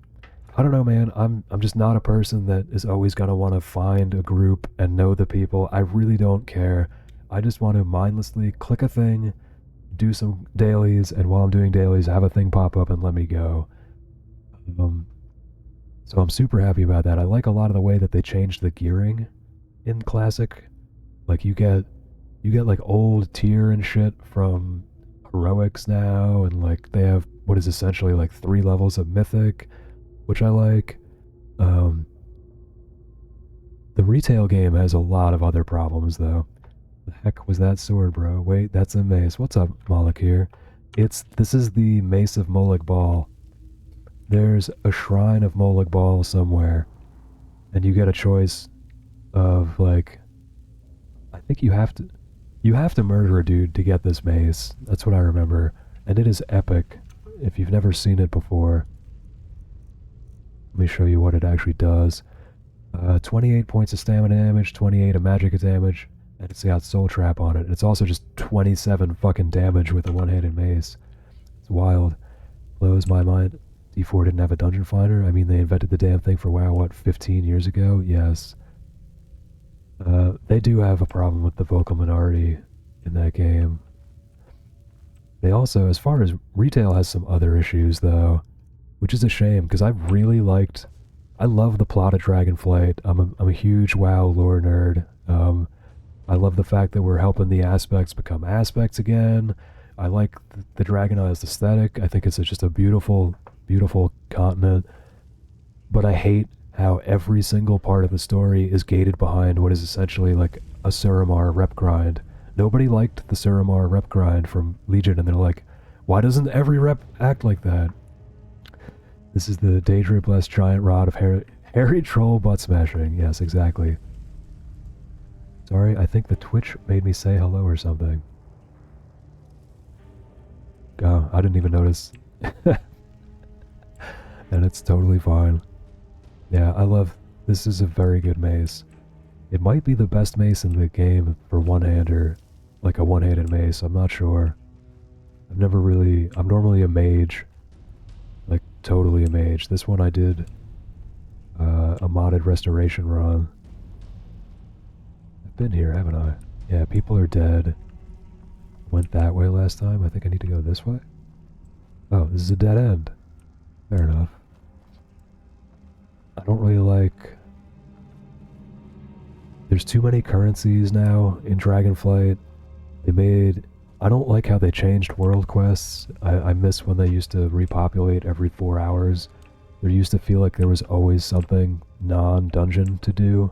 I don't know, man. I'm just not a person that is always gonna want to find a group and know the people. I really don't care. I just want to mindlessly click a thing, do some dailies, and while I'm doing dailies, have a thing pop up and let me go. So I'm super happy about that. I like a lot of the way that they changed the gearing in Classic. Like you get like old tier and shit from Heroics now, and like they have what is essentially like 3 levels of Mythic, which I like. The retail game has a lot of other problems though. The heck was that sword, bro? Wait, that's a mace. What's up, Moloch here? This is the Mace of Moloch Ball. There's a shrine of Moloch Ball somewhere, and you get a choice of like, I think you have to murder a dude to get this mace. That's what I remember, and it is epic. If you've never seen it before, let me show you what it actually does. 28 points of stamina damage, 28 of magic damage, and it's got soul trap on it. It's also just 27 fucking damage with a one-handed mace. It's wild. Blows my mind. D4 didn't have a dungeon finder. I mean, they invented the damn thing for WoW, what, 15 years ago? Yes. They do have a problem with the vocal minority in that game. They also, as far as retail, has some other issues though, which is a shame because I love the plot of Dragonflight. I'm a huge WoW lore nerd. I love the fact that we're helping the aspects become aspects again. I like the Dragonized aesthetic. I think it's just a beautiful, beautiful continent. But I hate how every single part of the story is gated behind what is essentially like a Suramar rep grind. Nobody liked the Suramar rep grind from Legion, and they're like, why doesn't every rep act like that? This is the Daedra Blessed Giant Rod of Hairy Troll Butt Smashing. Yes, exactly. Sorry, I think the Twitch made me say hello or something. Oh, I didn't even notice. And it's totally fine. Yeah, this is a very good mace. It might be the best mace in the game for one-hander, like a one-handed mace, I'm not sure. I'm normally a mage, like totally a mage. This one I did a modded restoration run. I've been here, haven't I? Yeah, people are dead. Went that way last time, I think I need to go this way. Oh, this is a dead end. Fair enough. I don't really like... There's too many currencies now in Dragonflight. I don't like how they changed world quests. I miss when they used to repopulate every 4 hours. There used to feel like there was always something non-dungeon to do,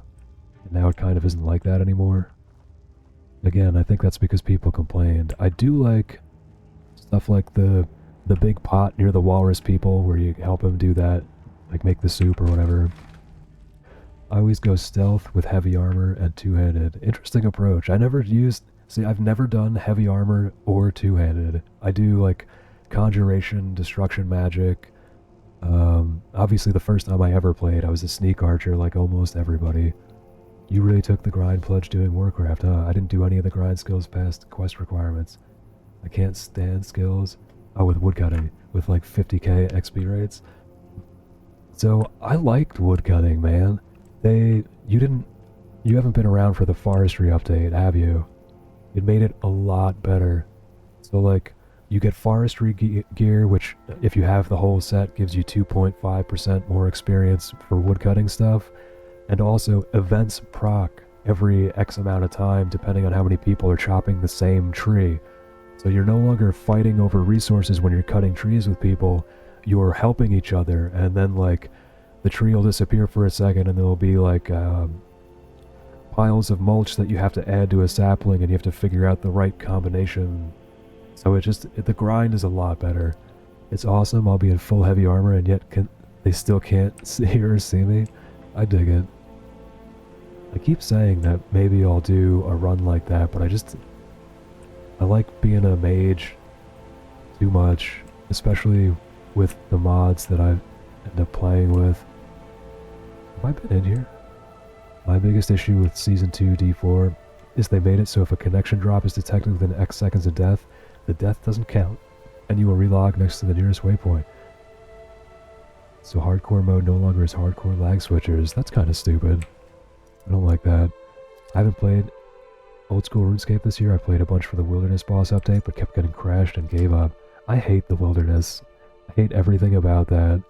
and now it kind of isn't like that anymore. Again, I think that's because people complained. I do like stuff like the big pot near the walrus people where you help them do that, like make the soup or whatever. I always go stealth with heavy armor and two-handed. Interesting approach. I've never done heavy armor or two-handed. I do like conjuration, destruction magic. Obviously the first time I ever played, I was a sneak archer like almost everybody. You really took the grind pledge doing Warcraft, huh? I didn't do any of the grind skills past quest requirements. I can't stand skills. Oh, with woodcutting, with like 50k XP rates. So I liked woodcutting, man. You haven't been around for the forestry update, have you? It made it a lot better. So like, you get forestry gear, which if you have the whole set gives you 2.5% more experience for woodcutting stuff. And also events proc every X amount of time, depending on how many people are chopping the same tree. So you're no longer fighting over resources when you're cutting trees with people. You're helping each other, and then like the tree will disappear for a second, and there will be like piles of mulch that you have to add to a sapling, and you have to figure out the right combination. So the grind is a lot better. It's awesome. I'll be in full heavy armor, and yet they still can't hear or see me. I dig it. I keep saying that maybe I'll do a run like that, but I like being a mage too much, especially with the mods that I end up playing with. Have I been in here? My biggest issue with Season 2 D4 is they made it so if a connection drop is detected within X seconds of death, the death doesn't count, and you will relog next to the nearest waypoint. So hardcore mode no longer is hardcore lag switchers. That's kind of stupid. I don't like that. I haven't played old school RuneScape this year. I played a bunch for the Wilderness boss update, but kept getting crashed and gave up. I hate the Wilderness. I hate everything about that.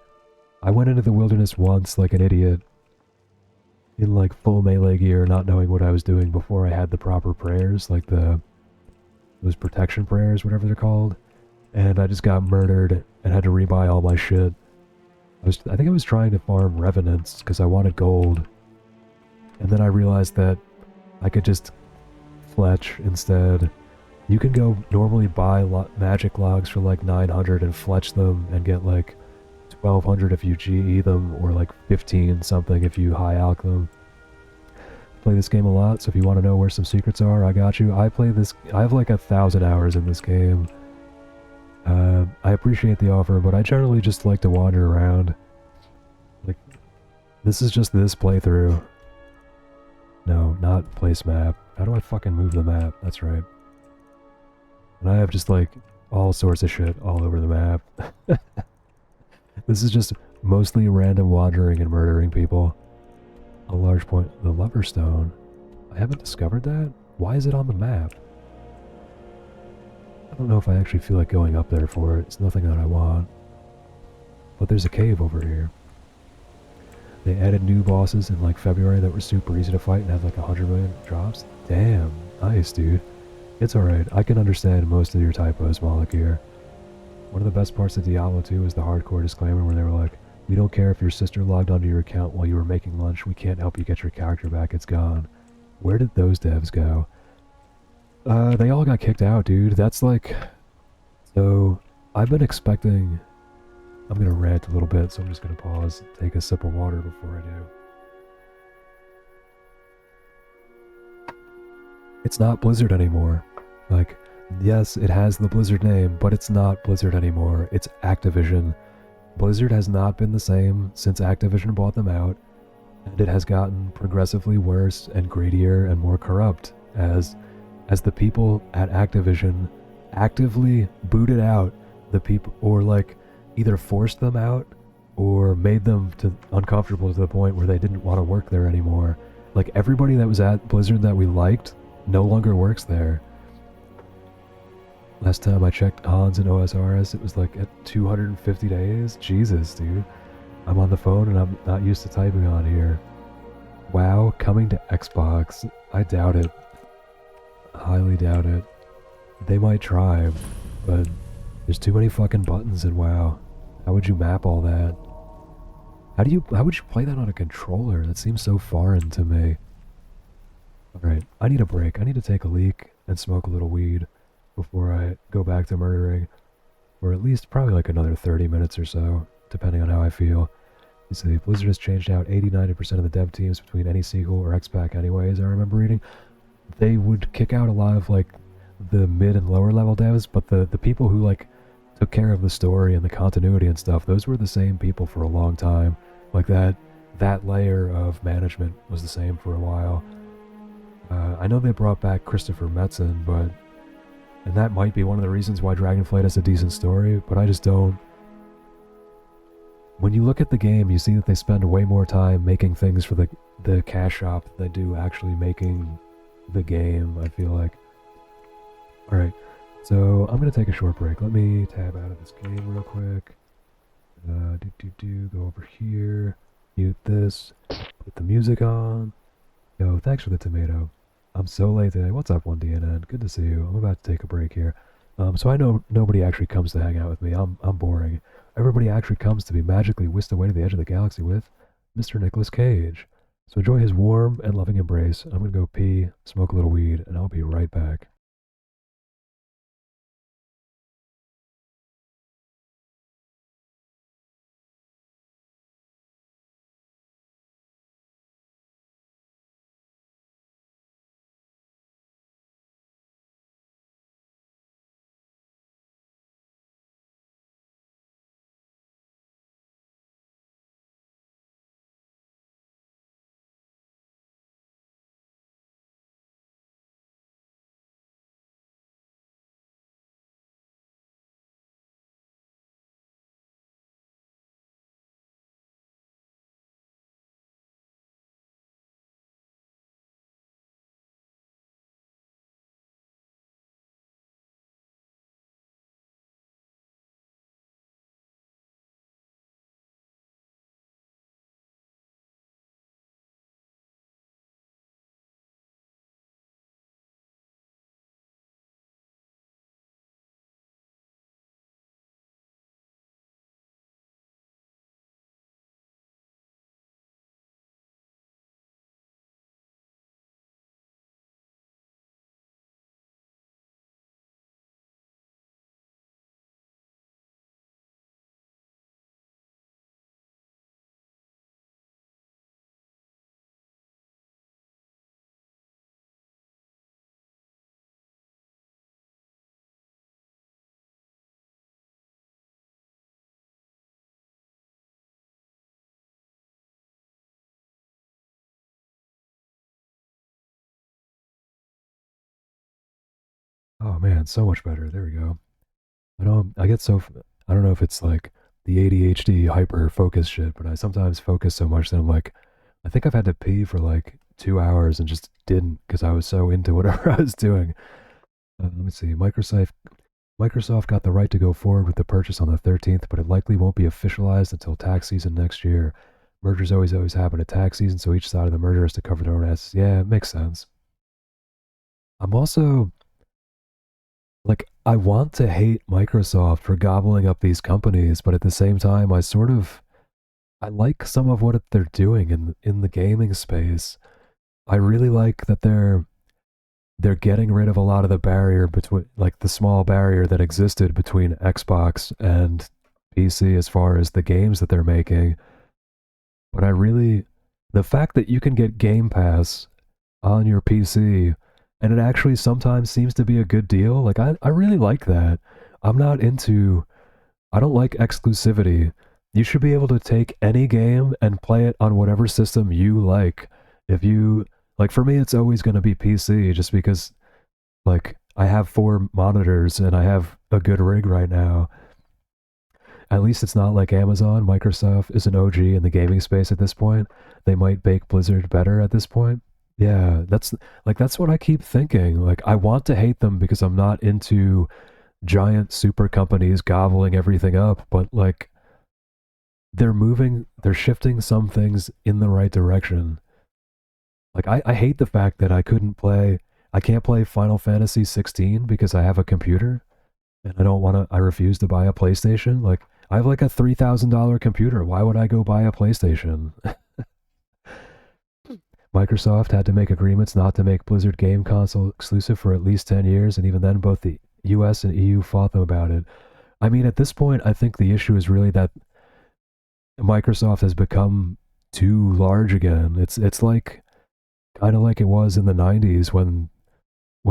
I went into the Wilderness once like an idiot, in like full melee gear, not knowing what I was doing before I had the proper prayers, like those protection prayers, whatever they're called, and I just got murdered and had to rebuy all my shit. I think I was trying to farm revenants because I wanted gold, and then I realized that I could just fletch instead. You can go normally buy magic logs for like 900 and fletch them and get like 1200 if you GE them, or like 15 something if you high alch them. Play this game a lot, so if you want to know where some secrets are, I got you. I have like 1,000 hours in this game. I appreciate the offer, but I generally just like to wander around. Like, this is just this playthrough. No, not place map. How do I fucking move the map? That's right. And I have just like all sorts of shit all over the map. This is just mostly random wandering and murdering people. A large point. The Lover Stone. I haven't discovered that? Why is it on the map? I don't know if I actually feel like going up there for it. It's nothing that I want. But there's a cave over here. They added new bosses in like February that were super easy to fight and had like 100 million drops. Damn. Nice, dude. It's alright. I can understand most of your typos, Moloch here. One of the best parts of Diablo 2 is the hardcore disclaimer where they were like, we don't care if your sister logged onto your account while you were making lunch, we can't help you get your character back, it's gone. Where did those devs go? They all got kicked out, dude. That's like... So, I've been expecting... I'm gonna rant a little bit, so I'm just gonna pause, take a sip of water before I do. It's not Blizzard anymore. Like, yes, it has the Blizzard name, but it's not Blizzard anymore. It's Activision. Blizzard has not been the same since Activision bought them out, and it has gotten progressively worse and greedier and more corrupt as the people at Activision actively booted out the people, or like either forced them out or made them uncomfortable to the point where they didn't want to work there anymore. Like everybody that was at Blizzard that we liked no longer works there. Last time I checked Hans and OSRS, it was like at 250 days. Jesus, dude. I'm on the phone and I'm not used to typing on here. WoW coming to Xbox. I doubt it. Highly doubt it. They might try, but there's too many fucking buttons in WoW. How would you map all that? How would you play that on a controller? That seems so foreign to me. Alright, I need a break. I need to take a leak and smoke a little weed before I go back to murdering. Or at least probably like another 30 minutes or so, depending on how I feel. You see, Blizzard has changed out 80-90% of the dev teams between any sequel or X-Pack anyways, I remember reading. They would kick out a lot of like the mid and lower level devs, but the people who like took care of the story and the continuity and stuff, those were the same people for a long time. Like that layer of management was the same for a while. I know they brought back Christopher Metzen, and that might be one of the reasons why Dragonflight has a decent story, but I just don't. When you look at the game, you see that they spend way more time making things for the cash shop than they do actually making the game, I feel like. Alright, so I'm going to take a short break. Let me tab out of this game real quick. Go over here, mute this, put the music on, Yo, thanks for the tomato. I'm so late today. What's up, 1DNN? Good to see you. I'm about to take a break here. So I know nobody actually comes to hang out with me. I'm boring. Everybody actually comes to be magically whisked away to the edge of the galaxy with Mr. Nicolas Cage. So enjoy his warm and loving embrace. I'm gonna go pee, smoke a little weed, and I'll be right back. Oh man, so much better. There we go. I get so I don't know if it's like the ADHD hyper focus shit, but I sometimes focus so much that I'm like, I think I've had to pee for like 2 hours and just didn't because I was so into whatever I was doing. Let me see. Microsoft got the right to go forward with the purchase on the 13th, but it likely won't be officialized until tax season next year. Mergers always happen at tax season, so each side of the merger has to cover their own asses. Yeah, it makes sense. I'm also like, I want to hate Microsoft for gobbling up these companies, but at the same time, I like some of what they're doing in the gaming space. I really like that they're getting rid of a lot of the barrier between, like the small barrier that existed between Xbox and PC as far as the games that they're making. But the fact that you can get Game Pass on your PC and it actually sometimes seems to be a good deal, like I really like that. I'm not into, I don't like exclusivity. You should be able to take any game and play it on whatever system you like. If you, like for me, it's always going to be PC just because like I have 4 monitors and I have a good rig right now. At least it's not like Amazon. Microsoft is an OG in the gaming space at this point. They might bake Blizzard better at this point. Yeah, that's what I keep thinking. Like I want to hate them because I'm not into giant super companies gobbling everything up, but like they're shifting some things in the right direction. Like I hate the fact that I can't play Final Fantasy 16 because I have a computer and I refuse to buy a PlayStation. Like I have like a $3,000 computer. Why would I go buy a PlayStation? Microsoft had to make agreements not to make Blizzard game console exclusive for at least 10 years, and even then both the US and EU fought them about it. I mean, at this point, I think the issue is really that Microsoft has become too large again. It's like kind of like it was in the 90s when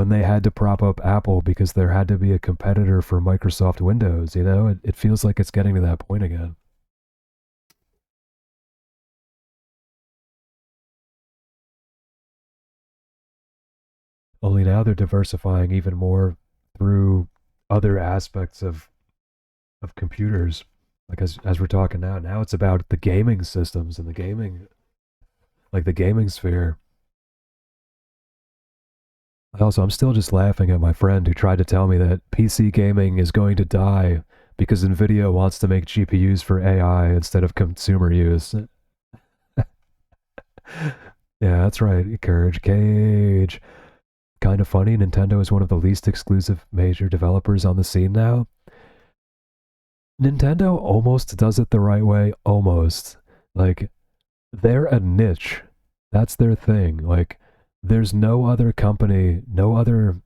they had to prop up Apple because there had to be a competitor for Microsoft Windows, you know? It feels like it's getting to that point again. Only now they're diversifying even more through other aspects of computers. Like as we're talking now, now it's about the gaming systems and the gaming, like the gaming sphere. I'm still just laughing at my friend who tried to tell me that PC gaming is going to die because Nvidia wants to make GPUs for AI instead of consumer use. Yeah, that's right. Courage Cage. Kind of funny, Nintendo is one of the least exclusive major developers on the scene now. Nintendo almost does it the right way, almost. Like, they're a niche. That's their thing. Like, there's no other company, no other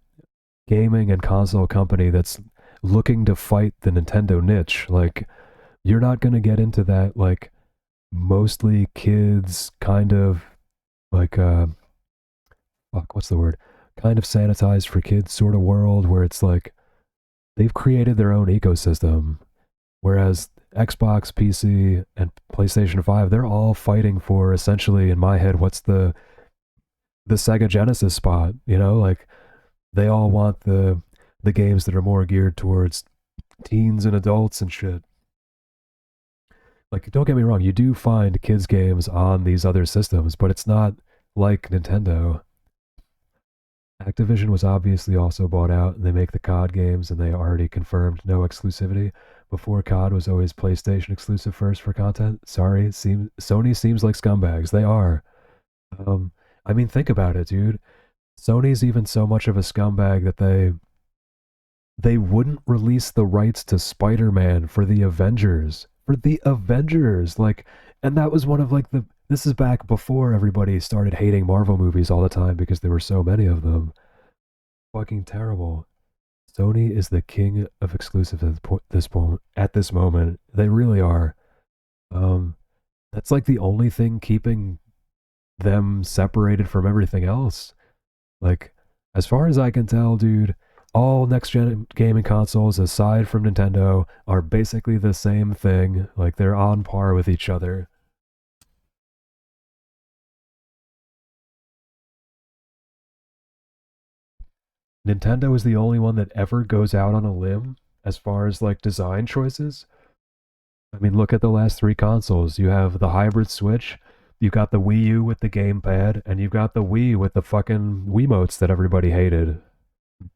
gaming and console company that's looking to fight the Nintendo niche. Like, you're not going to get into that, like, mostly kids kind of, like, fuck, what's the word? Kind of sanitized for kids sort of world where it's like they've created their own ecosystem. Whereas Xbox, PC, and PlayStation 5, they're all fighting for essentially, in my head, what's the Sega Genesis spot, you know? Like they all want the games that are more geared towards teens and adults and shit. Like don't get me wrong, you do find kids games on these other systems, but it's not like Nintendo. Activision was obviously also bought out, and they make the COD games, and they already confirmed no exclusivity. Before COD was always PlayStation exclusive first for content. Sorry, Sony seems like scumbags. They are. I mean, think about it, dude. Sony's even so much of a scumbag that they wouldn't release the rights to Spider-Man for the Avengers. For the Avengers, like, and that was one of like the. This is back before everybody started hating Marvel movies all the time because there were so many of them. Fucking terrible. Sony is the king of exclusives this point. At this moment, they really are. That's like the only thing keeping them separated from everything else. Like, as far as I can tell, dude, all next gen gaming consoles, aside from Nintendo, are basically the same thing. Like, they're on par with each other. Nintendo is the only one that ever goes out on a limb as far as like design choices. I mean, look at the last three consoles. You have the hybrid Switch, you've got the Wii U with the gamepad, and you've got the Wii with the fucking Wiimotes that everybody hated.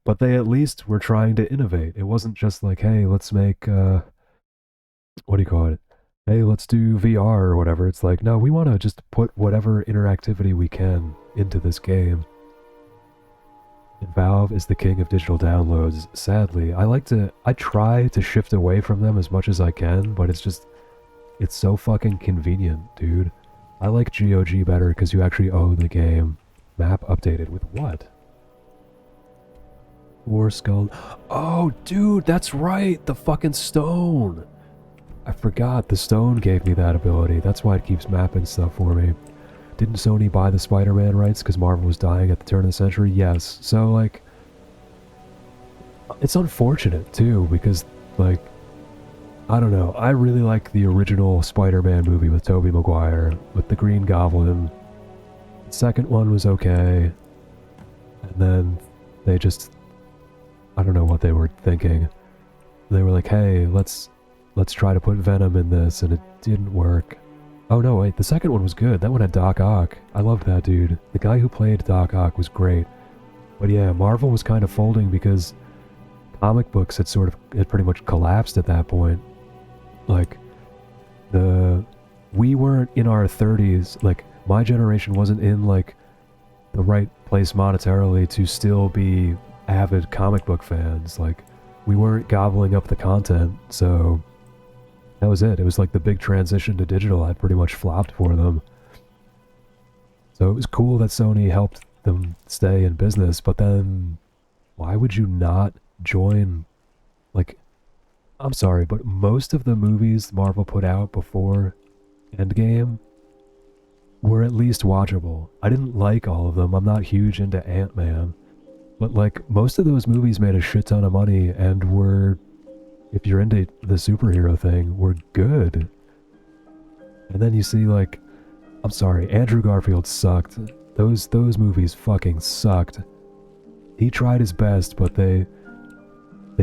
But they at least were trying to innovate. It wasn't just like, hey, let's make what do you call it? Hey, let's do VR or whatever. It's like, no, we want to just put whatever interactivity we can into this game. And Valve is the king of digital downloads. Sadly, I try to shift away from them as much as I can, but it's so fucking convenient, dude. I like GOG better because you actually own the game. Map updated with what? War Skull. Oh, dude, that's right. The fucking stone. I forgot the stone gave me that ability. That's why it keeps mapping stuff for me. Didn't Sony buy the Spider-Man rights because Marvel was dying at the turn of the century? Yes. So, like, it's unfortunate, too, because, like, I don't know. I really like the original Spider-Man movie with Tobey Maguire, with the Green Goblin. The second one was okay. And then they just... I don't know what they were thinking. They were like, hey, let's try to put Venom in this, and it didn't work. Oh no, wait, the second one was good. That one had Doc Ock. I loved that dude. The guy who played Doc Ock was great. But yeah, Marvel was kind of folding because comic books had pretty much collapsed at that point. Like, we weren't in our 30s, like, my generation wasn't in, like, the right place monetarily to still be avid comic book fans. Like, we weren't gobbling up the content, so that was it. It was like the big transition to digital had pretty much flopped for them. So it was cool that Sony helped them stay in business, but then why would you not join? Like, I'm sorry, but most of the movies Marvel put out before Endgame were at least watchable. I didn't like all of them. I'm not huge into Ant-Man. But, like, most of those movies made a shit ton of money and were, if you're into the superhero thing, were good. And then you see, like, I'm sorry, Andrew Garfield sucked. Those movies fucking sucked. He tried his best, but they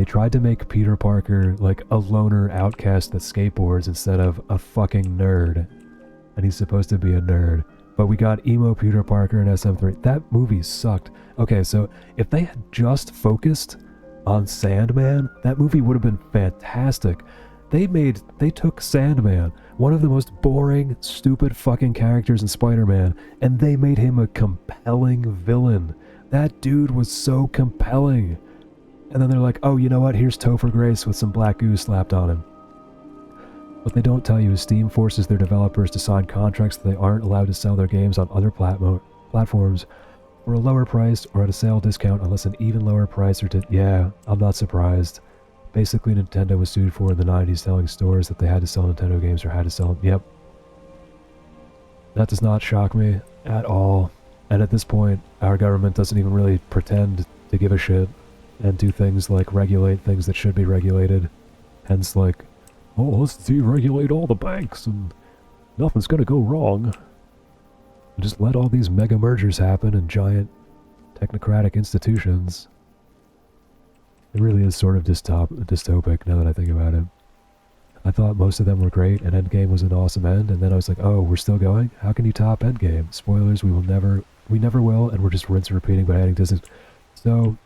tried to make Peter Parker, like, a loner outcast that skateboards instead of a fucking nerd. And he's supposed to be a nerd. But we got emo Peter Parker in SM3. That movie sucked. Okay, so if they had just focused on Sandman, that movie would have been fantastic. They took Sandman, One of the most boring, stupid fucking characters in Spider-Man, and they made him a compelling villain. That dude was so compelling. And then they're like, oh, you know what? Here's Topher Grace with some black goo slapped on him. What they don't tell you is Steam forces their developers to sign contracts that they aren't allowed to sell their games on other platforms for a lower price or at a sale discount unless an even lower price or yeah, I'm not surprised. Basically, Nintendo was sued for in the 90s telling stores that they had to sell Nintendo games or had to sell them. Yep. That does not shock me at all. And at this point, our government doesn't even really pretend to give a shit and do things like regulate things that should be regulated. Hence, like, oh, let's deregulate all the banks and nothing's gonna go wrong. Just let all these mega mergers happen in giant technocratic institutions. It really is sort of dystopic now that I think about it. I thought most of them were great and Endgame was an awesome end, and then I was like, oh, we're still going? How can you top Endgame? Spoilers, we never will, and we're just rinse and repeating by adding distance. So,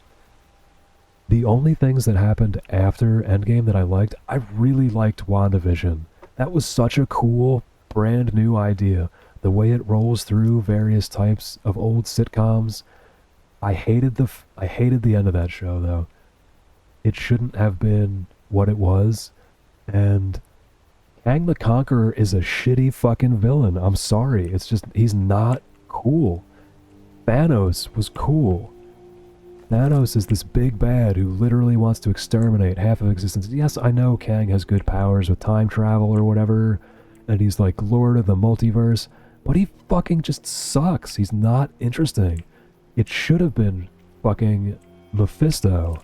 the only things that happened after Endgame that I liked, I really liked WandaVision. That was such a cool, brand new idea. The way it rolls through various types of old sitcoms. I hated the end of that show, though. It shouldn't have been what it was. And Kang the Conqueror is a shitty fucking villain. I'm sorry. It's just, he's not cool. Thanos was cool. Thanos is this big bad who literally wants to exterminate half of existence. Yes, I know Kang has good powers with time travel or whatever, and he's like Lord of the Multiverse, but he fucking just sucks. He's not interesting. It should have been fucking Mephisto.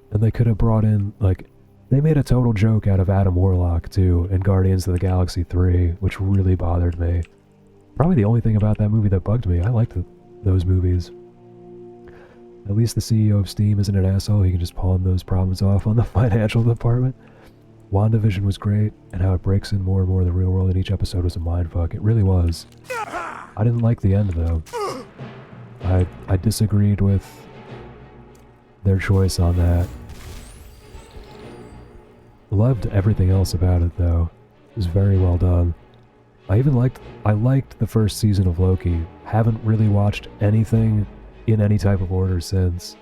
And they could have brought in, like, they made a total joke out of Adam Warlock, too, in Guardians of the Galaxy 3, which really bothered me. Probably the only thing about that movie that bugged me. I liked those movies. At least the CEO of Steam isn't an asshole. He can just pawn those problems off on the financial department. WandaVision was great, and how it breaks in more and more of the real world in each episode was a mindfuck. It really was. I didn't like the end, though. I disagreed with their choice on that. Loved everything else about it, though. It was very well done. I liked the first season of Loki. Haven't really watched anything in any type of order since.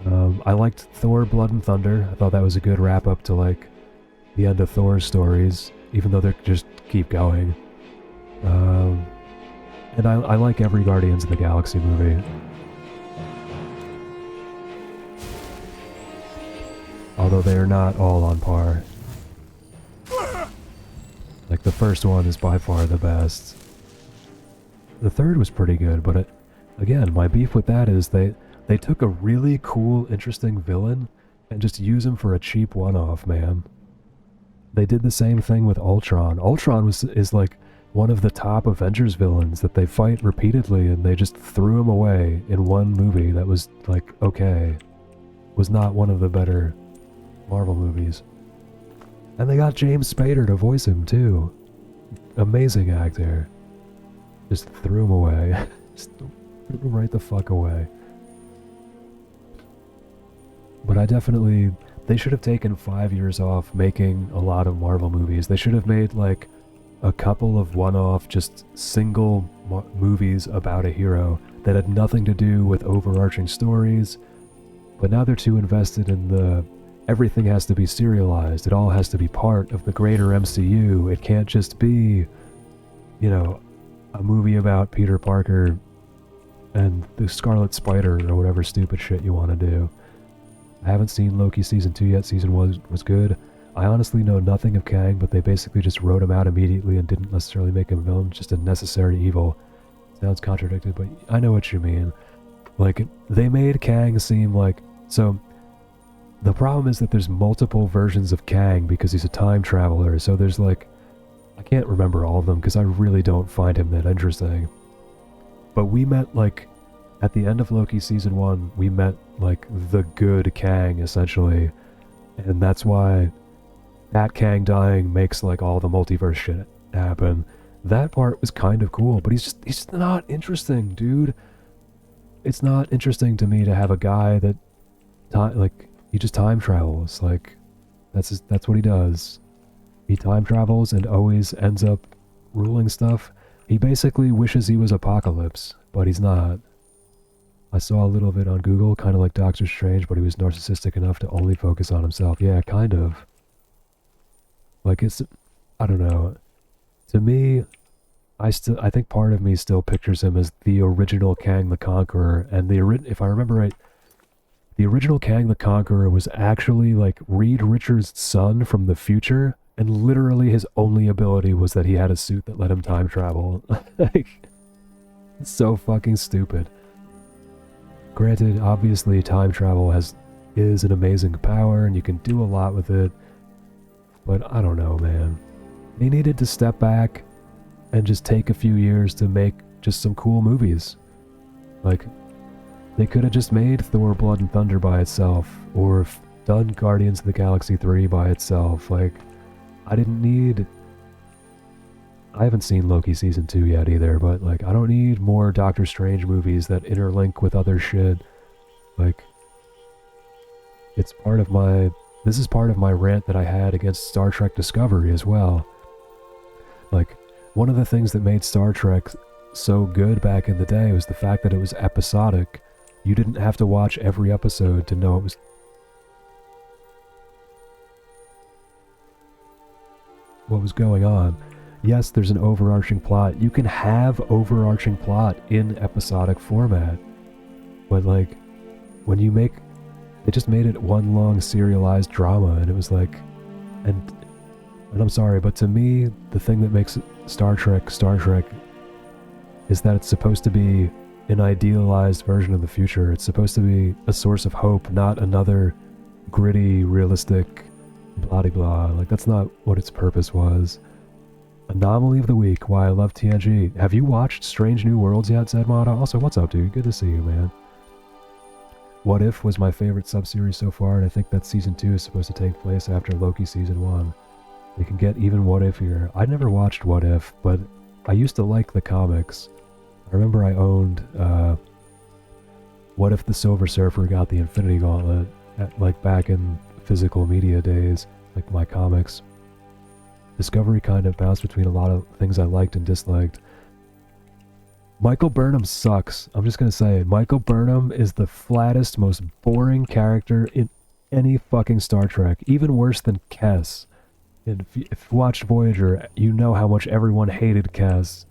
I liked Thor Blood and Thunder. I thought that was a good wrap up to, like, the end of Thor's stories, even though they just keep going. And I like every Guardians of the Galaxy movie. Although they are not all on par. Like, the first one is by far the best. The third was pretty good, but again, my beef with that is they took a really cool, interesting villain and just use him for a cheap one-off, man. They did the same thing with Ultron. Ultron is like one of the top Avengers villains that they fight repeatedly, and they just threw him away in one movie that was, like, okay. Was not one of the better Marvel movies. And they got James Spader to voice him, too. Amazing actor. Just threw him away. Just threw him right the fuck away. But they should have taken 5 years off making a lot of Marvel movies. They should have made, like, a couple of one-off, just single movies about a hero that had nothing to do with overarching stories. But now they're too invested in everything has to be serialized. It all has to be part of the greater MCU. It can't just be, a movie about Peter Parker and the Scarlet Spider or whatever stupid shit you want to do. I haven't seen Loki Season 2 yet. Season 1 was good. I honestly know nothing of Kang, but they basically just wrote him out immediately and didn't necessarily make him a villain, just a necessary evil. Sounds contradicted, but I know what you mean. Like, they made Kang seem like... So, the problem is that there's multiple versions of Kang because he's a time traveler, so there's like... I can't remember all of them because I really don't find him that interesting. But we met, like... At the end of Loki Season 1, we met, like, the good Kang, essentially. And that's why that Kang dying makes, like, all the multiverse shit happen. That part was kind of cool, but he's just not interesting, dude. It's not interesting to me to have a guy that... he just time travels, like, that's what he does. he time travels and always ends up ruling stuff. He basically wishes he was Apocalypse, but he's not. I saw a little of it on Google, kind of like Doctor Strange, but he was narcissistic enough to only focus on himself. Yeah, kind of. Like, it's, I don't know. To me, I think part of me still pictures him as the original Kang the Conqueror, and if I remember right, the original Kang the Conqueror was actually like Reed Richards' son from the future, and literally his only ability was that he had a suit that let him time travel. Like, it's so fucking stupid. Granted, obviously time travel is an amazing power, and you can do a lot with it, but I don't know, man. They needed to step back and just take a few years to make just some cool movies. Like, they could have just made Thor Blood and Thunder by itself, or done Guardians of the Galaxy 3 by itself. Like, I haven't seen Loki Season 2 yet either, but like, I don't need more Doctor Strange movies that interlink with other shit. Like, this is part of my rant that I had against Star Trek Discovery as well. Like, one of the things that made Star Trek so good back in the day was the fact that it was episodic. You didn't have to watch every episode to know it was... what was going on. Yes, there's an overarching plot. You can have overarching plot in episodic format. But like, when you make... they just made it one long serialized drama, and it was like... And I'm sorry, but to me, the thing that makes Star Trek is that it's supposed to be an idealized version of the future. It's supposed to be a source of hope, not another gritty, realistic blah-de-blah. Like, that's not what its purpose was. Anomaly of the week, why I love TNG. Have you watched Strange New Worlds yet, Zedmata? Also, what's up, dude? Good to see you, man. What If was my favorite sub-series so far, and I think that Season 2 is supposed to take place after Loki Season 1. They can get even What If here. I never watched What If, but I used to like the comics. I remember I owned, What If the Silver Surfer got the Infinity Gauntlet, like back in physical media days, like my comics. Discovery kind of bounced between a lot of things I liked and disliked. Michael Burnham sucks. I'm just gonna say it. Michael Burnham is the flattest, most boring character in any fucking Star Trek. Even worse than Kes. And if you watched Voyager, you know how much everyone hated Kes.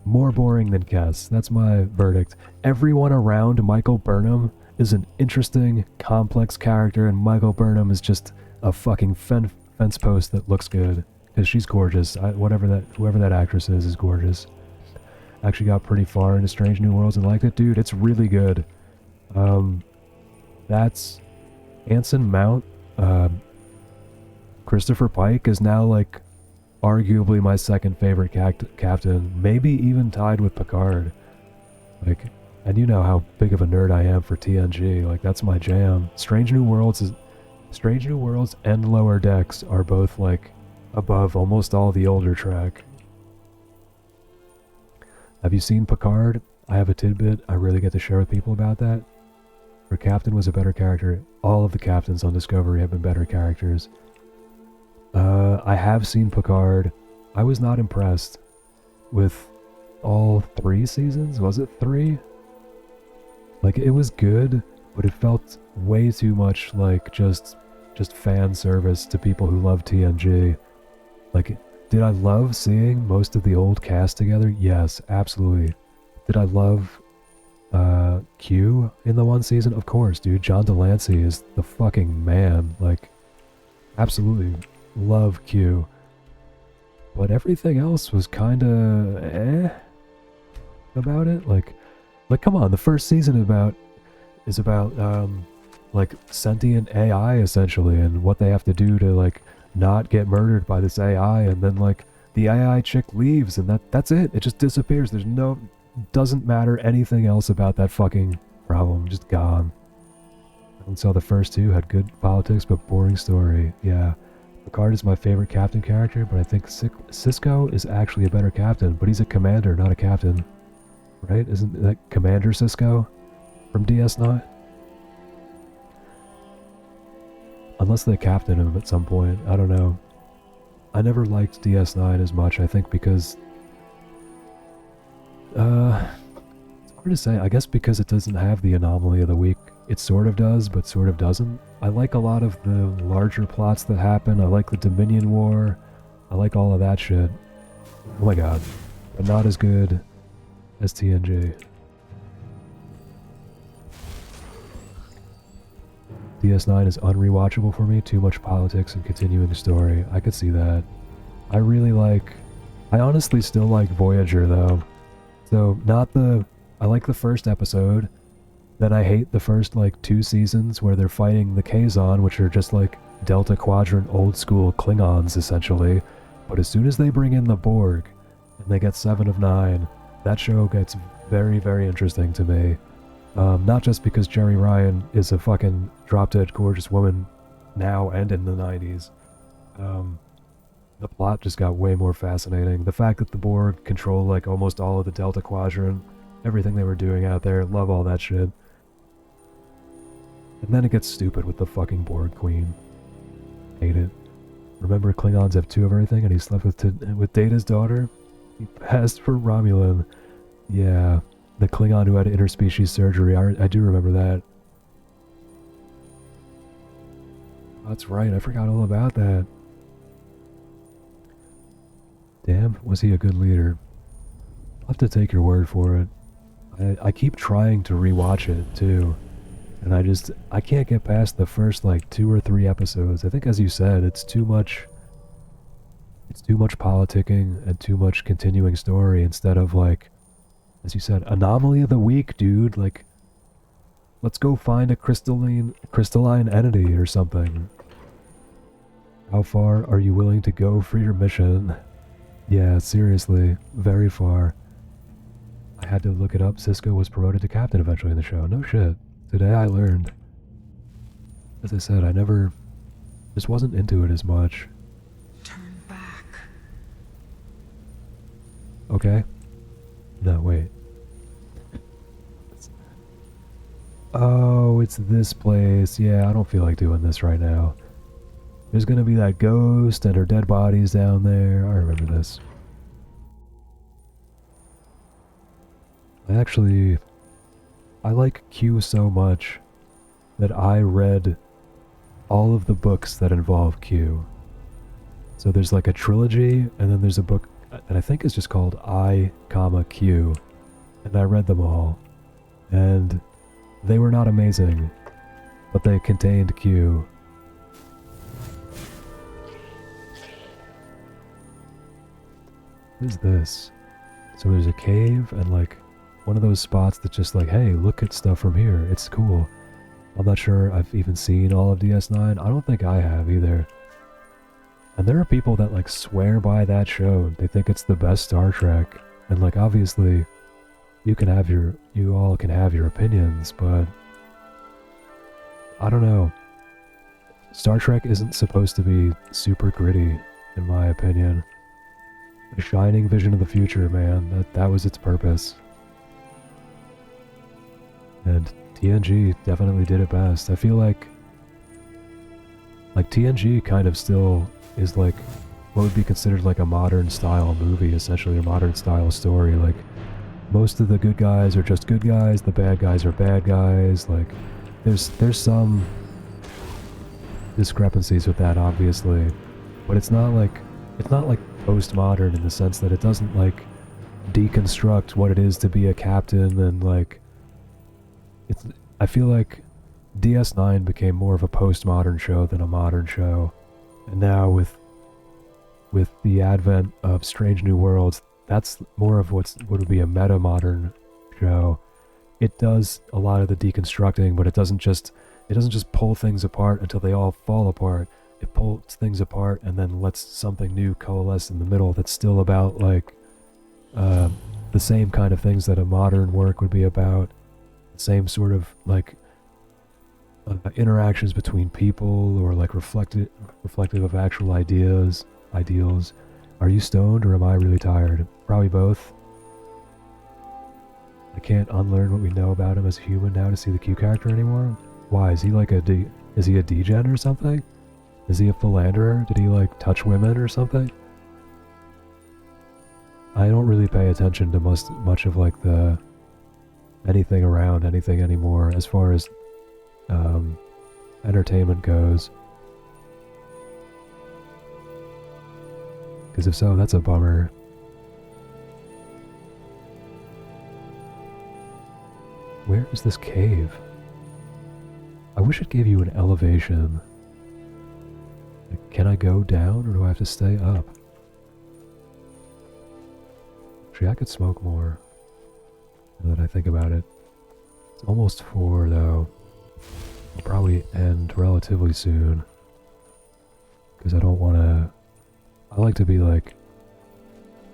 More boring than Kes. That's my verdict. Everyone around Michael Burnham is an interesting, complex character, and Michael Burnham is just a fucking fence post that looks good. Because she's gorgeous. Whoever that actress is gorgeous. Actually got pretty far into Strange New Worlds and liked it. Dude, it's really good. That's Anson Mount. Christopher Pike is now like arguably my second favorite captain, maybe even tied with Picard. Like, and you know how big of a nerd I am for TNG. Like, that's my jam. Strange New Worlds and Lower Decks are both like above almost all the older Trek. Have you seen Picard? I have a tidbit I really get to share with people about that. Her captain was a better character. All of the captains on Discovery have been better characters. I have seen Picard. I was not impressed with all 3 seasons. Was it 3? Like, it was good, but it felt way too much like just fan service to people who love TNG. Like, did I love seeing most of the old cast together? Yes, absolutely. Did I love Q in the one season? Of course, dude. John Delancey is the fucking man. Like, absolutely love Q. But everything else was kinda about it. Like come on, the first season is about like sentient AI essentially, and what they have to do to like not get murdered by this AI, and then like the AI chick leaves, and that's it. It just disappears. Doesn't matter anything else about that fucking problem. Just gone. And so the first 2 had good politics but boring story. Yeah. Picard is my favorite captain character, but I think Cisco is actually a better captain, but he's a commander, not a captain. Right? Isn't that Commander Cisco from DS9? Unless they captain him at some point. I don't know. I never liked DS9 as much, I think because it's hard to say. I guess because it doesn't have the anomaly of the week. It sort of does, but sort of doesn't. I like a lot of the larger plots that happen. I like the Dominion War. I like all of that shit. Oh my god. But not as good as TNG. DS9 is unrewatchable for me. Too much politics and continuing story. I could see that. I really like... I honestly still like Voyager, though. So, not the... I like the first episode. Then I hate the first, like, 2 seasons where they're fighting the Kazon, which are just, like, Delta Quadrant old-school Klingons, essentially. But as soon as they bring in the Borg, and they get 7 of 9, that show gets very, very interesting to me. Not just because Jerry Ryan is a fucking drop-dead gorgeous woman now and in the 90s. The plot just got way more fascinating. The fact that the Borg control like almost all of the Delta Quadrant, everything they were doing out there, love all that shit. And then it gets stupid with the fucking Borg Queen. Hate it. Remember Klingons have 2 of everything and he slept with Data's daughter? He passed for Romulan. Yeah. The Klingon who had interspecies surgery, I do remember that. That's right, I forgot all about that. Damn, was he a good leader? I'll have to take your word for it. I keep trying to rewatch it, too. And I can't get past the first, like, 2 or 3 episodes. I think, as you said, it's too much politicking and too much continuing story instead of, like, as you said, anomaly of the week, dude. Like, let's go find a crystalline entity or something. How far are you willing to go for your mission? Yeah, seriously, very far. I had to look it up. Cisco was promoted to captain eventually in the show. No shit. Today I learned. As I said, I just wasn't into it as much. Turn back. Okay. No, wait. Oh, it's this place. Yeah, I don't feel like doing this right now. There's gonna be that ghost and her dead bodies down there. I remember this. I like Q so much that I read all of the books that involve Q. So there's like a trilogy, and then there's a book that I think is just called I, Q, and I read them all. And they were not amazing, but they contained Q. What is this? So there's a cave and like one of those spots that's just like, hey, look at stuff from here. It's cool. I'm not sure I've even seen all of DS9. I don't think I have either. And there are people that like swear by that show. They think it's the best Star Trek. And like obviously you all can have your opinions, but I don't know. Star Trek isn't supposed to be super gritty, in my opinion. A shining vision of the future, man. That was its purpose. And TNG definitely did it best. I feel like TNG kind of still is like what would be considered like a modern style movie, essentially, a modern style story. Like most of the good guys are just good guys, the bad guys are bad guys. Like there's some discrepancies with that, obviously, but it's not like postmodern in the sense that it doesn't like deconstruct what it is to be a captain, and like I feel like DS9 became more of a postmodern show than a modern show. And now with the advent of Strange New Worlds, that's more of what would be a meta-modern show. It does a lot of the deconstructing, but it doesn't just pull things apart until they all fall apart. It pulls things apart and then lets something new coalesce in the middle that's still about like the same kind of things that a modern work would be about. The same sort of like interactions between people, or like reflective of actual ideals. Are you stoned or am I really tired? Probably both. I can't unlearn what we know about him as a human now to see the Q character anymore. Why, is he like is he a degen or something? Is he a philanderer? Did he like touch women or something? I don't really pay attention to much of like the anything around anything anymore as far as entertainment goes. Because if so, that's a bummer. Where is this cave? I wish it gave you an elevation. Like, can I go down or do I have to stay up? Actually, I could smoke more. Now that I think about it. It's almost 4 though. I'll probably end relatively soon. Because I don't want to... I like to be like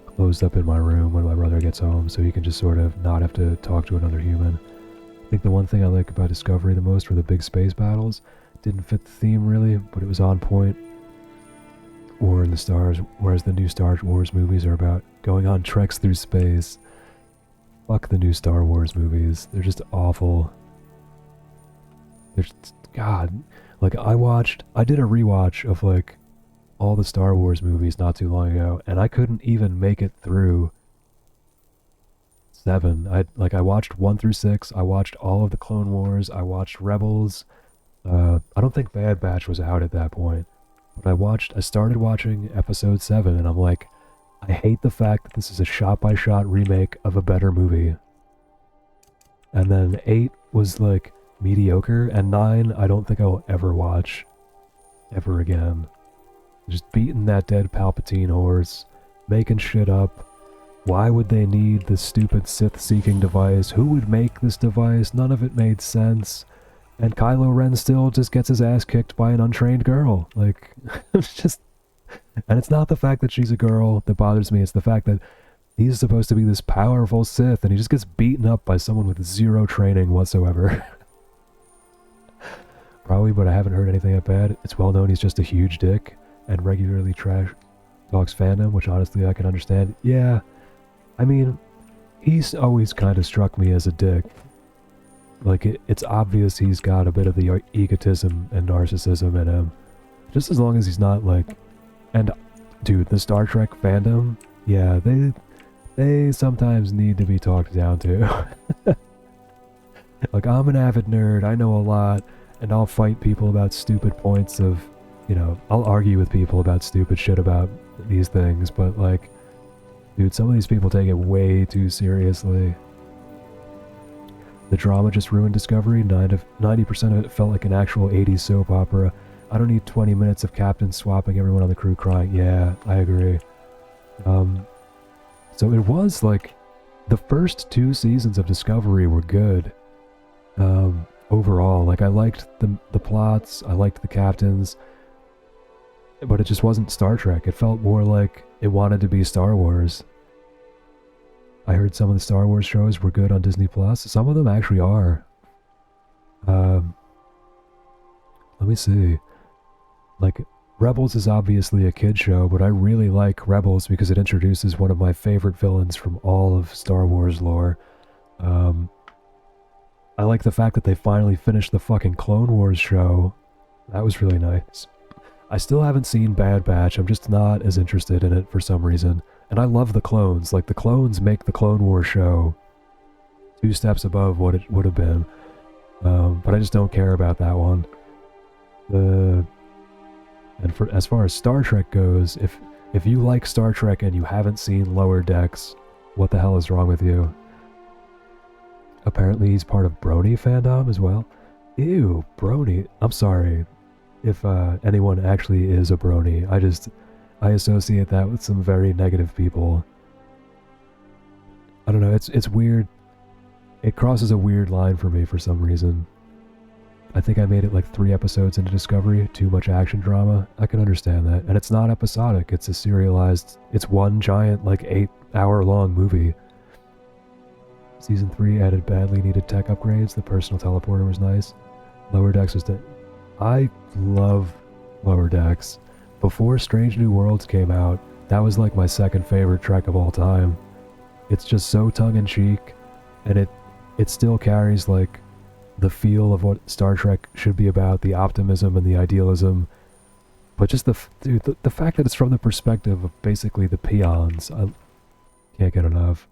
closed up in my room when my brother gets home so he can just sort of not have to talk to another human. I think the one thing I like about Discovery the most were the big space battles. Didn't fit the theme really, but it was on point. War in the Stars, whereas the new Star Wars movies are about going on treks through space. Fuck the new Star Wars movies. They're just awful. They're just, God. Like, I did a rewatch of, like, all the Star Wars movies not too long ago, and I couldn't even make it through 7. I watched 1 through 6, I watched all of the Clone Wars, I watched Rebels. I don't think Bad Batch was out at that point. But I started watching episode 7, and I'm like, I hate the fact that this is a shot-by-shot remake of a better movie. And then 8 was, like, mediocre, and 9 I don't think I'll ever watch. Ever again. Just beating that dead Palpatine horse, making shit up. Why would they need this stupid Sith-seeking device? Who would make this device? None of it made sense. And Kylo Ren still just gets his ass kicked by an untrained girl. Like, it's just... And it's not the fact that she's a girl that bothers me, it's the fact that he's supposed to be this powerful Sith, and he just gets beaten up by someone with 0 training whatsoever. Probably, but I haven't heard anything that bad. It's well known he's just a huge dick, and regularly trash talks fandom, which honestly I can understand. Yeah, I mean, he's always kind of struck me as a dick. Like, it's obvious he's got a bit of the egotism and narcissism in him. Just as long as he's not, like... And, dude, the Star Trek fandom, yeah, they sometimes need to be talked down to. Like, I'm an avid nerd, I know a lot, and I'll fight people about stupid points of, you know, I'll argue with people about stupid shit about these things, but, like, dude, some of these people take it way too seriously. The drama just ruined Discovery. 90% of it felt like an actual 80s soap opera. I don't need 20 minutes of captains swapping everyone on the crew crying. Yeah, I agree. So it was like, the first 2 seasons of Discovery were good. Overall, like, I liked the plots, I liked the captains, but it just wasn't Star Trek. It felt more like it wanted to be Star Wars. I heard some of the Star Wars shows were good on Disney Plus. Some of them actually are. Let me see. Like, Rebels is obviously a kid show, but I really like Rebels because it introduces one of my favorite villains from all of Star Wars lore. I like the fact that they finally finished the fucking Clone Wars show. That was really nice. I still haven't seen Bad Batch. I'm just not as interested in it for some reason. And I love the clones. Like, the clones make the Clone Wars show 2 steps above what it would have been. But I just don't care about that one. And as far as Star Trek goes, if you like Star Trek and you haven't seen Lower Decks, what the hell is wrong with you? Apparently he's part of Brony fandom as well. Ew, Brony. I'm sorry if anyone actually is a Brony. I associate that with some very negative people. I don't know, it's weird. It crosses a weird line for me for some reason. I think I made it like 3 episodes into Discovery, too much action drama. I can understand that. And it's not episodic, it's a serialized, it's one giant, like 8-hour-long movie. Season 3 added badly needed tech upgrades, the personal teleporter was nice. Lower Decks was I love Lower Decks. Before Strange New Worlds came out, that was like my second favorite Trek of all time. It's just so tongue-in-cheek, and it still carries like the feel of what Star Trek should be about, the optimism and the idealism. But just dude, the fact that it's from the perspective of basically the peons, I can't get enough.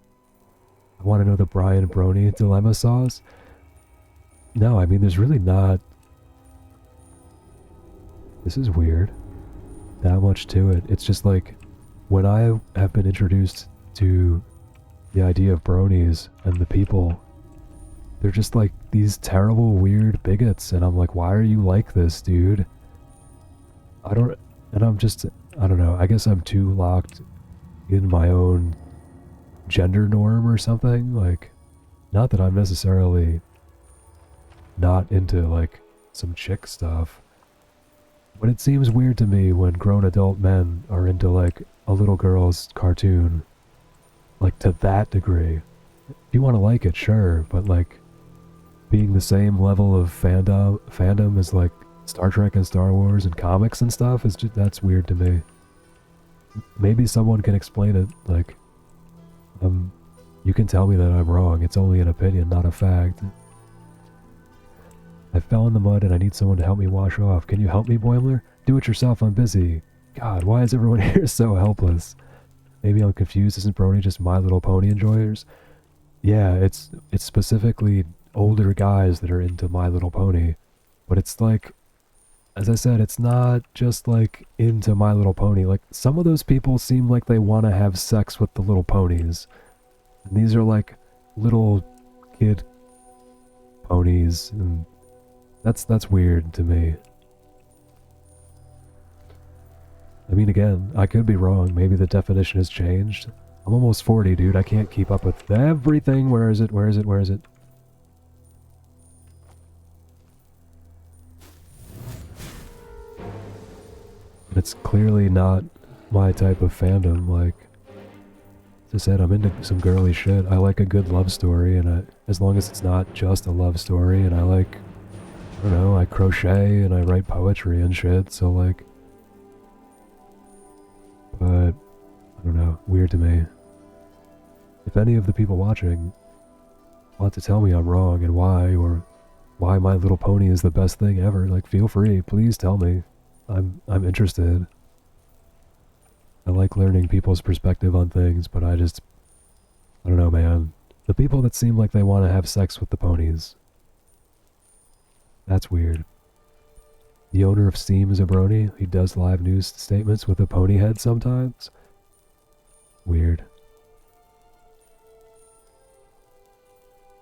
I want to know the Brian Brony dilemma sauce. No, I mean, there's really not. This is weird. That much to it. It's just like, when I have been introduced to the idea of bronies and the people, they're just like these terrible, weird bigots, and I'm like, why are you like this, dude? I don't know, I guess I'm too locked in my own gender norm or something, like, not that I'm necessarily not into, like, some chick stuff, but it seems weird to me when grown adult men are into, like, a little girl's cartoon, like, to that degree. If you want to like it, sure, but, like, being the same level of fandom as, like, Star Trek and Star Wars and comics and stuff, is just, that's weird to me. Maybe someone can explain it, like, you can tell me that I'm wrong, it's only an opinion, not a fact. I fell in the mud and I need someone to help me wash off. Can you help me, Boimler? Do it yourself, I'm busy. God, why is everyone here so helpless? Maybe I'm confused, isn't Brony just My Little Pony enjoyers? Yeah, it's specifically older guys that are into My Little Pony, but it's like, as I said, it's not just like into My Little Pony. Like, some of those people seem like they want to have sex with the little ponies. And these are like little kid ponies, and that's weird to me. I mean, again, I could be wrong. Maybe the definition has changed. I'm almost 40, dude. I can't keep up with everything. Where is it? Where is it? Where is it? It's clearly not my type of fandom. Like, as I said, I'm into some girly shit. I like a good love story, and as long as it's not just a love story, and I like, I don't know, I crochet and I write poetry and shit, so like, but, I don't know, weird to me. If any of the people watching want to tell me I'm wrong and why, or why My Little Pony is the best thing ever, like, feel free, please tell me. I'm interested. I like learning people's perspective on things, but I don't know, man. The people that seem like they want to have sex with the ponies, that's weird. The owner of Steam is a brony. He does live news statements with a pony head sometimes. Weird.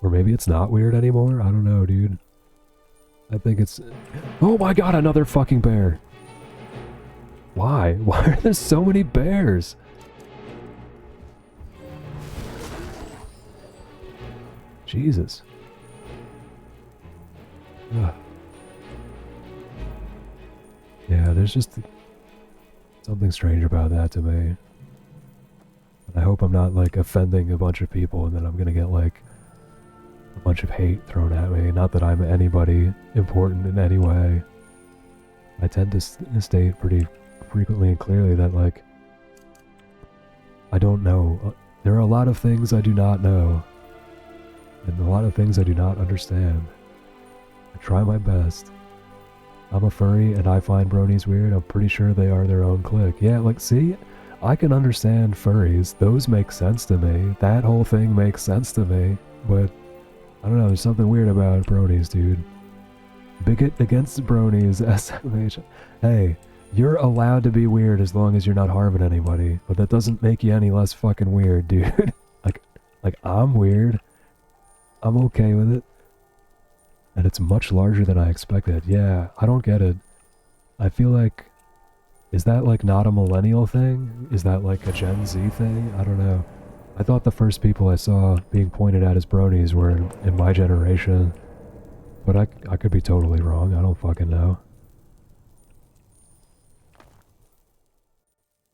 Or maybe it's not weird anymore? I don't know, dude. I think it's... Oh my god, another fucking bear! Why? Why are there so many bears? Jesus. Ugh. Yeah, there's just something strange about that to me. I hope I'm not, like, offending a bunch of people and then I'm gonna get, like, a bunch of hate thrown at me. Not that I'm anybody important in any way. I tend to state pretty frequently and clearly that, like, I don't know. There are a lot of things I do not know, and a lot of things I do not understand. I try my best. I'm a furry and I find bronies weird. I'm pretty sure they are their own clique. Yeah, like, see? I can understand furries. Those make sense to me. That whole thing makes sense to me. But, I don't know, there's something weird about bronies, dude. Bigot against bronies, SMH. Hey, you're allowed to be weird as long as you're not harming anybody. But that doesn't make you any less fucking weird, dude. Like, I'm weird. I'm okay with it. And it's much larger than I expected. Yeah, I don't get it. I feel like... Is that, like, not a millennial thing? Is that, like, a Gen Z thing? I don't know. I thought the first people I saw being pointed at as bronies were in my generation. But I could be totally wrong. I don't fucking know.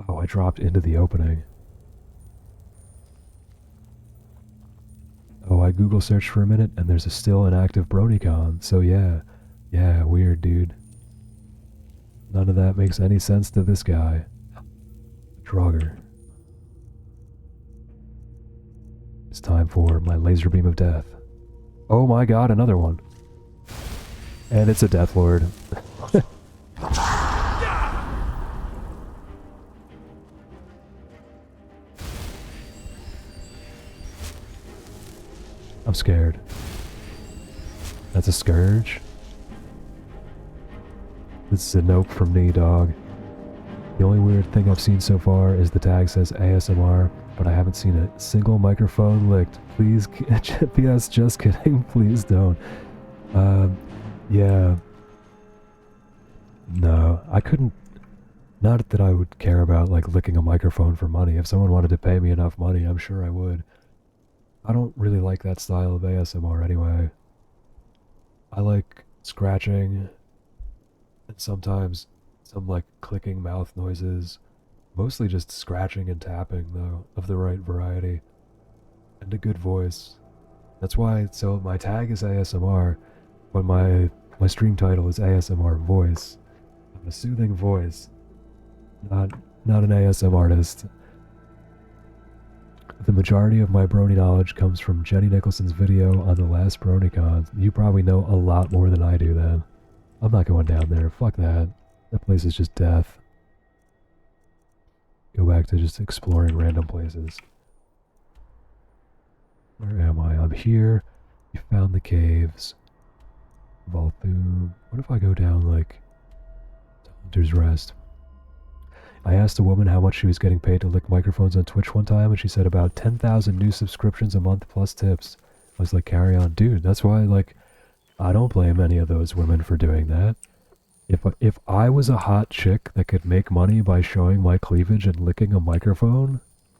Oh, I dropped into the opening. Oh, I Google searched for a minute, and there's still an active BronyCon, so yeah. Yeah, weird, dude. None of that makes any sense to this guy. Draugr. It's time for my laser beam of death. Oh my god, another one. And it's a Death Lord. scared. That's a scourge? This is a nope from me, dog. The only weird thing I've seen so far is the tag says ASMR, but I haven't seen a single microphone licked. Please, P.S. just kidding, please don't. Yeah. No, I couldn't. Not that I would care about, like, licking a microphone for money. If someone wanted to pay me enough money, I'm sure I would. I don't really like that style of ASMR anyway. I like scratching, and sometimes some, like, clicking mouth noises. Mostly just scratching and tapping, though, of the right variety. And a good voice. That's why, so my tag is ASMR, but my stream title is ASMR voice. I'm a soothing voice. Not an ASM artist. The majority of my brony knowledge comes from Jenny Nicholson's video on the last BronyCon. You probably know a lot more than I do then. I'm not going down there, fuck that. That place is just death. Go back to just exploring random places. Where am I? I'm here. You found the caves. Volthoom. What if I go down, like, to Hunter's Rest? I asked a woman how much she was getting paid to lick microphones on Twitch one time, and she said about 10,000 new subscriptions a month plus tips. I was like, carry on. Dude, that's why, like, I don't blame any of those women for doing that. If I was a hot chick that could make money by showing my cleavage and licking a microphone,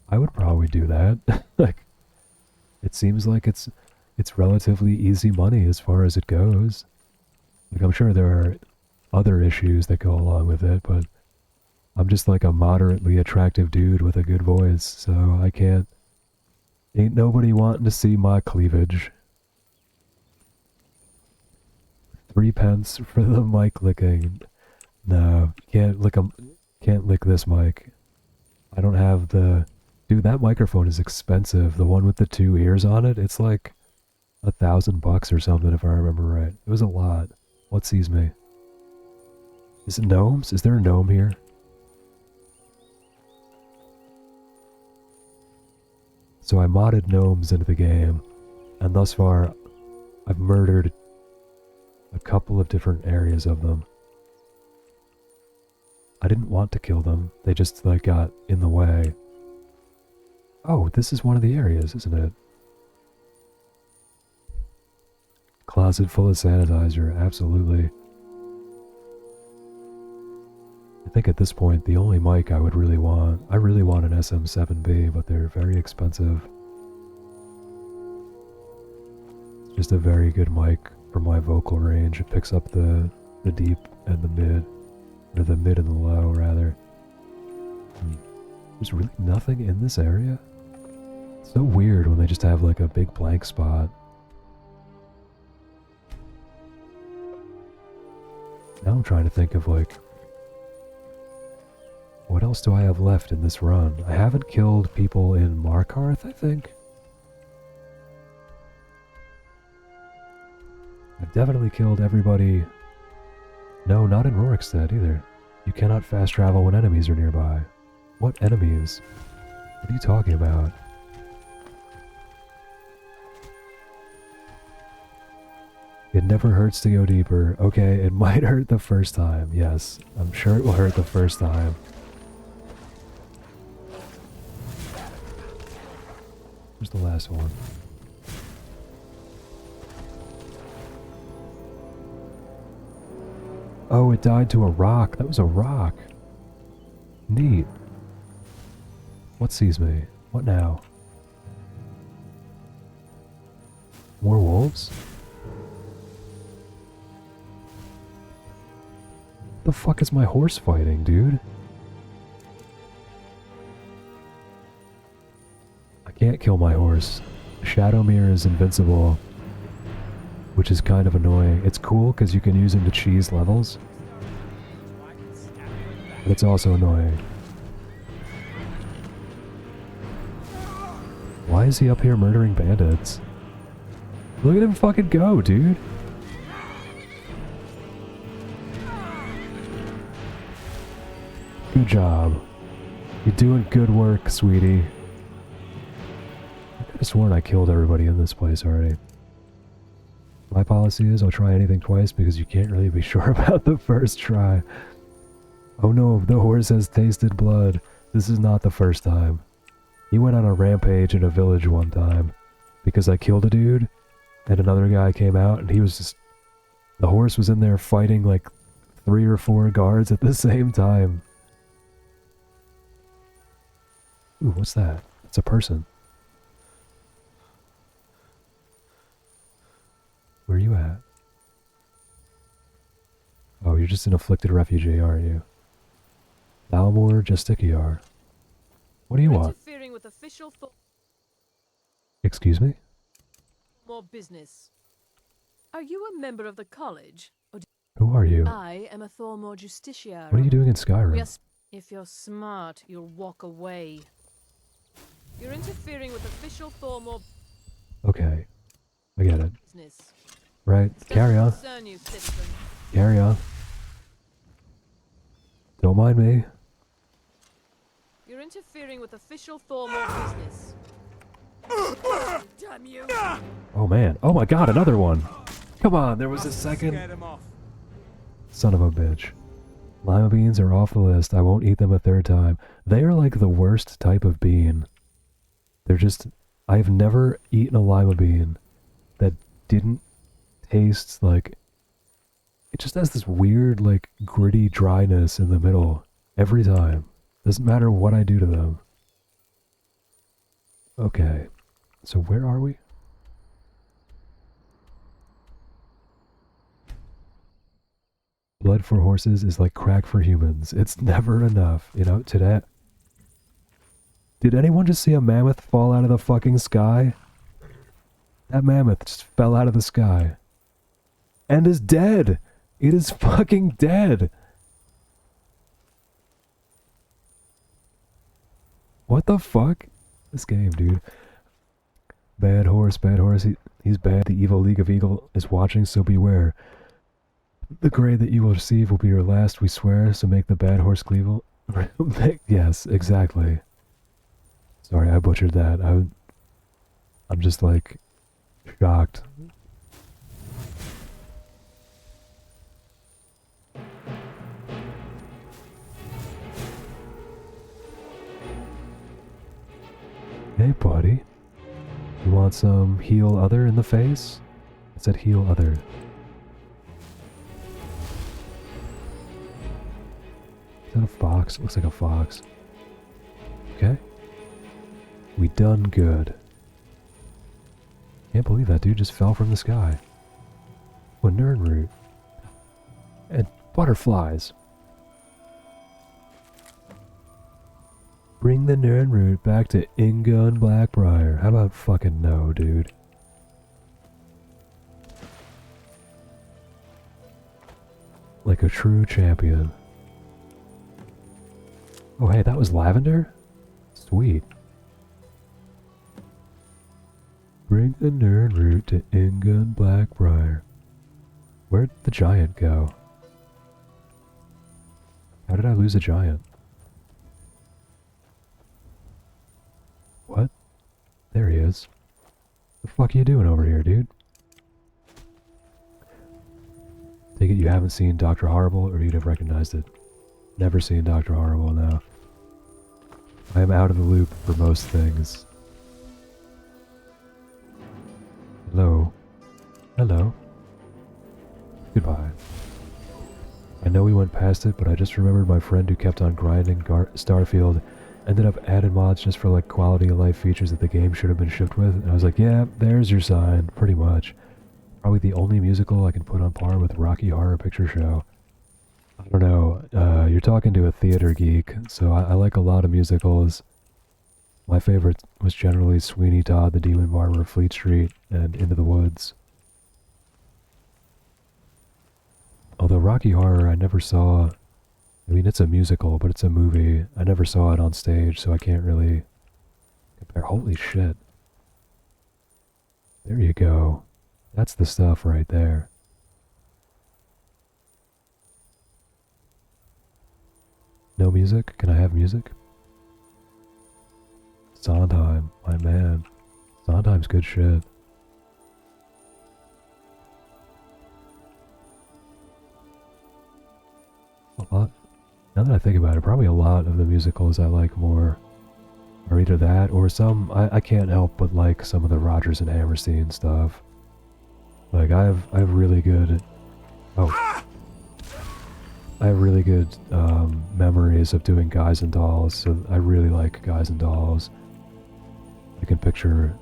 I would probably do that. Like, it seems like it's relatively easy money as far as it goes. Like, I'm sure there are other issues that go along with it, but I'm just like a moderately attractive dude with a good voice, so I can't... Ain't nobody wanting to see my cleavage. 3 pence for the mic licking. No, can't lick this mic. I don't have the... Dude, that microphone is expensive. The one with the 2 ears on it, it's like $1,000 or something if I remember right. It was a lot. What sees me? Is it gnomes? Is there a gnome here? So I modded gnomes into the game, and thus far, I've murdered a couple of different areas of them. I didn't want to kill them, they just, like, got in the way. Oh, this is one of the areas, isn't it? Closet full of sanitizer, absolutely. I think at this point, the only mic I would really want... I really want an SM7B, but they're very expensive. It's just a very good mic for my vocal range. It picks up the deep and the mid. Or the mid and the low, rather. There's really nothing in this area? It's so weird when they just have, like, a big blank spot. Now I'm trying to think of, like... What else do I have left in this run? I haven't killed people in Markarth, I think? I've definitely killed everybody... No, not in Rorikstead either. You cannot fast travel when enemies are nearby. What enemies? What are you talking about? It never hurts to go deeper. Okay, it might hurt the first time. Yes, I'm sure it will hurt the first time. Where's the last one? Oh, it died to a rock. That was a rock. Neat. What sees me? What now? More wolves? The fuck is my horse fighting, dude? I can't kill my horse. Shadowmere is invincible, which is kind of annoying. It's cool because you can use him to cheese levels, but it's also annoying. Why is he up here murdering bandits? Look at him fucking go, dude. Good job. You're doing good work, sweetie. That have sworn I killed everybody in this place already. My policy is I'll try anything twice because you can't really be sure about the first try. Oh no, the horse has tasted blood. This is not the first time. He went on a rampage in a village one time because I killed a dude and another guy came out and he was just... The horse was in there fighting like 3 or 4 guards at the same time. Ooh, what's that? It's a person. Where are you at? Oh, you're just an afflicted refugee, aren't you? Valmor Justiciar. What do you want? Interfering with official Excuse me? more business. Are you a member of the college? Or Who are you? I am a Thormore Justiciar. What are you doing in Skyrim? Yes, if you're smart, you'll walk away. You're interfering with official Thormore Okay. I get it. business. Right. Carry on. Concern you, citizen. Carry on. Don't mind me. You're interfering with official Thormore business. Damn you! Oh man. Oh my god, another one. Come on, there was a second. Son of a bitch. Lima beans are off the list. I won't eat them a third time. They are like the worst type of bean. They're just... I've never eaten a lima bean that didn't taste like... It just has this weird, like, gritty dryness in the middle. Every time. Doesn't matter what I do to them. Okay. So where are we? Blood for horses is like crack for humans. It's never enough. You know, today... Did anyone just see a mammoth fall out of the fucking sky? That mammoth just fell out of the sky. And is dead! It is fucking dead! What the fuck? This game, dude. Bad horse, bad horse. He's bad. The evil League of Eagle is watching, so beware. The grade that you will receive will be your last, we swear, so make the bad horse gleeble. Yes, exactly. Sorry, I butchered that. I'm just like shocked. Hey, buddy. You want some heal other in the face? I said heal other. Is that a fox? It looks like a fox. Okay. We done good. Can't believe that dude just fell from the sky. Oh, Nernroot. And butterflies. Bring the Nernroot back to Inga and Blackbriar. How about fucking no, dude? Like a true champion. Oh hey, that was lavender? Sweet. Bring the Nernroot to Inga and Blackbriar. Where'd the giant go? How did I lose a giant? What? There he is. The fuck are you doing over here, dude? Take it you haven't seen Dr. Horrible, or you'd have recognized it. Never seen Dr. Horrible now. I am out of the loop for most things. Hello. Hello. Goodbye. I know we went past it, but I just remembered my friend who kept on grinding Starfield ended up adding mods just for like quality of life features that the game should have been shipped with. And I was like, yeah, there's your sign, pretty much. Probably the only musical I can put on par with Rocky Horror Picture Show. I don't know, you're talking to a theater geek, so I like a lot of musicals. My favorite was generally Sweeney Todd, The Demon Barber of Fleet Street, and Into the Woods. Although Rocky Horror I never saw. I mean, it's a musical, but it's a movie. I never saw it on stage, so I can't really compare. Holy shit. There you go. That's the stuff right there. No music? Can I have music? Sondheim, my man. Sondheim's good shit. A lot. Now that I think about it, probably a lot of the musicals I like more are either that or some. I can't help but like some of the Rodgers and Hammerstein stuff. Like I have really good. Oh. I have really good memories of doing Guys and Dolls, so I really like Guys and Dolls. You can picture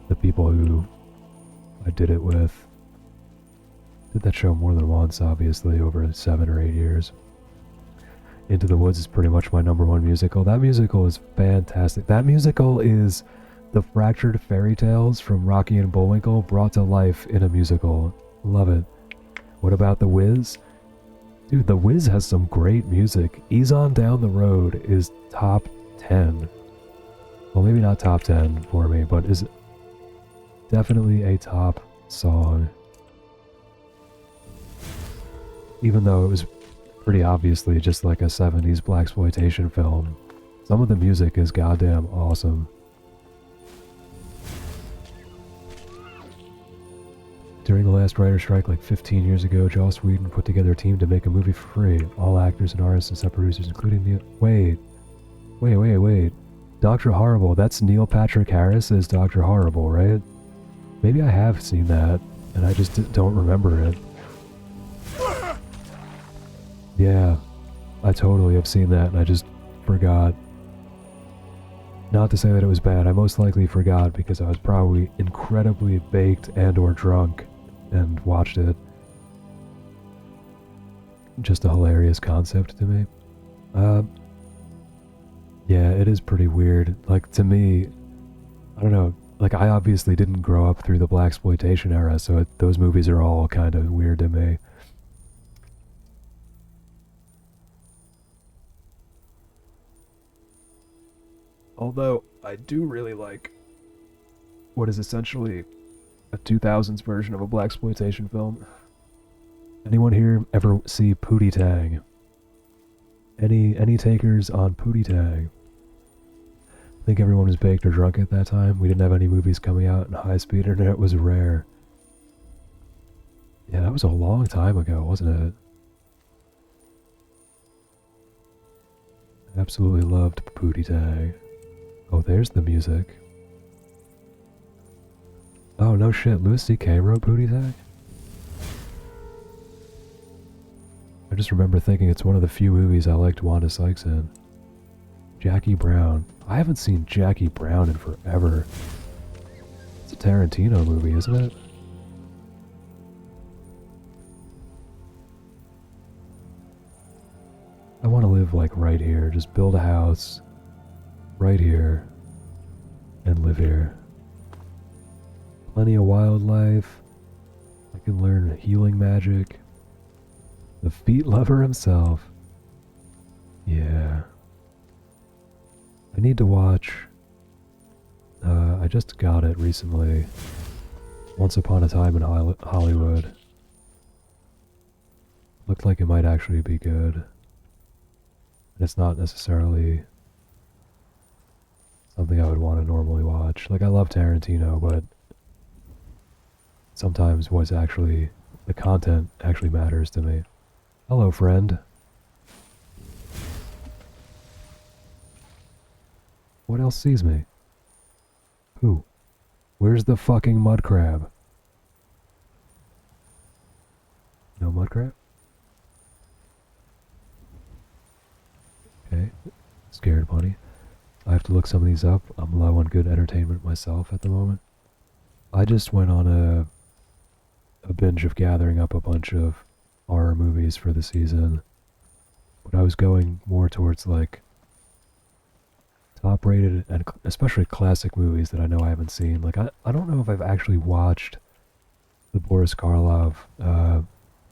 the people who I did it with. Did that show more than once, obviously, over 7 or 8 years. Into the Woods is pretty much my #1 musical. That musical is fantastic. That musical is the fractured fairy tales from Rocky and Bullwinkle brought to life in a musical. Love it. What about The Wiz? Dude, The Wiz has some great music. Ease On Down the Road is top 10. Well, maybe not top 10 for me, but is definitely a top song. Even though it was pretty obviously just like a 70s blaxploitation film, some of the music is goddamn awesome. During the last writer's strike like 15 years ago, Joss Whedon put together a team to make a movie for free. All actors and artists and set producers, including the... Wait. Dr. Horrible, that's Neil Patrick Harris as Dr. Horrible, right? Maybe I have seen that, and I just don't remember it. Yeah, I totally have seen that, and I just forgot. Not to say that it was bad, I most likely forgot because I was probably incredibly baked and or drunk and watched it. Just a hilarious concept to me. Yeah, it is pretty weird. Like, to me, I don't know, like, I obviously didn't grow up through the blaxploitation era, so those movies are all kind of weird to me. Although, I do really like what is essentially a 2000s version of a blaxploitation film. Anyone here ever see Pootie Tang? Any takers on Pootie Tang? I think everyone was baked or drunk at that time. We didn't have any movies coming out, and high-speed internet was rare. Yeah, that was a long time ago, wasn't it? Absolutely loved Pootie Tang. Oh, there's the music. Oh, no shit, Louis C.K. wrote Pootie Tang? I just remember thinking it's one of the few movies I liked Wanda Sykes in. Jackie Brown. I haven't seen Jackie Brown in forever. It's a Tarantino movie, isn't it? I want to live like right here. Just build a house right here and live here. Plenty of wildlife. I can learn healing magic. The feet lover himself. Yeah. I need to watch. I just got it recently. Once Upon a Time in Hollywood. Looked like it might actually be good. It's not necessarily something I would want to normally watch. Like, I love Tarantino, but sometimes what's actually, the content actually matters to me. Hello, friend. What else sees me? Who? Where's the fucking mud crab? No mud crab? Okay. Scared bunny. I have to look some of these up. I'm low on good entertainment myself at the moment. I just went on a binge of gathering up a bunch of horror movies for the season. But I was going more towards like top rated and especially classic movies that I know I haven't seen. Like I don't know if I've actually watched the Boris Karloff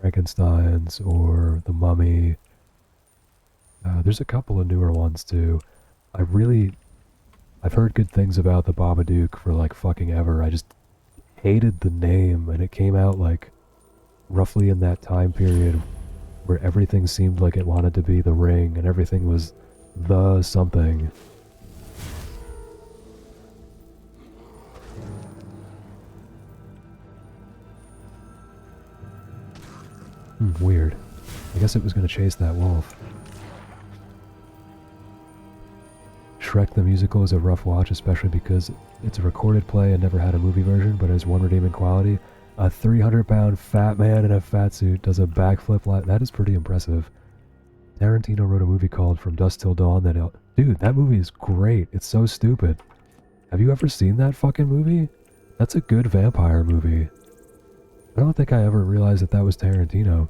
Frankensteins or The Mummy. There's a couple of newer ones too. I've heard good things about The Babadook for like fucking ever. I just hated the name, and it came out like roughly in that time period where everything seemed like it wanted to be The Ring and everything was the something. Weird. I guess it was gonna chase that wolf. Shrek the Musical is a rough watch, especially because it's a recorded play and never had a movie version, but it has one redeeming quality. A 300-pound fat man in a fat suit does a backflip. That is pretty impressive. Tarantino wrote a movie called From Dusk Till Dawn dude, that movie is great. It's so stupid. Have you ever seen that fucking movie? That's a good vampire movie. I don't think I ever realized that was Tarantino.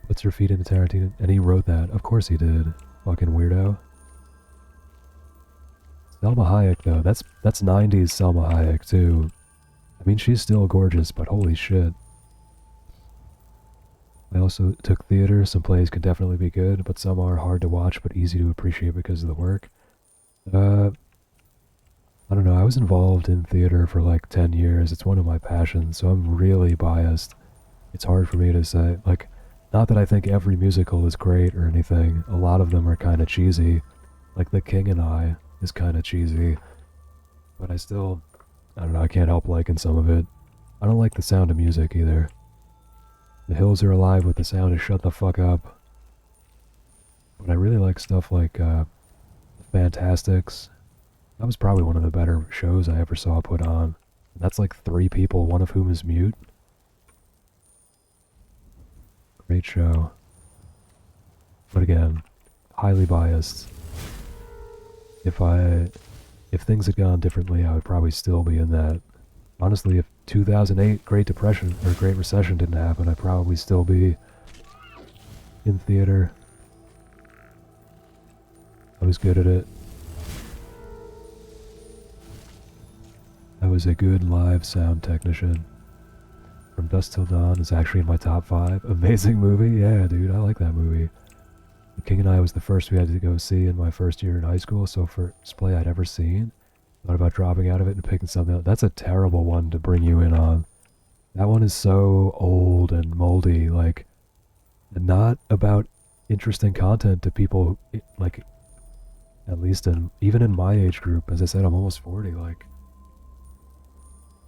Puts her feet into Tarantino, and he wrote that. Of course he did. Fucking weirdo. Selma Hayek, though. That's 90s Selma Hayek, too. I mean, she's still gorgeous, but holy shit. I also took theater. Some plays can definitely be good, but some are hard to watch but easy to appreciate because of the work. I don't know. I was involved in theater for like 10 years. It's one of my passions, so I'm really biased. It's hard for me to say, like, not that I think every musical is great or anything. A lot of them are kind of cheesy. Like The King and I is kind of cheesy. But I don't know, I can't help liking some of it. I don't like the sound of music either. The Hills Are Alive with the sound of Shut the Fuck Up. But I really like stuff like Fantastics. That was probably one of the better shows I ever saw put on. That's like 3 people, one of whom is mute. Great show. But again, highly biased. If things had gone differently, I would probably still be in that. Honestly, if 2008 Great Depression or Great Recession didn't happen, I'd probably still be in theater. I was good at it. I was a good live sound technician. From Dusk Till Dawn is actually in my top 5. Amazing movie. Yeah, dude, I like that movie. The King and I was the first we had to go see in my first year in high school, so first play I'd ever seen. Thought about dropping out of it and picking something else. That's a terrible one to bring you in on. That one is so old and moldy, like, and not about interesting content to people, like, at least even in my age group. As I said, I'm almost 40, like.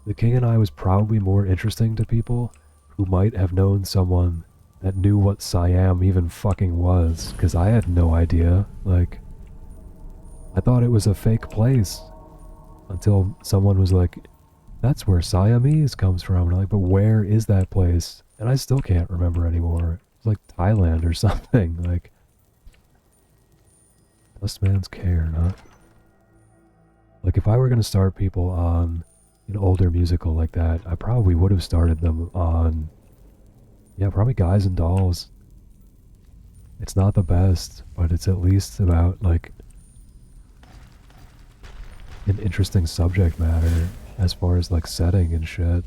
The King and I was probably more interesting to people who might have known someone that knew what Siam even fucking was, because I had no idea. Like, I thought it was a fake place until someone was like, that's where Siamese comes from. And I'm like, but where is that place? And I still can't remember anymore. It's like Thailand or something. Like, Dustman's Care, not. Like, if I were going to start people on an older musical like that, I probably would have started them on, yeah, probably Guys and Dolls. It's not the best, but it's at least about, like, an interesting subject matter as far as, like, setting and shit.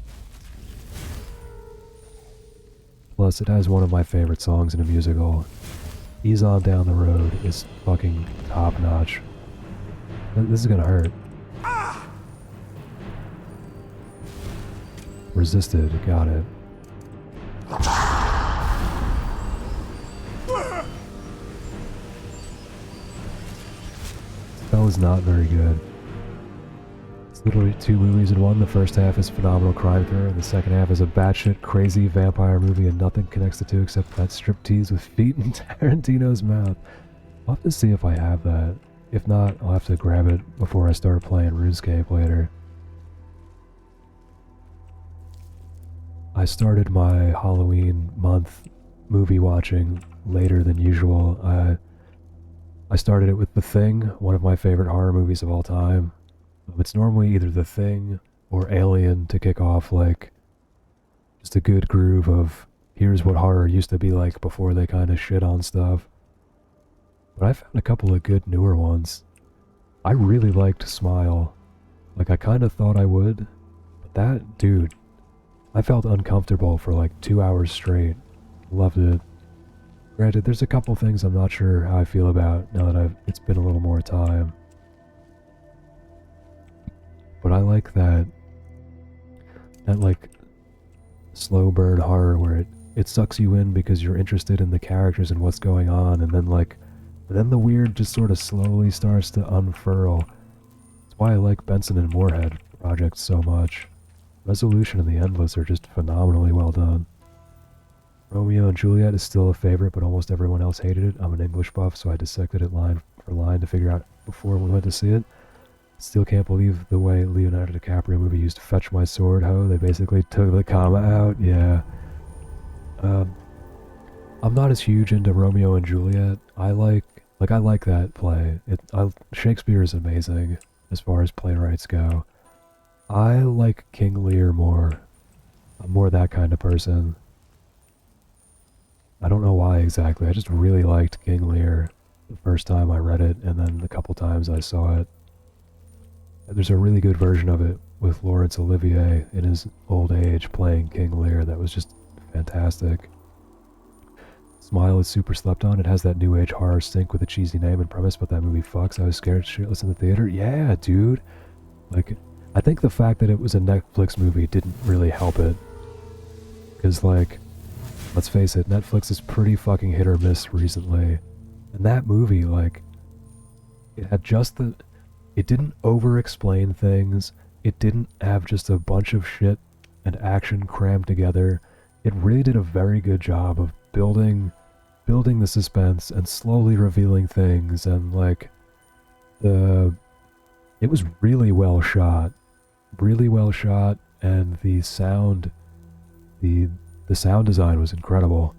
Plus, it has one of my favorite songs in a musical. Ease On Down the Road is fucking top notch. This is gonna hurt. Resisted, got it. That was not very good. It's literally 2 movies in one. The first half is phenomenal crime thriller, and the second half is a batshit crazy vampire movie, and nothing connects the two except that striptease with feet in Tarantino's mouth. I'll have to see if I have that. If not, I'll have to grab it before I start playing RuneScape later. I started my Halloween month movie watching later than usual. I started it with The Thing, one of my favorite horror movies of all time. It's normally either The Thing or Alien to kick off, like, just a good groove of here's what horror used to be like before they kind of shit on stuff. But I found a couple of good newer ones. I really liked Smile. Like, I kind of thought I would, but that, dude, I felt uncomfortable for like 2 hours straight. Loved it. Granted, there's a couple things I'm not sure how I feel about now that it's been a little more time. But I like that like slow burn horror where it sucks you in because you're interested in the characters and what's going on, and then the weird just sort of slowly starts to unfurl. That's why I like Benson and Moorhead projects so much. Resolution and The Endless are just phenomenally well done. Romeo and Juliet is still a favorite, but almost everyone else hated it. I'm an English buff, so I dissected it line for line to figure out before we went to see it. Still can't believe the way Leonardo DiCaprio movie used "fetch my sword, ho." They basically took the comma out. Yeah. I'm not as huge into Romeo and Juliet. I like that play. Shakespeare is amazing as far as playwrights go. I like King Lear more. I'm more that kind of person. I don't know why exactly. I just really liked King Lear the first time I read it, and then the couple times I saw it. There's a really good version of it with Laurence Olivier in his old age playing King Lear that was just fantastic. Smile is super slept on. It has that new age horror stink with a cheesy name and premise, but that movie fucks. I was scared shitless in the theater. Yeah, dude. Like, I think the fact that it was a Netflix movie didn't really help it. Because, like, let's face it, Netflix is pretty fucking hit or miss recently. And that movie, like, it had just the... It didn't over-explain things. It didn't have just a bunch of shit and action crammed together. It really did a very good job of building the suspense and slowly revealing things, and like it was really well shot, and the sound design was incredible.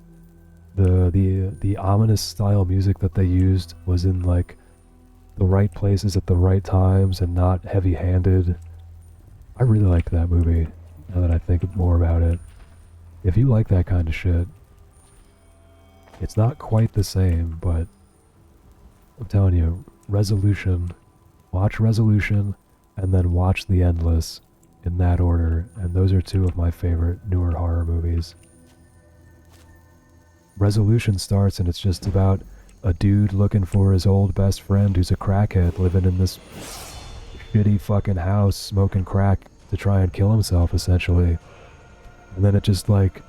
The ominous style music that they used was in like the right places at the right times and not heavy-handed. I really liked that movie, now that I think more about it. If you like that kind of shit, it's not quite the same, but I'm telling you, Resolution, watch Resolution, and then watch The Endless in that order, and those are two of my favorite newer horror movies. Resolution starts and it's just about a dude looking for his old best friend who's a crackhead living in this shitty fucking house smoking crack to try and kill himself, essentially. And then it just like,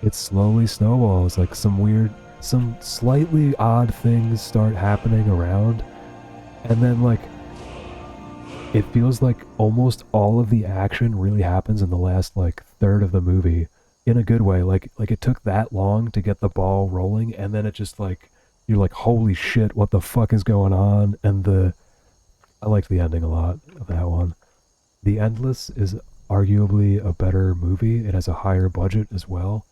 it slowly snowballs, like some slightly odd things start happening around, and then like, it feels like almost all of the action really happens in the last like third of the movie, in a good way. Like it took that long to get the ball rolling, and then it just like, you're like, holy shit, what the fuck is going on? And I liked the ending a lot of that one. The Endless is arguably a better movie. It has a higher budget as well.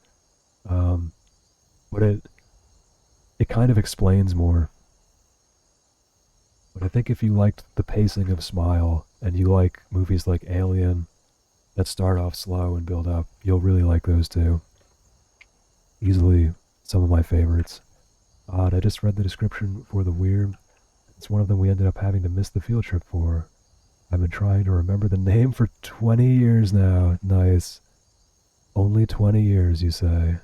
But it kind of explains more. But I think if you liked the pacing of Smile, and you like movies like Alien that start off slow and build up, you'll really like those two. Easily some of my favorites. Odd, I just read the description for The Weird. It's one of them we ended up having to miss the field trip for. I've been trying to remember the name for 20 years now. Nice. Only 20 years, you say.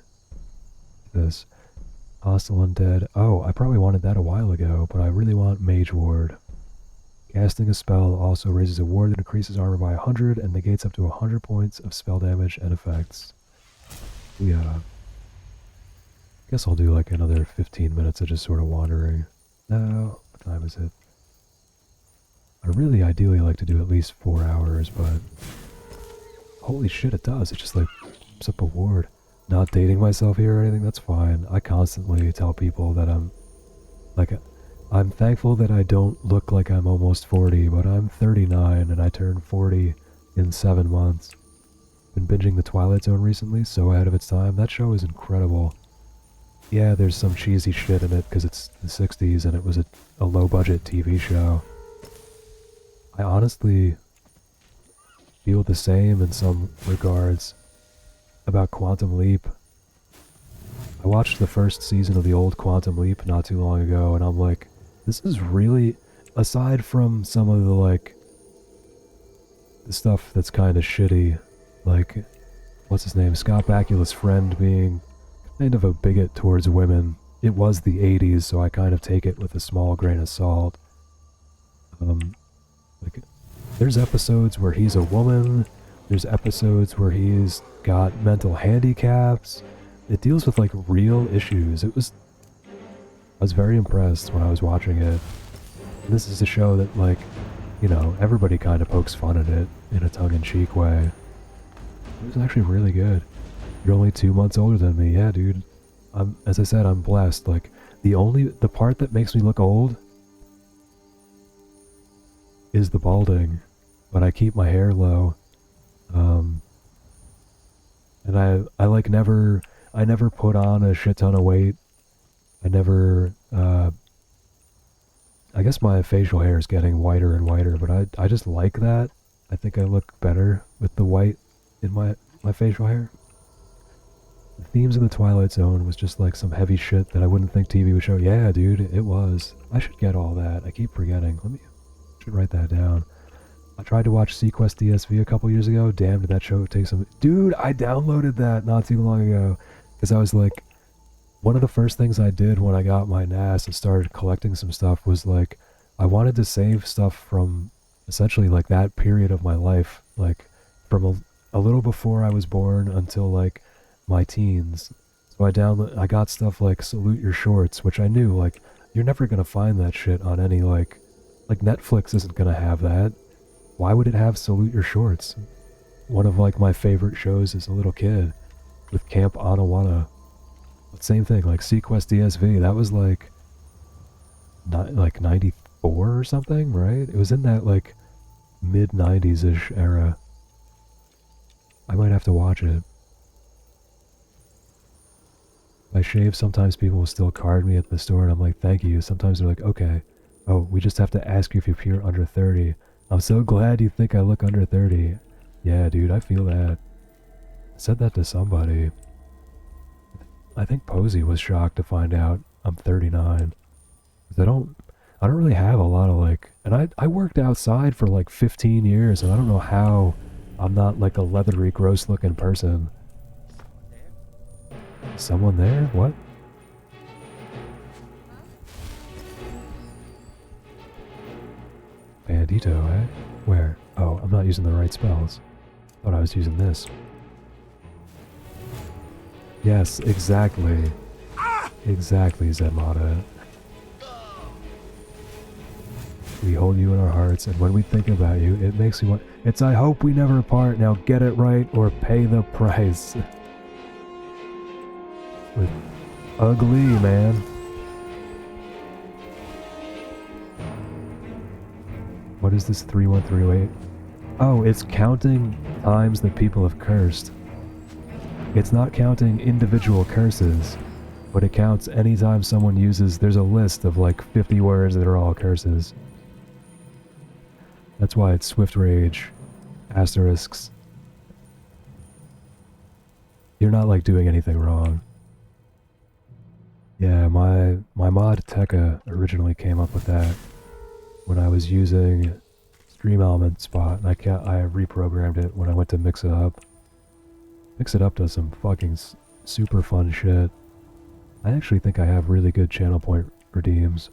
This. Hostile Undead. Oh, I probably wanted that a while ago, but I really want Mage Ward. Casting a spell also raises a ward that increases armor by 100 and negates up to 100 points of spell damage and effects. Yeah. Guess I'll do like another 15 minutes of just sort of wandering. No, what time is it? I really ideally like to do at least 4 hours, but holy shit, it does. It just like pumps up a ward. Not dating myself here or anything, that's fine. I constantly tell people that I'm thankful that I don't look like I'm almost 40, but I'm 39 and I turn 40 in 7 months. Been binging The Twilight Zone recently, so ahead of its time. That show is incredible. Yeah, there's some cheesy shit in it because it's the 60s and it was a low-budget TV show. I honestly feel the same in some regards about Quantum Leap. I watched the first season of the old Quantum Leap not too long ago, and I'm like, this is really, aside from some of the like, the stuff that's kind of shitty, like, what's his name, Scott Bakula's friend being kind of a bigot towards women. It was the 80s, so I kind of take it with a small grain of salt. Like, there's episodes where he's a woman, there's episodes where he's got mental handicaps. It deals with like real issues. I was very impressed when I was watching it. And this is a show that, like, you know, everybody kind of pokes fun at it in a tongue-in-cheek way. It was actually really good. You're only 2 months older than me. Yeah, dude. as I said, I'm blessed. Like, the part that makes me look old is the balding, but I keep my hair low. And I never put on a shit ton of weight. I never, I guess my facial hair is getting whiter and whiter, but I just like that. I think I look better with the white in my facial hair. The themes of the Twilight Zone was just like some heavy shit that I wouldn't think TV would show. Yeah, dude, it was. I should get all that. I keep forgetting. Should write that down. I tried to watch Sequest DSV a couple years ago. Damn, did that show take some... Dude, I downloaded that not too long ago. Because I was like... One of the first things I did when I got my NAS and started collecting some stuff was like... I wanted to save stuff from essentially like that period of my life. Like from a little before I was born until like my teens. So I got stuff like Salute Your Shorts, which I knew like you're never going to find that shit on any like Netflix isn't going to have that. Why would it have Salute Your Shorts? One of like my favorite shows as a little kid with Camp Anawana. Same thing, like Sequest DSV, that was like 94 or something, right? It was in that like mid 90s-ish era. I might have to watch it. I shave, sometimes people will still card me at the store and I'm like, thank you. Sometimes they're like, okay. Oh, we just have to ask you if you appear under 30. I'm so glad you think I look under 30. Yeah, dude, I feel that. I said that to somebody. I think Posey was shocked to find out I'm 39. 'Cause I don't really have a lot of like... And I worked outside for like 15 years, and I don't know how I'm not like a leathery, gross-looking person. Someone there? What? Bandito, eh? Where? Oh, I'm not using the right spells. Thought I was using this. Yes, exactly. Exactly, Zenmata. We hold you in our hearts, and when we think about you, it makes me want... It's I hope we never part, now get it right or pay the price. With ugly, man. What is this 3138? Oh, it's counting times that people have cursed. It's not counting individual curses, but it counts anytime someone uses... There's a list of like 50 words that are all curses. That's why it's Swift Rage, asterisks. You're not like doing anything wrong. Yeah, my mod Tekka originally came up with that when I was using Stream Element Spot, and I reprogrammed it when I went to Mix It Up. Mix It Up does some fucking super fun shit. I actually think I have really good channel point redeems.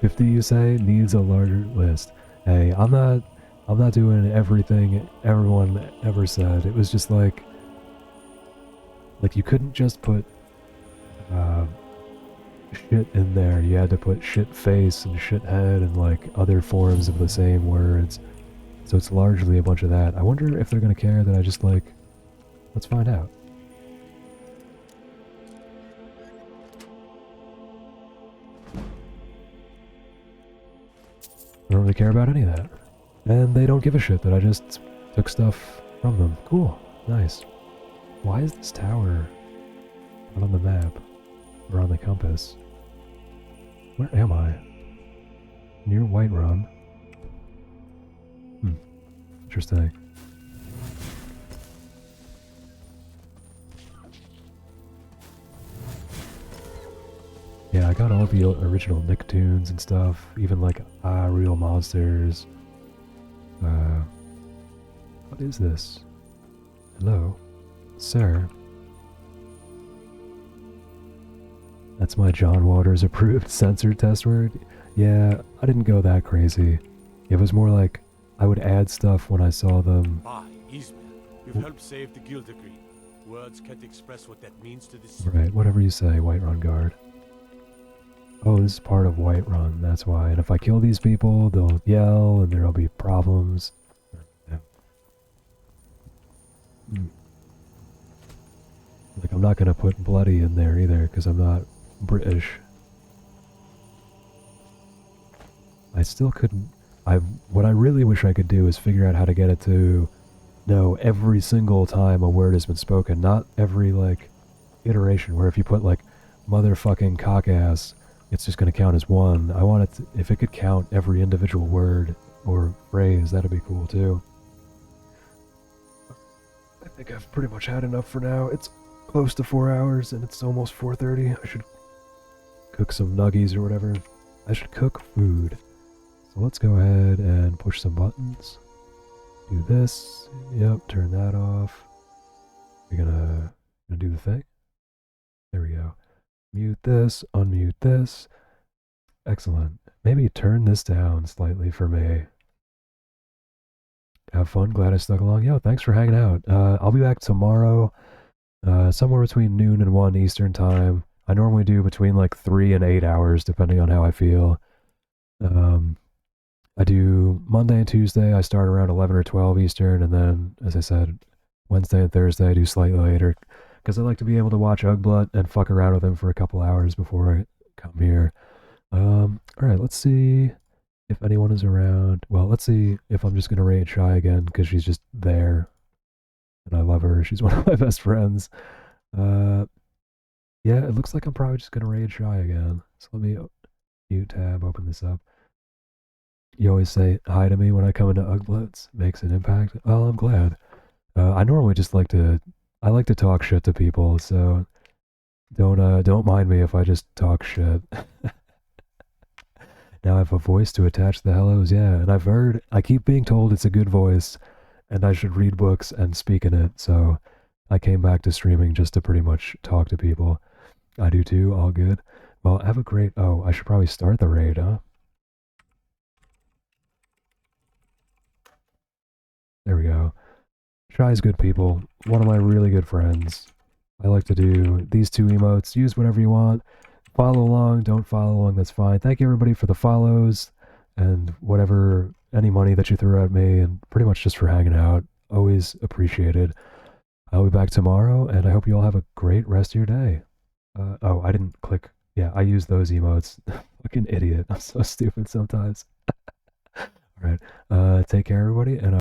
50, you say, needs a larger list. Hey, I'm not doing everything everyone ever said. It was just like you couldn't just put shit in there. You had to put shit face and shit head and like other forms of the same words. So it's largely a bunch of that. I wonder if they're gonna care that I just like... Let's find out. I don't really care about any of that. And they don't give a shit that I just took stuff from them. Cool. Nice. Why is this tower not on the map? Or on the compass? Where am I? Near Whiterun. Interesting. Yeah, I got all the original Nicktoons and stuff, even like Real Monsters. What is this? Hello? Sir? That's my John Waters approved censor test word? Yeah, I didn't go that crazy. It was more like, I would add stuff when I saw them. Eastman, you've helped save the Guild Degree. Words can't express what that means to this... Right, whatever you say, Whiterun Guard. Oh, this is part of Whiterun, that's why. And if I kill these people, they'll yell and there'll be problems. Yeah. not gonna put bloody in there either, because I'm not British. I still couldn't... What I really wish I could do is figure out how to get it to know every single time a word has been spoken, not every, like, iteration, where if you put, like, motherfucking cock-ass, it's just gonna count as one. I want it to, if it could count every individual word or phrase, that'd be cool, too. I think I've pretty much had enough for now. It's close to 4 hours, and it's almost 4:30. I should cook some nuggies or whatever. I should cook food. So let's go ahead and push some buttons. Do this. Yep, turn that off. You're gonna do the thing. There we go. Mute this, unmute this. Excellent. Maybe turn this down slightly for me. Have fun. Glad I stuck along. Yo, thanks for hanging out. I'll be back tomorrow, somewhere between noon and 1 Eastern time. I normally do between like 3 and 8 hours, depending on how I feel. I do Monday and Tuesday, I start around 11 or 12 Eastern, and then, as I said, Wednesday and Thursday I do slightly later, because I like to be able to watch Ugblut and fuck around with him for a couple hours before I come here. Alright, let's see if anyone is around. Well, let's see if I'm just going to raid Shy again, because she's just there, and I love her. She's one of my best friends. Yeah, it looks like I'm probably just going to raid Shy again. So let me mute tab, open this up. You always say hi to me when I come into Ugblets. Makes an impact. Well, I'm glad. I normally just like to talk shit to people, so don't mind me if I just talk shit. Now I have a voice to attach the hellos, yeah, and I keep being told it's a good voice, and I should read books and speak in it, so I came back to streaming just to pretty much talk to people. I do too, all good. Well, have a great... Oh, I should probably start the raid, huh? There we go. Shy's good people. One of my really good friends. I like to do these two emotes. Use whatever you want. Follow along, don't follow along, that's fine. Thank you everybody for the follows and whatever, any money that you threw at me, and pretty much just for hanging out. Always appreciated. I'll be back tomorrow, and I hope you all have a great rest of your day. Oh, I didn't click. Yeah, I use those emotes. Fucking idiot. I'm so stupid sometimes. Alright, take care everybody, and